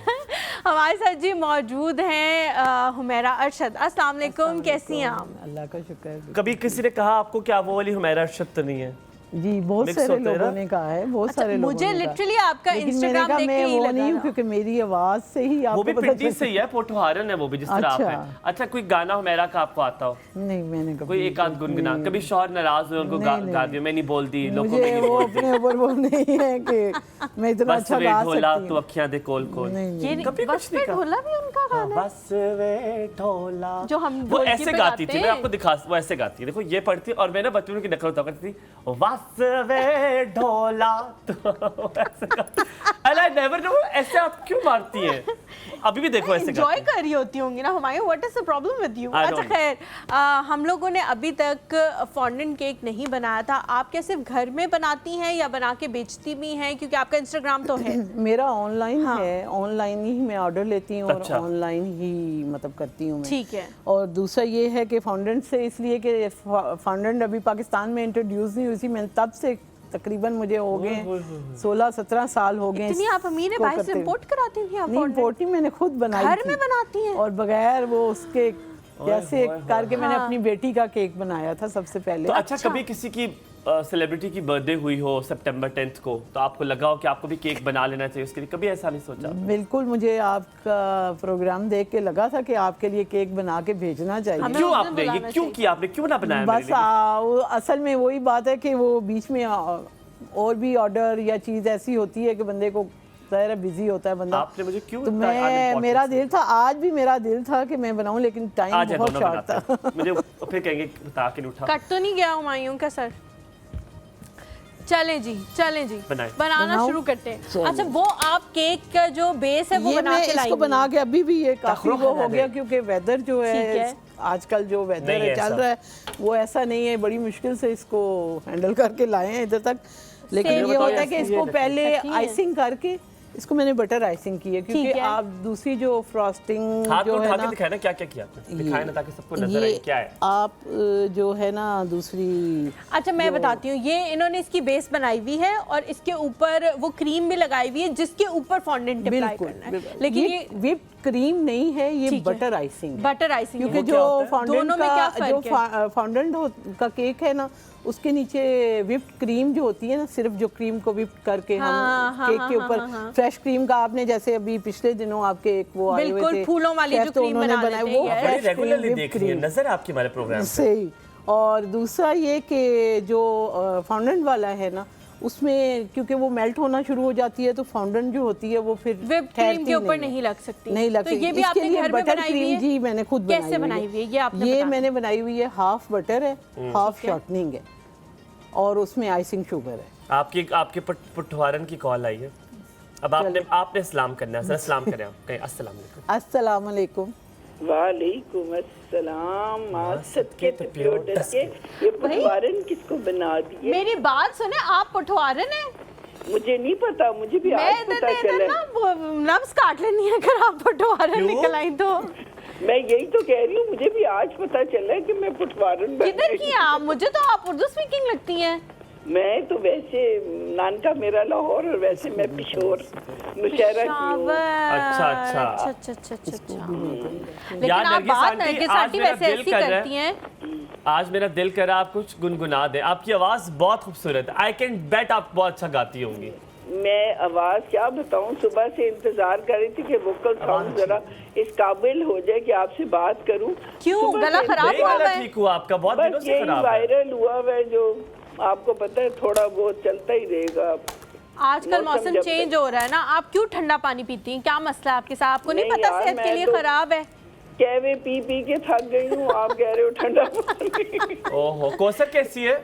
हमारे साथ जी मौजूद हैं हुमैरा अरशद। अस्सलाम वालेकुम, कैसी हैं आप? अल्लाह का शुक्र है। कभी किसी ने कहा आपको कि आप वो वाली हुमैरा अरशद तो नहीं है? जी बहुत Mix सारे होते हैं लोगों ना? ने कहा है, बहुत अच्छा, सारे लोगों मुझे ने कहा। लिटरली आपका लेकिन मैंने इंस्टाग्राम कहा देख के मैं ही वो लगा नहीं हूँ था। क्योंकि मेरी आवाज से ही वो आपको भी पता पिंडी चल- से ही है, पोठोहारन है वो भी, जिस तरह आप अच्छा। है। अच्छा, कोई गाना हुमैरा का आपको आता हो? नहीं मैंने कभी कोई एक आध गुनगुना, कभी शौहर नाराज हुए उनको नहीं, गा दियो, मैं नहीं बोल दी लोगों मुझे में नहीं वो बोल दी, अपने ऊपर वो नहीं है कि मैं इतना बस अच्छा वे गा ढोला सकती तो हूँ। अखियां दे कोल कोल। नहीं, ये नहीं। कभी बस कुछ नहीं पे कहा। ढोला भी उनका गाना है? बस वे ढोला जो हम वो ढोलकी ऐसे पे गाती गाते थी, मैं हैं। आपको दिखा, वो ऐसे गाती है, देखो ये पढ़ती है और मैं ना बच्चों की नकल होता करती थी, बस वे ढोला तो ऐसे गाती। And I never know, ऐसे आप क्यों मारती हैं? अभी भी देखो ऐसे एंजॉय गाती हैं। कर रही होती होंगी ना Humayun, what is the problem with you? I अच्छा don't खैर, हम लोगों ने अभी तक फॉन्डेंट केक नहीं बनाया था। आप क्या सिर्फ घर में बनाती हैं या बना के बेचती भी हैं? क्योंकि आपका इंस्टाग्राम तो है। मेरा ऑनलाइन है, ऑनलाइन ही मैं ऑर्डर लेती हूँ और अच्छा। ऑनलाइन ही मतलब करती हूँ मैं। ठीक है। और दूसरा ये है कि फॉन्डेंट से इसलिए कि फॉन्डेंट अभी पाकिस्तान में इंट्रोड्यूस नहीं हुई थी, मैंने तब से तकरीबन मुझे हो गए 16-17 साल हो गए। इतनी आप अमीर है, बाहर से इंपोर्ट कराती थी आप नहीं, fondant? इंपोर्ट नहीं, मैंने खुद बनाई घर थी। में बनाती हैं? और बगैर वो उसके कैसे करके मैंने अपनी बेटी का केक बनाया था सबसे पहले। तो अच्छा, कभी किसी की सेलिब्रिटी की बर्थडे हुई हो सितंबर 10 को, तो आपको लगा हो कि आपको भी केक बना लेना चाहिए उसके लिए, कभी ऐसा नहीं सोचा? बिल्कुल, मुझे आपका प्रोग्राम देख के लगा था कि आपके लिए केक बना के भेजना चाहिए। हमें क्यों उस दिन आपने ये बुलाना क्यों चाहिए। किया, आपने क्यों ना बनाया मेरे बस लिए? वो असल में वही बात है कि वो बीच में और भी ऑर्डर या चीज़ ऐसी होती है कि बंदे को ज़ाहिर बिजी होता है बंदा। आपने मुझे क्यों तो इतना मैं unimportant मेरा दिल था, आज भी मेरा दिल था कि मैं बनाऊं, लेकिन टाइम आज है बहुत दोनों शॉर्ट बनाते था। हैं। मुझे फिर कहेंगे बता के नहीं उठा। कट तो नहीं गया हुमायूं का सर? चलें जी बनाएं। बनाना बनाऊं? शुरू करते हैं। अच्छा, वो आप केक का जो बेस है वो ये बना मैं के इसको लाएंगी? बना के अभी भी ये काफी तखरो वो खाना हो गया दे। क्योंकि वेदर जो ठीक है है। आजकल जो वेदर नहीं है है चल ऐसा। रहा है वो ऐसा नहीं है, बड़ी मुश्किल से इसको हैंडल करके लाए हैं इधर तक। लेकिन Same ये होता है बताओ कि ये इसको पहले रखिए। आइसिंग करके, इसको मैंने बटर आइसिंग की है, क्योंकि ठीक है। आप दूसरी जो फ्रॉस्टिंग हाथ जो को है उठा ना, के दिखाए ना क्या क्या किया आपने, दिखाए ना ताकि सबको नजर आए ये क्या है। आप जो है ना दूसरी, अच्छा मैं बताती हूँ, ये इन्होंने इसकी बेस बनाई हुई है और इसके ऊपर वो क्रीम भी लगाई हुई है जिसके ऊपर फॉन्डेंट अप्लाई बिल्कुल करना है। बिल्कुल। लेकिन ये व्हिप्ड क्रीम नहीं है, ये ठीक है। बटर आइसिंग है। बटर आइसिंग क्योंकि है। जो फॉन्डेंट दोनों में क्या का जो फर्क है? फॉन्डेंट का केक है ना, उसके नीचे व्हिप्ड क्रीम जो होती है ना, सिर्फ जो क्रीम को व्हिप करके हाँ, हम हाँ, केक हाँ, के ऊपर हाँ, हाँ। फ्रेश क्रीम का, आपने जैसे अभी पिछले दिनों आपके एक वो आए हुए बिल्कुल, थे फूलों वाली शेफ, जो तो क्रीम उन्होंने बना बनाए देते वो हैं, बड़ी फ्रेश रेगुलरली क्रीम देख रही है, नजर आपकी हमारे प्रोग्राम पे। सही। और दूसरा ये कि जो फॉन्डेंट वाला है ना, उसमें क्योंकि वो मेल्ट होना शुरू हो जाती है, तो फॉन्डेंट जो होती है वो फिर व्हिप्ड क्रीम के ऊपर नहीं लग सकती। नहीं लग तो सकती। ये भी इसके आपने लिए घर में बटर बनाई हुई क्रीम है? जी मैंने खुद कैसे बनाई हुई है ये आपने ये बताना। मैंने बनाई हुई है, हाफ बटर है, हाफ शॉर्टनिंग है और उसमें आइसिंग शुगर है। आपकी आपके पुठवारन की कॉल आई है। अब आपने सलाम करना है, जरा सलाम करें आप, कहें अस्सलाम वालेकुम। अस्सलाम वालेकुम। वालेकुम अस्सलाम। सदके तो प्योर डसके, ये पुठवारन किसको बना दिए? मेरी बात सुने, आप पठवारन हैं? मुझे नहीं पता, मुझे भी मैं आज पता इधर चला। ना वो नब्ज काट लेनी है अगर आप पठवारन निकल आई तो। मैं यही तो कह रही हूँ, मुझे भी आज पता चला कि मैं पुठवारन बन किधर गई। की आप? मुझे तो आप उर्दू स्पीकिंग लगती हैं। मैं तो वैसे नानका मेरा लाहौर और वैसे मैं पिशोर मुशहरा की हूँ। अच्छा, अच्छा। अच्छा अच्छा अच्छा अच्छा। लेकिन यार आप नरगिस बात आंटी, नरगिस आज आंटी मेरा वैसे दिल ऐसी कर रहा है। करती हैं। आज मेरा दिल कर रहा है आप कुछ गुनगुना दें, आपकी आवाज़ बहुत खूबसूरत है, आई कैन बेट आप बहुत अच्छा गाती होंगी। मैं आवाज क्या बताऊं, सुबह से इंतजार कर रही थी कि वोकल साउंड जरा इस काबिल हो जाए कि आपसे बात करूं। क्यों? सुबह गला से खराब नहीं हुआ गला है? ठीक हुआ आपका, बहुत दिनों बस से यही खराब है। वायरल हुआ है, जो आपको पता है थोड़ा बहुत चलता ही रहेगा। आजकल मौसम जब चेंज हो रहा है ना, आप क्यों ठंडा पानी पीती हैं? क्या मसला है आपके साथ? आपको नहीं नहीं पता यार, सेहत के मैं लिए तो- खराब है? कहवे पी पी के थक गई हूँ, आप कह रहे हो ठंडा पानी। ओहो, कौसर कैसी है?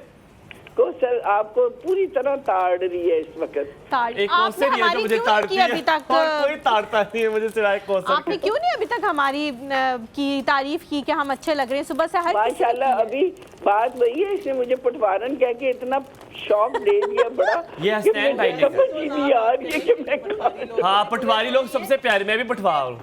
को सर आपको पूरी तरह ताड़ रही है इस वक्त। ताड़- एक आपने कौसर ही है जो हमारी मुझे क्यों नहीं ताड़ती की है अभी तक? और कोई ताड़ता नहीं है मुझे सिवाय कौसर आपने के। क्यों नहीं अभी तक हमारी की तारीफ की कि हम अच्छे लग रहे हैं? सुबह से हर किसी ने माशाल्लाह की है। अभी बात वही है, इसने मुझे पुठवारन कह के इतना शौक दे दिया बड़ा ये कि हसनैन भाई मुझे ने समझ ही नहीं आ रही है कि मैं क्या करूं। हाँ, पटवारी लोग सबसे प्यारे, मैं भी पटवा हूँ।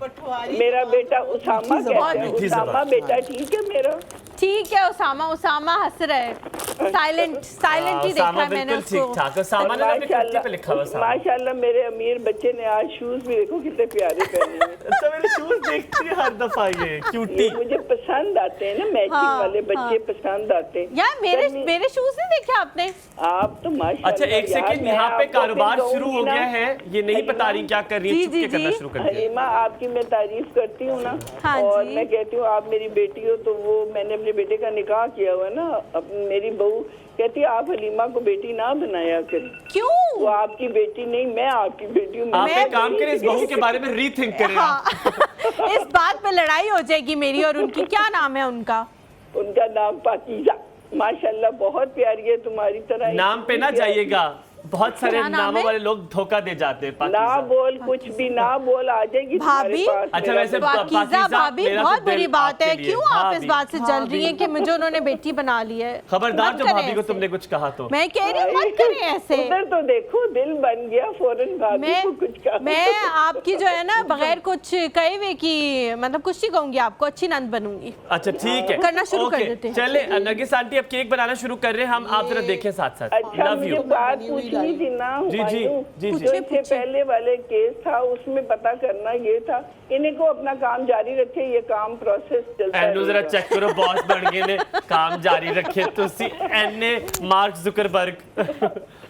मेरा बेटा उसामा कहता है, मीठी उसामा ज़बान। बेटा ठीक है मेरा। ठीक है उसामा, उसामा हंस रहा है, साइलेंट ही देखा सामा है मैंने बिल्कुल ठीक उसको। ठाक है। सामा ने अपनी कुर्ती पे लिखा हुआ सामा। माशाल्लाह मेरे अमीर बच्चे ने आज शूज भी देखो कितने प्यारे पहने हैं। अच्छा, मेरे शूज देखती है हर दफा ये क्यूटी। ये मुझे पसंद आते हैं ना, मैचिंग हाँ, वाले बच्चे हाँ। पसंद आते हैं। यार मेरे शूज नहीं देखे आपने? आप तो माशाल्लाह। अच्छा एक यार, सेकंड, मैं यहाँ पे आपको कारोबार फिर शुरू हो कहूंगी गया ना, है, ये नहीं बता रही क्या कर रही है, जी, चुपके जी, करना जी। शुरू कर दिया। हलीमा आपकी मैं तारीफ करती हूँ ना, हाँ और जी। मैं कहती हूँ आप मेरी बेटी हो, तो वो मैंने अपने बेटे का निकाह किया हुआ है ना, मेरी बहू कहती है आप हलीमा को बेटी ना बनाया कर। क्यों? वो आपकी बेटी नहीं, मैं आपकी बेटी हूँ। आप मैं एक काम करें, इस बहू के बारे में रीथिंक करें आप। हाँ इस बात पे लड़ाई हो जाएगी मेरी और उनकी। क्या नाम है उनका? उनका नाम पाकीज़ा, माशाल्लाह बहुत प्यारी है, तुम्हारी तरह। नाम पे ना जाइएगा, बहुत सारे क्या नाम नामों है? वाले लोग धोखा दे जाते हैं। ना पाकीज़ा। बोल, कुछ भी ना बोल, आ जाएगी तुम्हारे भाभी? पास। अच्छा, मेरा वैसे बच्चा। पाकीज़ा पाकीज़ा, भाभी मेरा तो बहुत दिल बड़ी बात है, आपके लिए। क्यों आप इस भाभी। बात से जल रही हैं कि मुझे उन्होंने बेटी बना ली है? खबरदार मत जो करें भाभी को ऐसे। तुमने कुछ कहा तो। मैं कह रही हूँ मत करें ऐसे। उधर तो देखो दिल बन गया फौरन, भाभी को कुछ कहा। मैं आपकी जो है ना बगैर कुछ कहे हुए की मतलब कुछ नहीं कहूंगी, आपको अच्छी नंद बनूंगी। अच्छा ठीक है, करना शुरू कर ओके, देते हैं। चले नरगिस आंटी अब केक बनाना शुरू कर रहे हैं हम, आप जरा देखें साथ साथ। अच्छा लव मुझे यू। बात पूछनी थी ना जी, जी, हुमायूं। जी, जी। जो इससे पहले वाले केस था उसमें पता करना ये था, इन्हें को अपना काम जारी रखे, ये काम प्रोसेस चलता एनू जरा रहेगा। चेक करो, बॉस बन गए ने, काम जारी रखे तुसी एने मार्क जुकरबर्ग।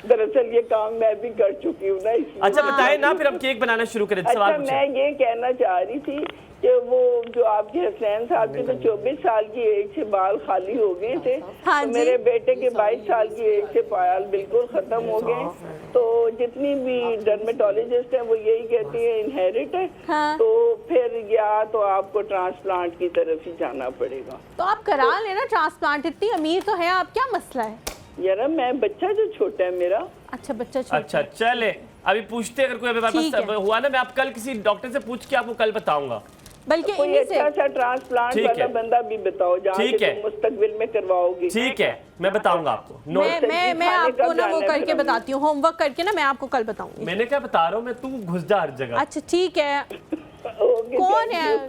दरअसल ये काम मैं भी कर चुकी हूँ ना, इसलिए। अच्छा बताए ना, फिर हम केक बनाना शुरू करें। सवाल अच्छा पूछें। मैं ये कहना चाह रही थी कि वो जो आपके हसनैन साहब के तो 24 साल की एज से बाल खाली हो गए थे, हाँ तो जी। मेरे बेटे के 22 साल की एज से बाल बिल्कुल खत्म हो गए। तो जितनी भी डर्मेटोलॉजिस्ट है वो यही कहती है इनहेरिट है। हाँ। तो फिर या तो आपको ट्रांसप्लांट की तरफ ही जाना पड़ेगा। तो आप करा लेना ट्रांसप्लांट, इतनी अमीर तो है आप, क्या मसला है? यार मैं बच्चा जो छोटा है मेरा, अच्छा बच्चा छोटा अच्छा चले, अभी पूछते अगर कोई अभी ठीक वापस है। हुआ ना, मैं आप कल किसी डॉक्टर से पूछ के आपको कल बताऊंगा। बल्कि कोई इन्हीं से अच्छा सा ट्रांसप्लांट ठीक वाला है। बंदा भी बताओ जहाँ ठीक से है। तुम मुस्तकबिल में करवाओगी। ठीक है, मैं बताऊंगा आपको। नो, मैं आपको कब ना वो जाना है करके फिर हमें? बताती हूँ, होमवर्क करके ना मैं आपको कल बताऊंगी। मैंने क्या बता रहा हूँ, मैं तू घुस जा हर जगह। अच्छा ठीक है। ओके, कौन thank है?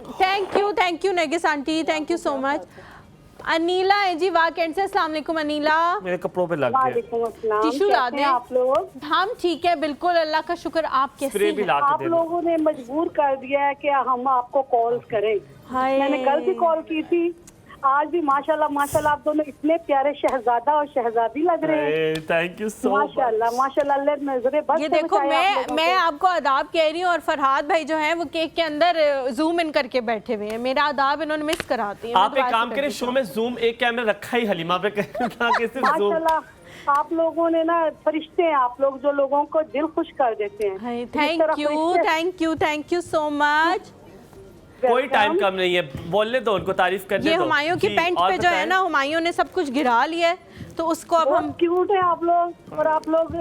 Thank you Nargis aunty, thank you so much. Anila है जी वाकंड से। अस्सलाम वालेकुम अनीला। मेरे कपड़ों पे लग गया। वालेकुम अस्सलाम। टिश्यू ला कैसे दें हैं आप लोग? हम ठीक है बिल्कुल, अल्लाह का शुक्र। आप कैसे स्प्रे भी हैं? ला के आप दे दो। लोगों ने मजबूर कर दिया है कि हम आपको कॉल करें। हाय। मैंने कल भी कॉल की थी, आज भी। माशाल्लाह माशाल्लाह, आप दोनों इतने प्यारे शहजादा और शहजादी लग रहे हैं। Thank you so much. माशाल्लाह माशाल्लाह, अल्लाह नजरे बस ये से देखो बचाए आप लोगों मैं को। आपको आदाब कह रही हूँ और फरहाद भाई जो हैं वो केक के अंदर जूम इन करके बैठे हुए हैं। मेरा आदाब इन्होंने मिस कराती है। आप एक काम करें, शो में जूम एक कैमरा रखा ही हलीमा पे कैसे जूम। माशाल्लाह आप लोगों ने ना, फरिश्ते हैं आप लोग, जो लोगों को दिल खुश कर देते हैं। जिस तरह फरिश्ते- थैंक यू सो मच। कोई टाइम कम नहीं है, बोलने दो उनको, तारीफ करने ये दो। हुमायूं की जी, पेंट और पे जो है बताएं। ना, हुमायूं ने सब कुछ गिरा लिया है, तो उसको अब बहुत हम क्यूट है आप लोग। और आप लोग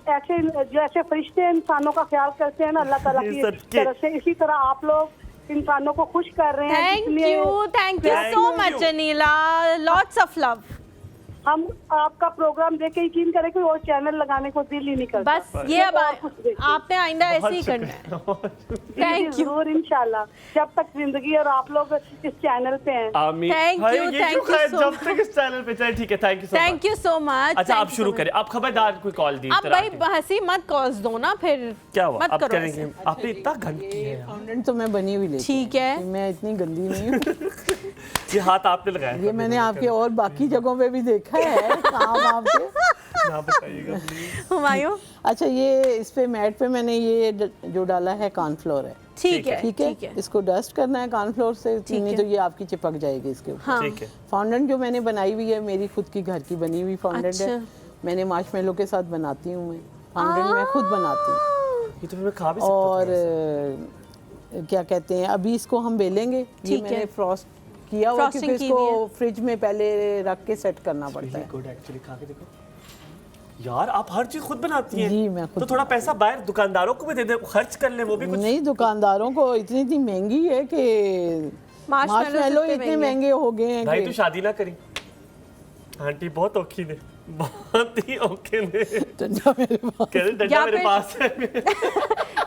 ऐसे जो ऐसे फरिश्ते हैं, इंसानों का ख्याल करते हैं ना अल्लाह ताला की सदके। तरफ से, इसी तरह आप लोग इंसानों को खुश कर रहे हैं। थैंक इसलिए you so much Anila, lots of love. हम आपका प्रोग्राम देख के यकीन करें कि और चैनल लगाने को दिल ही नहीं करता। बस ये अब और कुछ देखिए। आपने आइंदा ऐसे ही करना है। Thank you. जरूर इंशाल्लाह, जब तक जिंदगी और आप लोग इस चैनल पे हैं। आमीन। Thank हाय, you, ये thank क्यों you खाया? so जब तक इस चैनल पे चले, ठीक है, thank you so much. Thank you so much. अच्छा आप शुरू करें, आप खबरदार कोई कॉल दी अब भाई हंसी मत कॉल्स दो ना, फिर क्या हुआ? मत अब करो करेंगे। ऐसे। आपने इतना गंद किया है। फाउंडेंट तो मैं बनी हुई लेती ठीक है। हूँ, मैं इतनी गंदी नहीं हूँ। ये हाथ आपने लगाया। ये मैंने आपके और बाकी जगहों पे भी देखा है काम आपके। ना बताइएगा प्लीज। हुमायूं अच्छा, ये इस पे मैट पे मैंने ये जो डाला है कॉर्नफ्लोर है। ठीक है ठीक है, इसको डस्ट करना है कॉर्नफ्लोर से, नहीं तो ये आपकी चिपक जाएगी इसके ऊपर। हाँ। ठीक है। फॉन्डेंट जो मैंने बनाई हुई है, मेरी खुद की घर की बनी हुई फॉन्डेंट है। अच्छा। मैंने मार्शमेलो के साथ बनाती हूँ मैं फॉन्डेंट, मैं खुद बनाती हूँ। ये तो मैं खा भी सकता हूँ और थोड़ा सा। क्या कहते हैं, अभी इसको हम बेलेंगे। ये ठीक है। मैंने फ्रॉस्ट किया हुआ, Frosting क्योंकि की इसको हुई है। फ्रिज में पहले रख के सेट करना पड़ता है। गुड एक्चुअली, खा के देखो यार। आप हर चीज खुद बनाती हैं। जी, मैं खुद। तो थोड़ा पैसा बाहर दुकानदारों को भी दे दे, खर्च कर ले, वो भी कुछ। नहीं, दुकानदारों को इतनी महंगी है कि मार्शमेलो से इतने महंगे हो गए हैं भाई कि तू शादी ना करी। आंटी बहुत औखी ने, बहुत ही औखे ने। डंडा मेरे पास। कह रहे डंडा या मेरे फिर- पास है।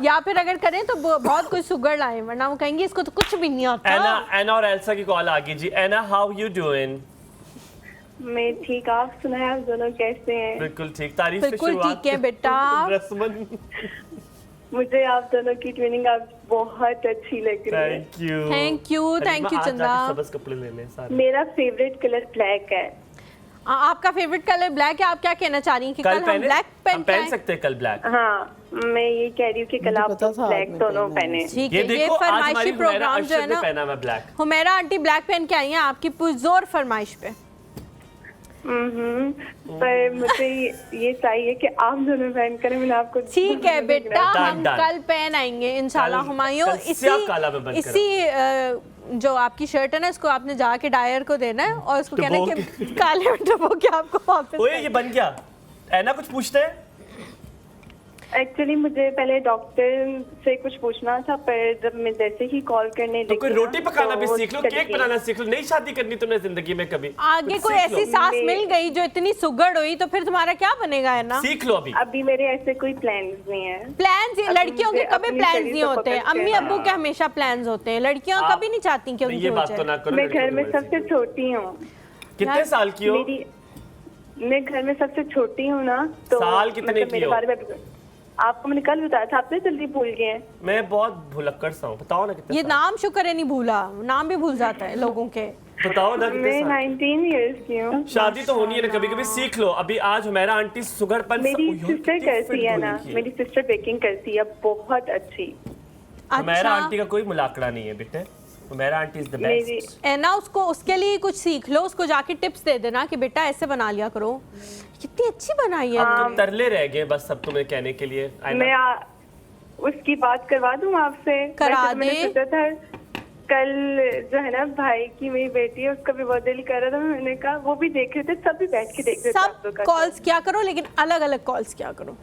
या फिर अगर करें तो बहुत कुछ सुगर लाए, वरना वो कहेंगे इसको तो कुछ भी नहीं आता। एना और एल्सा की कॉल आ गई जी। एना, हाउ यू डूइंग? मैं ठीक, आप सुनाएं, आप दोनों कैसे हैं? बिल्कुल ठीक। तारीफ से बिल्कुल शुरुआत। ठीक है बेटा। रस्मन, मुझे आप दोनों की ट्विनिंग आप बहुत अच्छी लग रही है। Thank you. Thank you Halima, आज चंदा। जाके सबस कपड़े लेने हैं सारे। मेरा फेवरेट कलर ब्लैक है। आपका फेवरेट कलर ब्लैक है। आप क्या कहना चाह रही हैं कि कल हम पहने? ब्लैक हम पहन सकते हैं कल ब्लैक। हाँ, मैं ये कह रही हूँ कि कल मुझे आप पता था ब्लैक आपने दोनों पहना है। पहने। ठीक ये है, ये देखो, आज हमारी फरमाइशी हुमैरा प्रोग्राम जो है अरशद ने ना, पहना हुआ ब्लैक। हुमैरा आंटी ब्लैक पहन के आई हैं आपकी पुरजोर फरमाइश पे। पर मुझे ये चाहिए कि आप दोनों पहन करें। मैंने आपको ठीक है बेटा, Done, हम done. कल पहन आएंगे इंशाल्लाह। कल- हुमायूं कल स्याह काला में बंद इसी जो आपकी शर्ट है ना, इसको आपने जाके डायर को देना है और उसको कहना है कि काले में डुबो के आपको वापस। ओए ये बन गया। एना कुछ पूछते हैं? एक्चुअली मुझे पहले डॉक्टर से कुछ पूछना था, पर जब मैं जैसे ही कॉल करने तो कोई लगी रोटी ना, पकाना तो भी वो सीख लो, चली केक गई। बनाना सीख लो। नहीं शादी करनी तुमने जिंदगी में कभी। आगे कुछ कोई सीख लो। ऐसी सास मैं- मिल गई जो इतनी सुगड़ हुई, तो फिर तुम्हारा क्या बनेगा है ना। सीख लो अभी। अभी मेरे ऐसे कोई प्लान्स नहीं है। प्लान्स, अभी लड़कियों के मुझे कभी अपनी प्लान्स शरीर नहीं को होते। पकड़ के अम्मी ना- अब्बू के हमेशा प्लान्स होते हैं, लड़कियां आप- कभी नहीं चाहती कि नहीं, उनकी ये हो बात तो जाए। ना करो। मैं लड़कियों घर को में बोलते सबसे छोटी हूँ। कितने साल की हो? मैं घर में सबसे छोटी हूँ ना, तो साल कितने मतलब की मेरे हो? बारे में आपको मैंने कल बताया था, आपने जल्दी भूल गए हैं। मैं बहुत भुलक्कड़ सा हूँ। बताओ ना कितने ये साल? नाम शुक्र है नहीं भूला, नाम भी भूल जाता है लोगों के। बताओ ना कितने मैं साल? 19 इयर्स की हूँ। शादी तो होनी है ना, कभी कभी सीख लो। अभी आज हमारा आंटी सुगरपन मेरी सिस्टर करती है ना, मेरी सिस्टर बेकिंग करती है बहुत अच्छी। हमारा अच्छा आंटी का कोई मुलाकड़ा नहीं है बेटे। हमारा आंटी इज द मेरी बेस्ट। है ना, उसको उसके लिए कुछ सीख लो, उसको जाके टिप्स दे देना कि बेटा ऐसे बना लिया करो। कितनी अच्छी बनाई है तो इन्होंने। तरले रह गए बस सब तुम्हें कहने के लिए। I know. मैं उसकी बात करवा दूँ आपसे? करा वैसे तो मैंने दे। सोचा था कल जो है ना, भाई की मेरी बेटी है, उसका भी बहुत दिल कर रहा था। मैंने कहा वो भी देख रहे थे, सब भी बैठ के देख रहे थे आप सब लोग का। कॉल्स क्या करो, लेकिन अलग अलग कॉल्स क्या करो।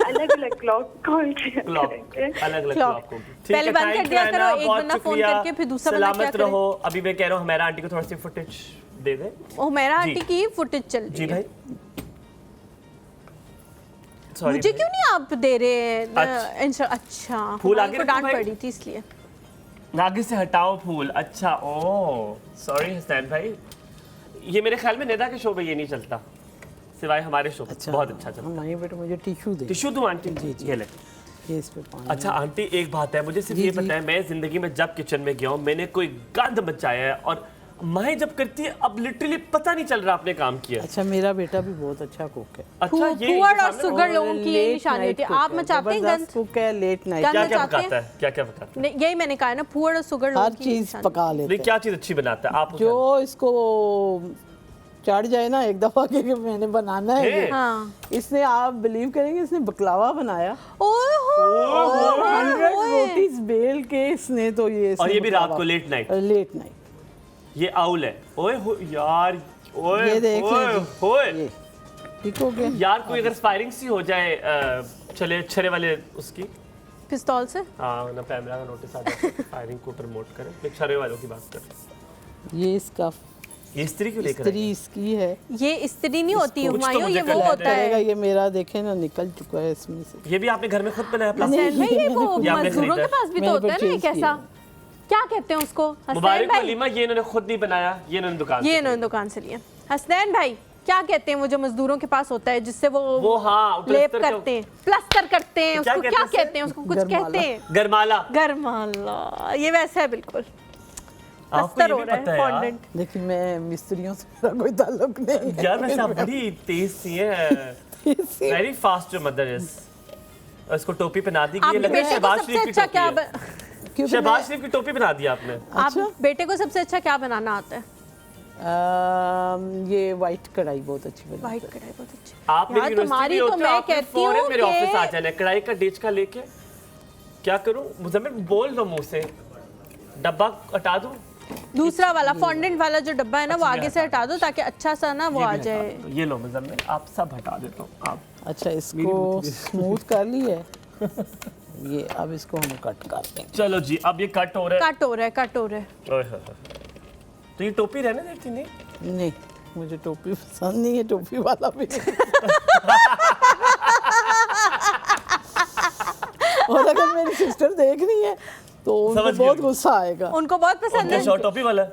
अलग अलग क्लॉक कॉल क्लॉक अलग अलग Clock. क्लॉक होगी। पहले बंद कर दिया करो, एक बहुत बंदा फोन शुक्रिया। करके फिर दूसरा बंदा क्या सलामत करे? रहो। अभी मैं कह रहा हूँ हमारा आंटी को थोड़ा सी फुटेज दे दे। ओ मेरा जी। आंटी की फुटेज चल रही जी है। भाई सॉरी मुझे क्यों नहीं आप दे रहे अच्छा। अच्छा फूल हमारी आगे को रखो डांट भाई। पड़ी थी इसलिए। आगे से हटाओ फूल। अच्छा ओ सॉरी हसनैन भाई, ये मेरे ख्याल में निदा के शो में ये नहीं चलता सिवाय हमारे शो। अच्छा बहुत अच्छा चलता। नहीं बेटा मुझे टिश्यू दे। टिश्यू दूं आंटी? जी, जी। ये ले। ये इस पे पानी। अच्छा आंटी एक बात है, मुझे सिर्फ जी, ये जी। पता है, मैं जिंदगी में जब किचन में गया हूँ मैंने कोई गंद मचाया है और माएँ जब करती है अब लिटरली पता नहीं चल रहा आपने काम किया। अच्छा मेरा बेटा भी बहुत अच्छा कुक है। अच्छा ये पुअर और सामने- सुगर लोगों की ये निशानी होती है। आप मचाते हैं गंद? कुक है, लेट नाइट गंद क्या क्या मचाते हैं? पकाता है? क्या क्या पकाता है? नहीं, यही मैंने कहा है ना, पुअर और सुगर लोगों हर की चीज निशानी। पका लेते नहीं हैं। क्या चीज अच्छी बनाता है आप? जो इसको चढ़ जाए ना एक दफा के मैंने बनाना है ये। हाँ। इसने आप बिलीव करेंगे इसने बकलावा बनाया ओए हो 100 रोटीज बेल के इसने तो ये और ये भी रात को लेट नाइट। लेट नाइट ये आउल है। ओए हो यार, ओए ये देख ओए लीजिए। होए ये ठीक हो गया। यार कोई अगर फायरिंग सी हो जाए चले छरे वाले उसकी, पिस्तौल से। हाँ ना कैमरा का नोटिस आ जाए फायरिंग को प्रमोट करें। मैं छरे वालों की बात कर। ये इसका ये स्त्री क्यों लेकर स्त्री इसकी है। ये स्त्री नहीं होती कुछ तो हुमायूं, मुझे ये वो करना होता करेगा है। ये मेरा देखे ना निकल चुका है इसमें से। ये भी आपने घर में खुद बनाया हसनैन प्लास्टिक? भाई, ये वो ये आपने मजदूरों खरीदा के पास भी तो मैंने होता है ना, ये purchase कैसा क्या कहते हैं उसको? हसनैन मुबारक भाई, वलीमा, ये इन्होंने खुद नहीं बनाया, ये इन्होंने दुकान ये से इन्होंने दुकान से लिया। हसनैन भाई क्या कहते हैं वो जो मजदूरों के पास होता है जिससे वो हाँ लेप प्लास्टर करते हैं, प्लास्टर करते हैं, क्या उसको कहते क्या हैं कहते हैं? उसको कुछ गरमाला। कहते हैं, गरमाला। गरमाला। ये वैसा है बिल्कुल। आपको प्लास्टर ये हो भी रहा पता है है यार? फॉन्डेंट। लेकिन मैं मिस्त्रियों से मेरा कोई ताल्लुक नहीं है। यार वैसे आप बड़ी तेज सी है। Very fast your mother is. इसको टोपी पहना दी गई आपने लगे बेटे को शहबाज सबसे शरीफ की अच्छा टोपी क्या है। क्योंकि शहबाज शरीफ की टोपी बना दी आपने। आप बेटे को सबसे अच्छा क्या बनाना आता है? ये वाइट कढ़ाई बहुत अच्छी बनी। वाइट कढ़ाई बहुत अच्छी। आप मेरी यार, यूनिवर्सिटी तुम्हारी में तो होते हो, मैं आपने कहती फौरन हूँ मेरे कि- ऑफिस आ जाना है कढ़ाई का डेचका लेके। क्या करूं मुजम्मिल, बोल दो मुंह से, डब्बा हटा दूं? दूसरा वाला फॉन्डेंट वाला जो डब्बा है ना वो आगे से हटा दो ताकि अच्छा सा ना वो ये आ भी हटा जाए। दो। ये लो मुजम्मिल, आप सब हटा देता हूँ आप। अच्छा इसको स्मूथ कर ली है। ये अब इसको हम कट करते हैं। चलो जी, अब ये कट हो रहा है। कट हो रहा है, कट हो रहा है। ओए होए होए। तो ये टोपी रहने देती नहीं? नहीं मुझे टोपी पसंद नहीं है, टोपी वाला भी और अगर मेरी सिस्टर देख रही है तो उनको समझ बहुत गई। गुस्सा आएगा। उनको बहुत पसंद उनके है। शॉर्ट टोपी वाला?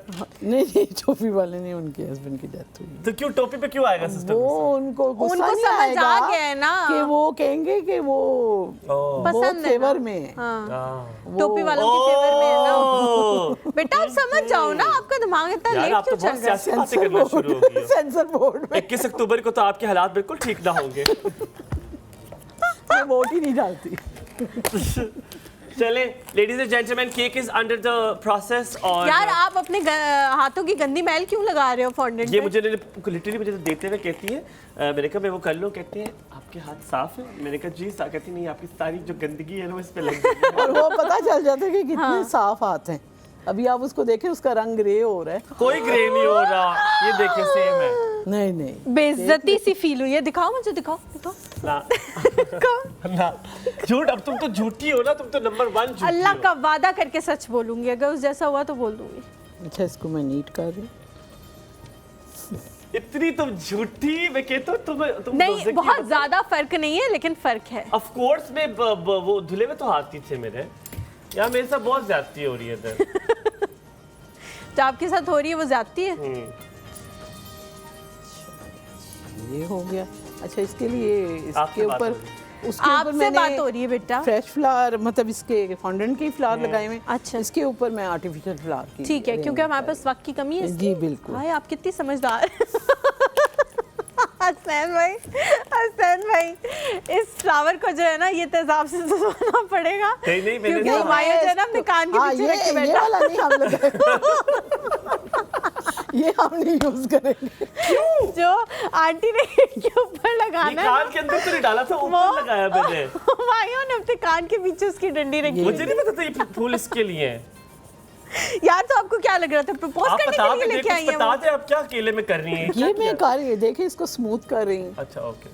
नहीं नहीं टोपी वाले नहीं, उनके हस्बैंड की डेथ हुई। तो क्यों टोपी पे क्यों आएगा सिस्टर? वो उनको गुस्सा उनको नहीं समझ आएगा आ गया है ना। कि वो कहेंगे कि वो ओह। बहुत पसंद है फेवर ना। में है। हाँ, हाँ। टोपी वालों के फेवर में है ना। ओह। बेटा आप समझ जाओ ना, आपका दिमाग इतना यार लेट आप तो क्यों बहुत चल रहा है? सियासी बातें करना शुरू हो गई हो। सेंसर बोर्ड में 21 अक्टूबर को तो आपके हालात बिल्कुल ठीक ना होंगे। मैं वोट ही नहीं डालती। चले ladies and gentleman, cake is under the process. और यार आप अपने हाथों की गंदी मैल क्यों लगा रहे हो फॉन्डेंट ये पे? मुझे लिटरली मुझे देते हुए कहती है मैंने कहा मैं वो कर लूँ, कहती है आपके हाथ साफ है? मैंने कहा जी सा, कहती नहीं आपकी सारी जो गंदगी है ना वो इस पे लग गई है। और वो पता चल जाता है कि कितने साफ हाथ हैं। अभी आप उसको देखें उसका रंग ग्रे हो रहा है। कोई ग्रे नहीं हो रहा, ये देखे सेम है नहीं नहीं बेइज्जती सी फील हुई है। दिखाओ मुझे, दिखाओ दिखाओ। ना ना। झूठ, अब तुम तो झूठी हो ना, तुम तो नंबर 1 झूठी अल्लाह हो। का वादा करके सच बोलूंगी, अगर उस जैसा हुआ तो बोल दूंगी। अच्छा इसको मैं नीट कर रही हूँ। इतनी तुम झूठी, मैं कहता हूँ तुम नहीं, बहुत ज्यादा फर्क नहीं है लेकिन फर्क है। ऑफ कोर्स में वो धुले में तो हाथ ही थे मेरे। यार मेरे साथ बहुत ज्यादती हो रही है इधर। जो आपके साथ हो रही है वो ज्यादती है। ये हो गया। अच्छा इसके लिए इसके आपसे बात ऊपर हो रही उसके ऊपर आपसे बात हो रही है बेटा। फ्रेश फ्लावर मतलब इसके फॉन्डेंट के फ्लावर लगाए हुए। अच्छा। इसके ऊपर मैं आर्टिफिशियल फ्लावर की ठीक है, क्योंकि हमारे पास वक्त की कमी है जी इसलिए। बिल्कुल। भाई आप कितनी समझदार हसनैन भाई इस फ्लावर को जो है ना ये तेजाब से धोना पड़ेगा। नहीं, मैंने क्योंकि नहीं हुमायूं जो है ना अपने कान के हाँ, पीछे रख के ये बैठा। वाला नहीं हम ये हम नहीं यूज करेंगे। जो आंटी ने के ऊपर ये लगाना कान के अंदर तो नहीं डाला था, ऊपर वो- लगाया मैंने। हुमायूं ने अपने कान के पीछे उसकी डंडी रखी। मुझे नहीं पता था ये फूल इसके लिए है। यार तो आपको क्या लग रहा था, प्रपोज आप करने बता के लिए दे, लेके आई कुछ है बता वो? दे आप क्या अकेले में कर रही हैं? ये मैं कर रही हूँ, देखिए इसको स्मूथ कर रही हूँ। अच्छा ओके।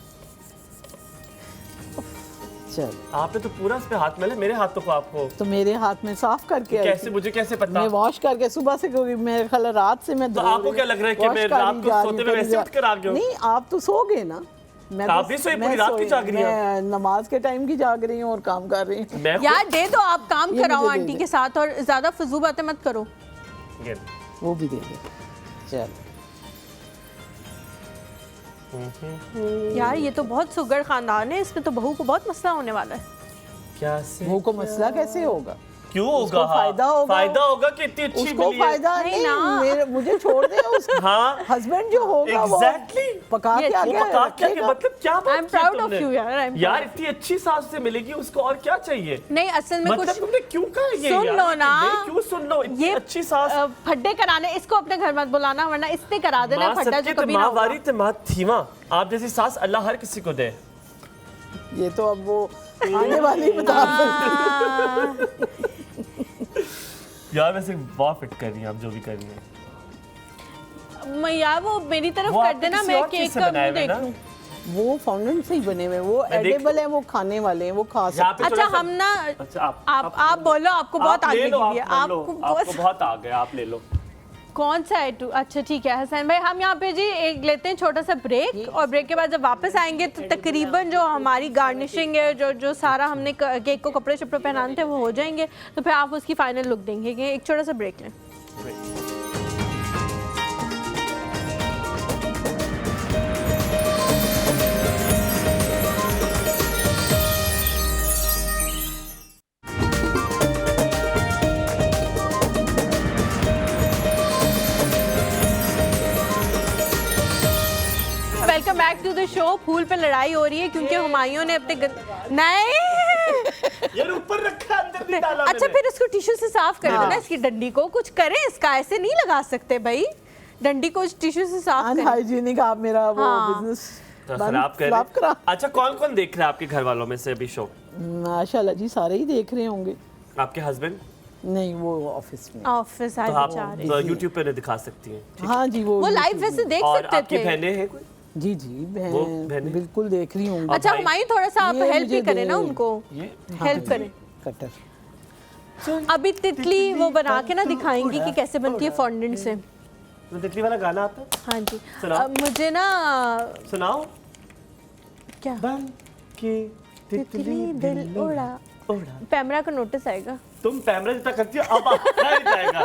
चल आपने तो पूरा इस पे हाथ मिला, मेरे हाथों को आपको तो मेरे हाथ में साफ करके आई कैसे, थी। मुझे कैसे पता? मैं वॉश करके सुबह से, क्योंकि मेरे ख्याल रात से मैं तो आपको क्या लग रहा है कि मैं रात को सोते में वैसे उठ कर आ गया हूं? नहीं, आप तो सो गए ना। मैं आप भी सोई, पूरी रात की जाग रही हैं? मैं नमाज के टाइम की जाग रही हूँ और काम कर रही हूँ। मैं यार दे दो, आप काम ये कराओ मुझे दे आंटी दे। के साथ और ज्यादा फजूल बातें मत करो। वो भी दे दे। चल यार ये तो बहुत सुगर खानदान है, इसमें तो बहू को बहुत मसला होने वाला है। क्या से वो को मसला कैसे होगा? क्यों होगा? उसको फायदा होगा। फायदा होगा कि इतनी अच्छी उसको मिली है। फायदा नहीं नहीं, ना। मेरे मुझे छोड़ दे। उसका हाँ हस्बैंड जो होगा Exactly. वो पका के वो आगे पका क्या रखेगा। मतलब क्या बात आई एम की है प्राउड ऑफ तुमने? यू यार, आई एम यार इतनी अच्छी सास से मिलेगी, उसको और क्या चाहिए? नहीं असल में मतलब कुछ तुमने क्यों कहा ये सुन यार? लो ना। नहीं, क्यों सुन लो? इतनी ये अच्छी सास फड्डे कराने, इसको अपने घर मत बुलाना वरना इसने करा देना माँ फड्डा सबकी जो तो कभी ना माँ होगा। वारी तो माँ थीवा। आप जैसी सास अल्लाह हर किसी को दे। ये तो अब वो आने वाली बता सकती। यार वैसे बहुत फिट कर रही हैं आप, जो भी कर रही हैं। मैं यार वो मेरी तरफ वो कर आपने देना, किसी मैं और चीज़ केक से का बनाए मुंह हुए देख ना? लूं। वो फाउंडेंट से ही बने हुए, वो मैं देख- एडिबल है, वो खाने वाले हैं, वो खा यहाँ सकते पे अच्छा थोड़ा सा- हम ना अच्छा आप बोलो, आपको बहुत आप ले आगे लो, गिरी है, आप ले लो, आपको आपको बहुत बहुत आ गया, आप ले लो। कौन सा है टू? अच्छा ठीक है हसन भाई, हम यहाँ पे जी एक लेते हैं छोटा सा ब्रेक, और ब्रेक के बाद जब वापस आएंगे तो तकरीबन जो हमारी गार्निशिंग है, जो सारा हमने केक को कपड़े शपड़े पहनाने थे वो हो जाएंगे, तो फिर आप उसकी फाइनल लुक देंगे। एक छोटा सा ब्रेक लें। Welcome back to the show. फूल पे लड़ाई हो रही है क्योंकि हुमायूं ने अपने नहीं यार ऊपर रखा, अंदर नहीं डाला अच्छा मैंने। फिर इसको टिश्यू से साफ कर देना, इसकी डंडी को कुछ करें, इसका ऐसे नहीं लगा सकते भाई, डंडी को टिश्यू से साफ करें। अनहाइजीनिक आप मेरा वो हाँ। बिजनेस खराब कर फ्लॉप रहे। अच्छा कौन कौन देख रहा है आपके घर वालों में से अभी शो? माशाल्लाह जी, सारे ही देख रहे होंगे। आपके हस्बैंड? नहीं, वो ऑफिस में। ऑफिस आए तो आप बेचारे। यूट्यूब पे दिखा सकती हैं। हाँ जी, वो लाइव YouTube वैसे देख और सकते आपकी थे। बहनें हैं कोई? जी जी, वो बहन बहनें? बिल्कुल देख रही होंगी। अच्छा भाई- हुमायूं थोड़ा सा आप ये हेल्प भी मुझे करें ना दे। उनको, ये हेल्प करें। कटर अभी तितली वो बना के ना दिखाएंगी कि कैसे बनती है फॉन्डेंट से। वो तितली वाला गाना आता है? हाँ जी। सुनाओ। मुझे ना सुनाओ। क्या बन के तितली दिल उड़ा, उड़ा। पैमरा का नोटिस आएगा। तुम पैमरा जितना करती हो अब आता ही जाएगा।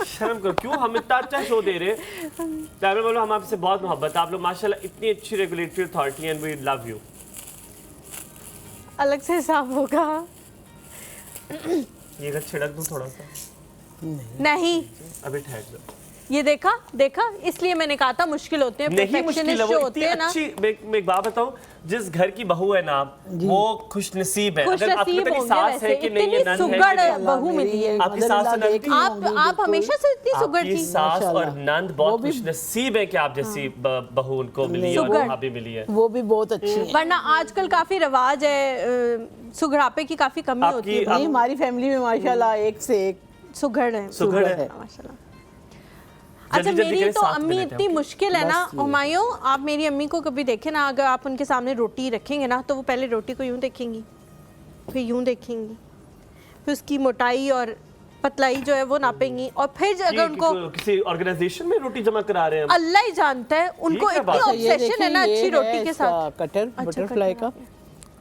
शर्म करो, क्यों हम इतना अच्छा शो दे रहे हैं। पैमरा बोलो हम आपसे बहुत मोहब्बत है, आप लोग माशाल्लाह इतनी अच्छी regulatory authority and we love you. अलग से हिसाब होगा। ये अगर छिड़क दूं थोड़ा सा? नहीं अभी ठहर जाओ। ये देखा देखा, इसलिए मैंने कहा था मुश्किल होते हैं, नहीं मुश्किल है, perfectionist वो जो इतनी होते हैं ना। अच्छी। मैं एक बात बताऊं, जिस घर की बहू है ना वो खुशनसीब है। अगर आपको खुशनसीब पता नहीं होंगे सास है वैसे, कि नहीं, ये इतनी नंद है सुगड़ कि नहीं। बहू मिली है। आपकी सास से नंद थी? आप हमेशा से इतनी सुगड़ आपकी थी। सास और माशाल्लाह। नंद वो बहुत भी- खुशनसीब है कि आप जैसी बहू उनको मिली है और सुगड़। भाभी मिली है। वो भी बहुत अच्छी है। वरना आजकल काफी रवाज है, सुगड़ापे की काफी कमी आपकी- होती है। नहीं, हमारी फैमिली में माशाल्लाह एक से एक सुगड़ है। सुगड़ है। माशाल्लाह। अच्छा जल्दी मेरी करें, तो साथ में अम्मी लेते हैं, इतनी ओके? मुश्किल है ना बस ये। हुमायूं, आप मेरी अम्मी को कभी देखें ना, अगर आप उनके सामने रोटी रखेंगे ना तो वो पहले रोटी को यूं देखेंगी, फिर यूं देखेंगी, फिर उसकी मोटाई और पतलाई जो है वो नापेंगी, और फिर अगर ये उनको किसी ऑर्गेनाइजेशन में रोटी जमा करा रहे हैं हम। अल्लाह ही जानता है, उनको क्या इतनी बात है? ऑब्सेशन है ना अच्छी रोटी के साथ। कटर अच्छा, बटरफ्लाई कटर का।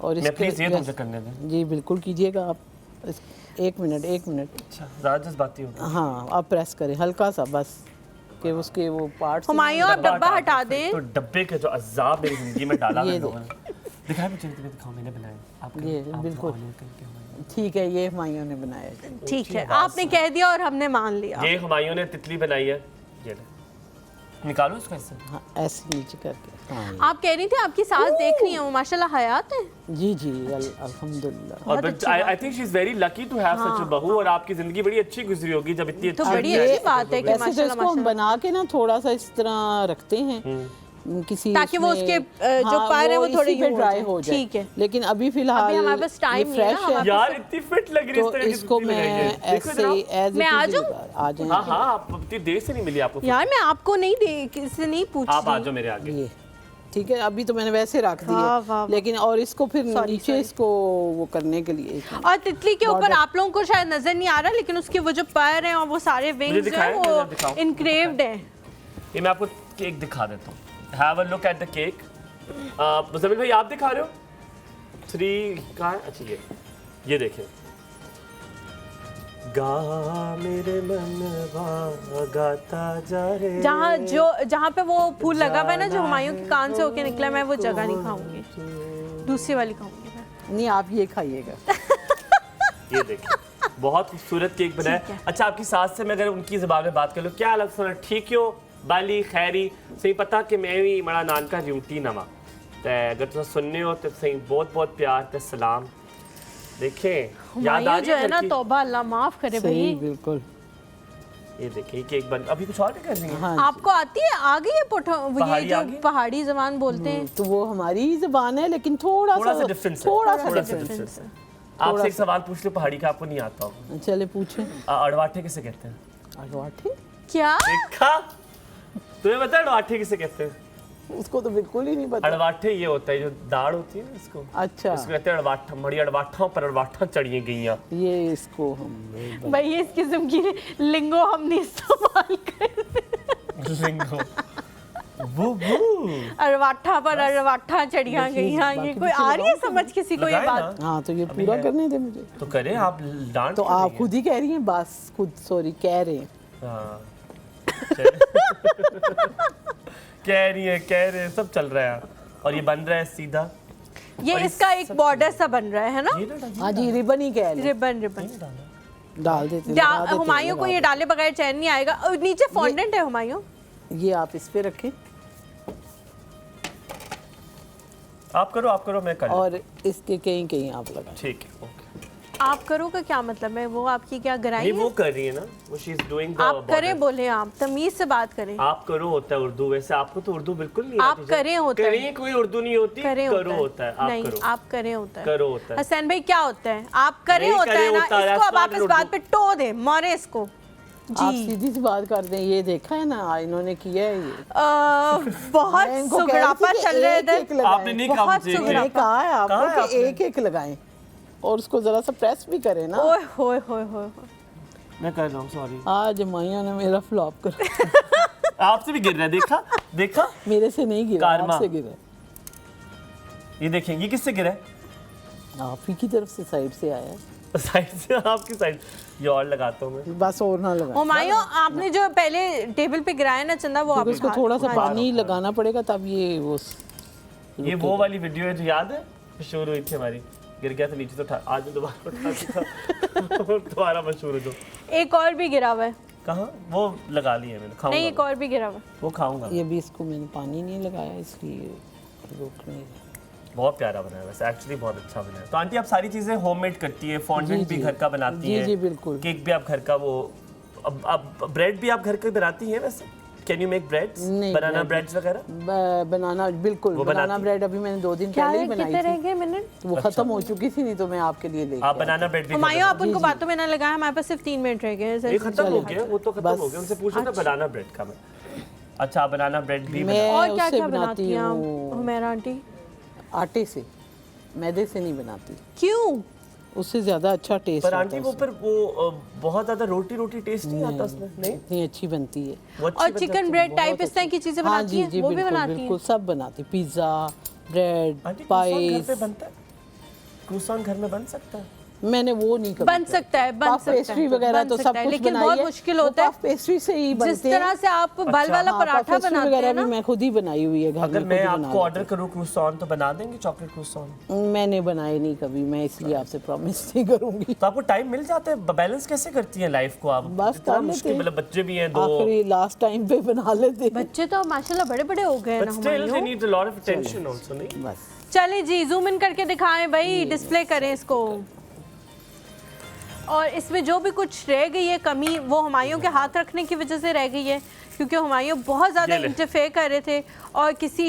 और मैं इसके प्लीज ये तुमसे करने दें। जी बिल्कुल कीजिएगा आप। एक मिनट। अच्छा ज़्यादा जज्बाती हो। हाँ, आप प्रेस करें हल्का सा, बस कि उसके वो पार्ट्स। हुमायूं आप डब्बा हटा दें। तो डब्बे के जो अज़ाब मेरी जिंदगी में डाला ये है लोगों ने। दिखाएं मुझे, दिखाओ, मैंने बनाया। आप ये आप बिल्कुल। ऑनलाइन करके हमारे- ठीक है, ये हुमायूं ने बनाया है। ठीक है, आपने कह दिया और हमने मान लिया। ये हुमायूं ने तितली बनाई है। ये ले। निकालो इसको इससे। हाँ, ऐसे नीचे करके। हाँ, ये। आप कह रही थी आपकी सास देख रही है, वो माशाल्लाह हयात है। जी जी, अल्हम्दुलिल्लाह। और बहुत I think she is very lucky to have such a बहू, और आपकी जिंदगी बड़ी अच्छी गुजरी होगी जब इतनी तो अच्छी बड़ी है। अच्छी बात है कि वैसे तो माशाल्लाह इसको हम माशाल्लाह। बना के ना थोड़ा सा इस तरह रखते हैं किसी ताकि वो उसमें- उसके, जो पैर हैं वो इसी थोड़े पे यूं हो ड्राई जाए। हो जाए। ठीक है। लेकिन अभी फिलहाल अभी हमारे पास टाइम ये नहीं है ना, फ्रेश हमारे यार इतनी फिट लग रही है तो इस तरह की इसको तितली मैं लगाई है। देखो ऐसे जरा। एज मैं आ जाऊं? आ जाएं। हाँ हाँ, आप इतनी देर से नहीं मिली आपको। यार मैं आपको नहीं दे, किसी नहीं पूछ आप आ रही। जाओ मेरे आगे। ये ठीक है, अभी तो मैंने वैसे रख वाह, वाह, दिए, लेकिन और इसको फिर नीचे इसको वो करने के लिए और तितली के ऊपर आप लोगों को शायद नजर नहीं आ रहा, लेकिन उसके वो जो पैर हैं और वो सारे विंग्स जो हैं वो इनक्रेव्ड हैं। ये मैं आपको केक दिखा देता हूँ। Have a look at the cake. Muzammil भाई आप दिखा रहे हो? 3 कहाँ है? अच्छा ये देखें। गा मेरे मन गाता जा रे। जहाँ पे वो फूल लगा हुआ है ना, जो हुमायूं के कान से होके निकला, मैं वो जगह नहीं खाऊंगी, दूसरी वाली खाऊंगी मैं। नहीं, आप ये खाइएगा। ये देखिए बहुत खूबसूरत केक बना है। अच्छा, आपकी सास से मैं अगर उनकी ज़बान में बात कर लूँ, क्या अलग सुना? ठीक हो बाली खैरी सही पता कि मैं भी बड़ा नान का ड्यूटी नवा तो अगर तुम सुनने हो तो सही बहुत बहुत प्यार ते सलाम। देखें याद आ जो है ना, तौबा अल्लाह माफ करे भाई। बिल्कुल। ये देखिए केक बन, अभी कुछ और भी कर रही है। हाँ, आपको आती है आ गई है ये जो पहाड़ी जबान बोलते हैं? तो वो हमारी जबान है, लेकिन थोड़ा सा डिफरेंस डिफरेंस। आपसे एक सवाल पूछ लो पहाड़ी का, आपको नहीं आता हो। चले पूछें। अड़वाठे किसे कहते हैं? अड़वाठे क्या? देखा, तुम्हें पता है अड़वाठे किसे कहते हैं? उसको तो बिल्कुल ही नहीं पता। अड़वाठे ये होता है जो दाढ़ होती है ना इसको। अच्छा, इसको कहते हैं अड़वाठा। मड़ी अड़वाठा पर अड़वाठा चढ़िए गईया। ये इसको हम भाई इस किस्म की लिंगो हम नहीं इस्तेमाल करते। लिंगो वो अरवाठा पर अरवाठा चढ़िया गईया, ये कोई आ रही है समझ किसी को ये बात? हाँ, तो ये पूरा करने दे मुझे। तो करें आप डांट तो आप खुद ही कह रही हैं, बस खुद सॉरी कह रहे हैं। हाँ कह रहे हैं, सब चल रहा है। और ये बन रहा है सीधा, ये इसका एक बॉर्डर सा बन रहा है ना? हाँ जी, रिबन ही कह रहे हैं। रिबन डाल देते हैं। हुमायूं को ये डाले बगैर चैन नहीं आएगा। और नीचे फॉन्डेंट है हुमायूं, ये आप इस पे रखें आप करो मैं कर। और इसके कहीं कहीं आप लगा। ठीक है, ओके। आप करो का क्या मतलब है? वो आपकी क्या गराई वो कर रही है ना, वो शी इज डूइंग द आप करें बोले, आप तमीज से बात करें। आप करो होता है उर्दू, वैसे आपको तो उर्दू बिल्कुल नहीं आती। आप करें होता है, करें कोई उर्दू नहीं होती, करो होता है। आप नहीं, करो, आप करें होता है। करो होता है। हसन भाई क्या होता है? आप करें होता है ना, इसको अब आप इस बात पे टो दे मारे इसको जी। आप सीधी सी बात कर दें। ये देखा है ना इन्होंने किया है ये। बहुत सुगड़ापा चल रहा है इधर। आपने नहीं कहा मुझे, मैंने कहा है आपको कि एक एक लगाएं और उसको जरा सा प्रेस भी करें ना। ओए होए होए होए, मैं कर रहा हूँ, सॉरी। आज माया ने मेरा फ्लॉप कर आपसे भी गिर रहा है, देखा मेरे से नहीं गिरा, आपसे गिरा। ये देखें, ये किससे गिरा है? आप ही की तरफ से, साइड से आया है। साइड से, आपकी साइड। ये और लगाता हूँ मैं, बस और ना लगा। हुमायूं आपने जो पहले टेबल पे गिराया ना चंदा, वो आप उसको थोड़ा सा पानी लगाना पड़ेगा तब ये वो वाली वीडियो है जो याद है शुरू हुई थी हमारी, गिर गया था नीचे तो आज मैं दोबारा उठा था दोबारा मशहूर है। एक और भी गिरा हुआ है। कहाँ? वो लगा ली है मैंने, खाऊंगा। नहीं, एक और भी गिरा हुआ है, वो खाऊंगा। ये भी इसको मैंने पानी नहीं लगाया इसलिए रुक नहीं रहा। बहुत प्यारा बना है वैसे, एक्चुअली बहुत अच्छा बना है। तो आंटी आप सारी चीज़ें होममेड करती है, फॉन्डेंट भी घर का बनाती है? जी बिल्कुल। केक भी आप घर का, वो अब ब्रेड भी आप घर का बनाती हैं वैसे? Can you make breads, banana breads वगैरह? बनाना बिल्कुल, बनाना ब्रेड अभी मैंने 2 दिन पहले ही बनाई थी, वो खत्म हो चुकी थी, नहीं तो मैं आपके लिए लेके आप बनाना ब्रेड भी? हुमायूं आप उनको बातों में ना लगाया, हमारे पास सिर्फ 3 मिनट रह गए। ये खत्म हो गया, वो तो खत्म हो गया, उनसे पूछो ना बनाना ब्रेड का। मैं अच्छा बनाना ब्रेड भी और क्या क्या बनाती हैं हुमैरा आंटी? आटे से, मैदे से नहीं बनाती। क्यों? उससे ज्यादा अच्छा टेस्ट पर आंटी वो पर वो बहुत ज्यादा रोटी टेस्ट नहीं आता उसमें। नहीं, इतनी अच्छी बनती है। और चिकन ब्रेड टाइप इस तरह की चीजें बनाती हैं, वो भी बनाती हैं? बिल्कुल सब बनाती, पिज्जा, ब्रेड, पाइस। क्रूसान घर में बन सकता है? मैंने वो नहीं कभी बन सकता है, बन सकता है, पेस्ट्री वगैरह तो सब कुछ लेकिन बहुत मुश्किल होता है। पेस्ट्री से ही बनते हैं। जिस तरह से आप बल वाला पराठा बनाते हैं ना, मैं खुद ही बनाई हुई है घर में। अगर मैं आपको ऑर्डर करूं क्रूसान तो बना देंगे? चॉकलेट क्रूसान मैंने बनाए नहीं कभी, मैं इसलिए आपसे प्रॉमिस नहीं करूंगी। तो आपको टाइम मिल जाता है? बैलेंस कैसे करती हैं लाइफ को आप? बस कर लेते हैं, मतलब बच्चे भी हैं 2, आखिरी लास्ट टाइम पे बना लेते हैं। बच्चे तो माशाल्लाह बड़े बड़े हो गए ना हुमायूं। बस चले जी, जूम इन करके दिखाएं भाई, डिस्प्ले करें इसको। और इसमें जो भी कुछ रह गई है कमी, वो हुमायूं के हाथ रखने की वजह से रह गई है, क्योंकि हुमायूं बहुत ज़्यादा इंटरफेयर कर रहे थे, और किसी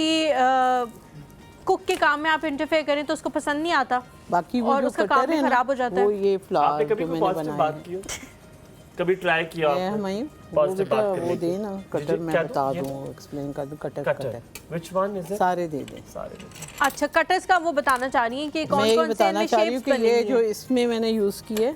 कुक के काम में आप इंटरफेयर करें तो उसको पसंद नहीं आता, बाकी वो और उसका काम भी खराब हो जाता है। वो ये फ्लावर जो मैंने बनाया, कभी ट्राई किया है आपने? हमारी बॉस वो से बेटा बात करने वो की। दे ना कटर, क्या मैं दूं? बता ये दूँ, एक्सप्लेन कर दूँ। Cutter cutter cutter which one is it? सारे दे दे। सारे दे दो। अच्छा, कटर्स का वो बताना चाह रही हैं कि मैं कौन ये कौन से बताना इनमें चाह रही हूँ शेप्स कि ये बनेंगी जो हैं। इसमें मैंने यूज़ किए,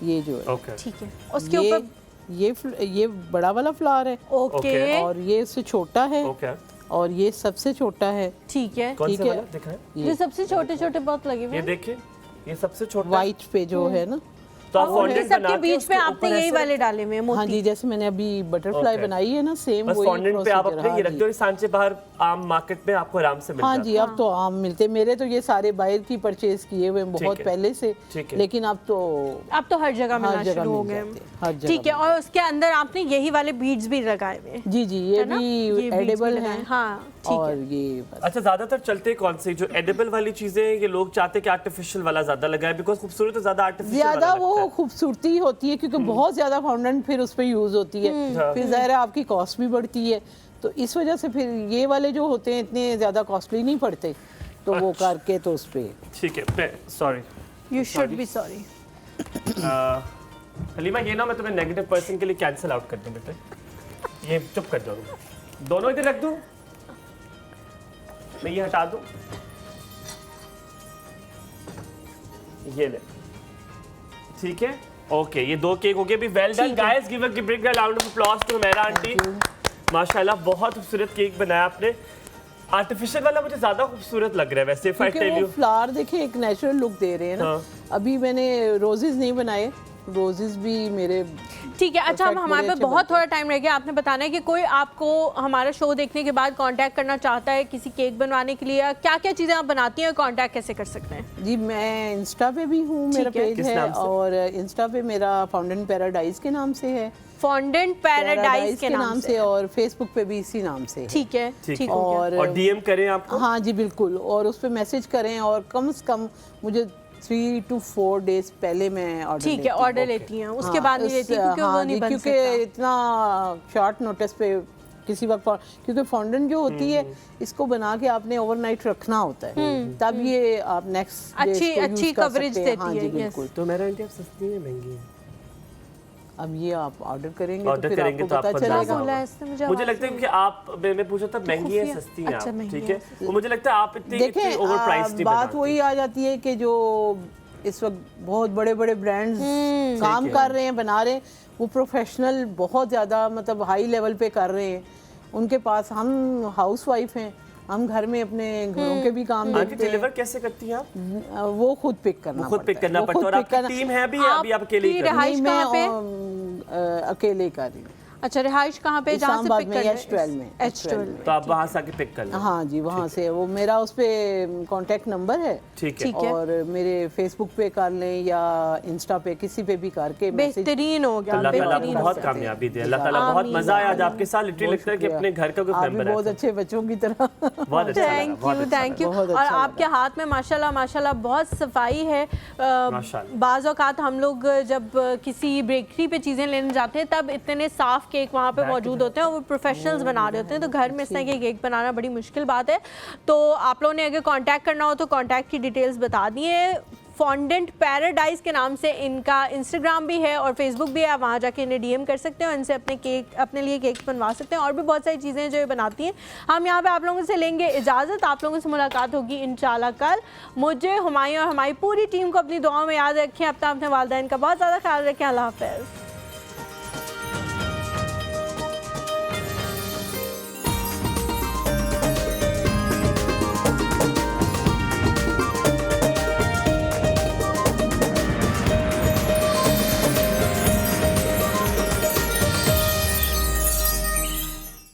ये जो है ओके ठीक है, उसके ऊपर ये बड़ा वाला फ्लावर है ओके और ये इससे छोटा है ओके। और ये सबसे छोटा है। ठीक है। कौन ठीक सा है। वाला दिखाएं? ये सबसे छोटे छोटे बहुत लगे हुए ये हैं। देखिए, ये सबसे छोटा। वाइट पे जो है ना, तो आप और फॉन्डेंट सबके बना के बीच उसके में आपने ऊपर यही ऐसे वाले डाले हुए हैं हाँ मोती। जी, जैसे मैंने अभी बटरफ्लाई Okay. बनाई है ना, सेम बस वही फॉन्डेंट पे आप procedure, अपने हाँ ये रख जी। दो, ये सांचे बाहर आम मार्केट में आपको आराम से मिल हाँ जाता जी, अब तो आम मिलते हैं। मेरे तो ये सारे बाहर की परचेज किए हुए हैं बहुत है। पहले से, ठीक है। लेकिन अब तो अब तो हर जगह मिलना जगह शुरू हो मिल गए जाते हैं, हर जगह ठीक है। मिल और उसके अंदर आपने यही वाले बीड्स भी लगाए हुए हैं, जी जी, ये है ना? ये भी beads भी एडिबल लगाए है। हैं। हाँ ठीक और है। ये बस। अच्छा, ज्यादातर चलते कौन से जो एडिबल वाली चीजें हैं, ये लोग चाहते हैं कि आर्टिफिशियल वाला ज्यादा लगाए, बिकॉज खूबसूरत तो ज्यादा आर्टिफिशियल वाला ज्यादा लगता वो है। खूबसूरती होती है क्योंकि बहुत ज्यादा फाउंडेंट फिर उस पर यूज होती है, फिर जाहिर है आपकी कॉस्ट भी बढ़ती है, तो इस वजह से फिर ये वाले जो होते हैं इतने ज्यादा कॉस्टली नहीं पड़ते, तो वो करके तो उस पे ठीक है, sorry you should be sorry. Halima, ये ना मैं तुम्हें नेगेटिव पर्सन के लिए कैंसिल आउट कर दूं बेटे, ये चुप कर जाओ, दोनों इधर रख दूं, मैं ये हटा दूं, ये ले, ठीक है। ओके, ये 2 केक हो गए। भी well done guys, give a big round of applause to मेरा आंटी। माशाल्लाह, बहुत खूबसूरत केक बनाया आपने। आर्टिफिशियल वाला मुझे ज्यादा खूबसूरत लग रहा है वैसे, इफ आई क्योंकि टेल वो यू। फ्लावर देखिए एक नेचुरल लुक दे रहे हैं ना। हाँ। अभी मैंने रोजेस नहीं बनाए, रोजेस भी मेरे ठीक है। अच्छा, अब perfect हमारे बड़े पास अच्छे बहुत बनते थोड़ा टाइम रह गया। आपने बताना है कि कोई आपको हमारा शो देखने के बाद कांटेक्ट करना चाहता है किसी केक बनवाने के लिए, क्या क्या चीज़ें आप बनाती हैं और कांटेक्ट कैसे कर सकते हैं? जी, मैं इंस्टा पे भी हूँ, मेरा ठीक है। पेज किस है, नाम से? और इंस्टा पे मेरा फाउंडेंट पैराडाइज के नाम से है, फॉन्डेंट पैराडाइज के नाम से। और फेसबुक पे भी इसी नाम से है। ठीक है, ठीक ठीक है। हो गया। और डीएम करें आपको। हाँ जी बिल्कुल, और उस पर मैसेज करें, और कम से कम मुझे 3 to 4 डेज पहले मैं ऑर्डर ठीक है, ऑर्डर लेती हैं, उसके बाद नहीं लेती क्योंकि वो नहीं बन क्योंकि सकता। इतना शॉर्ट नोटिस पे किसी वक्त, क्योंकि फॉन्डेंट जो होती है इसको बना के आपने ओवरनाइट रखना होता है, तब ये आप नेक्स्ट अच्छी कवरेज देती हाँ है, जी yes। बिल्कुल। तो मेरा आंटी आप सस्ती है महंगी है? अब ये आप ऑर्डर करेंगे ऑर्डर तो फिर करेंगे आपको तो पता आपको चलेगा। अंदाजा बोला होगा। है इसने मुझे मुझे आवाज़ लगता है कि आप, मैं पूछा था महंगी है खुफिया। सस्ती है अच्छा, आप, महंगी ठीक है, है। वो मुझे लगता है आप इतनी देखें ओवर प्राइस नहीं बात बनाते। वही आ जाती है कि जो इस वक्त बहुत बड़े बड़े ब्रांड्स काम ठीक है। कर रहे हैं, बना रहे हैं, वो प्रोफेशनल बहुत ज़्यादा मतलब हाई लेवल पे कर रहे हैं। उनके पास, हम हाउसवाइफ हैं, हम घर में अपने घरों के भी काम आंटी देखते हैं, डिलीवर कैसे करती हैं आप? वो खुद पिक करना वो खुद पिक पड़ता है, करना वो पड़ता है। और खुद pick आपकी टीम है भी या अभी आप अकेले ही आपकी कर रही हैं? रिहाइश नहीं, कहाँ पे? मैं अकेले ही कर रही हूँ। अच्छा, रिहाइश कहाँ पे जहाँ से इस्लामाबाद पिक में, करना H12 में, H12 में। तो आप वहां से आके पिक कर लो। हाँ जी, वहाँ से वो मेरा उस पे कांटेक्ट नंबर है, ठीक है। ठीक है। और मेरे फेसबुक पे कर लें या इंस्टा पे, किसी पे भी करके मैसेज। बेहतरीन हो गया, अल्लाह ताला आपको बेहतरीन हो बहुत गया। कामयाबी दे। अल्लाह ताला बहुत आमीन, मजा आया आज आमीन। आपके साथ। लिटरली लगता है कि अपने घर का कोई आप भी मेंबर बहुत है। अच्छे बच्चों की तरह। बहुत अच्छा लगा, थैंक बहुत यू, अच्छा थैंक यू। बहुत और अच्छा आपके हाथ में माशाल्लाह माशाल्लाह बहुत सफाई है। माशाल्लाह। बाज़ औक़ात हम लोग जब किसी बेकरी पे चीज़ें लेने जाते हैं तब इतने साफ़ केक वहाँ पे मौजूद होते हैं और वो प्रोफेशनल्स बना रहे होते हैं, तो घर में इस तरह के केक बनाना बड़ी मुश्किल बात है। तो आप लोगों ने अगर कांटेक्ट करना हो तो कांटेक्ट की डिटेल्स बता दिए। फॉन्डेंट पैराडाइज के नाम से इनका इंस्टाग्राम भी है और फेसबुक भी है, आप वहाँ जाके इन्हें डीएम कर सकते हैं और इनसे अपने लिए केक बनवा सकते हैं। और भी बहुत सारी चीज़ें जो ये बनाती हैं। हम यहाँ पे आप लोगों से लेंगे इजाज़त, आप लोगों से मुलाकात होगी इंशाल्लाह कल। मुझे, हुमायूं और हमारी पूरी टीम को अपनी दुआओं में याद रखें। अपना अपने वालिदैन का बहुत ज़्यादा ख्याल रखें। अल्लाह हाफ़िज़।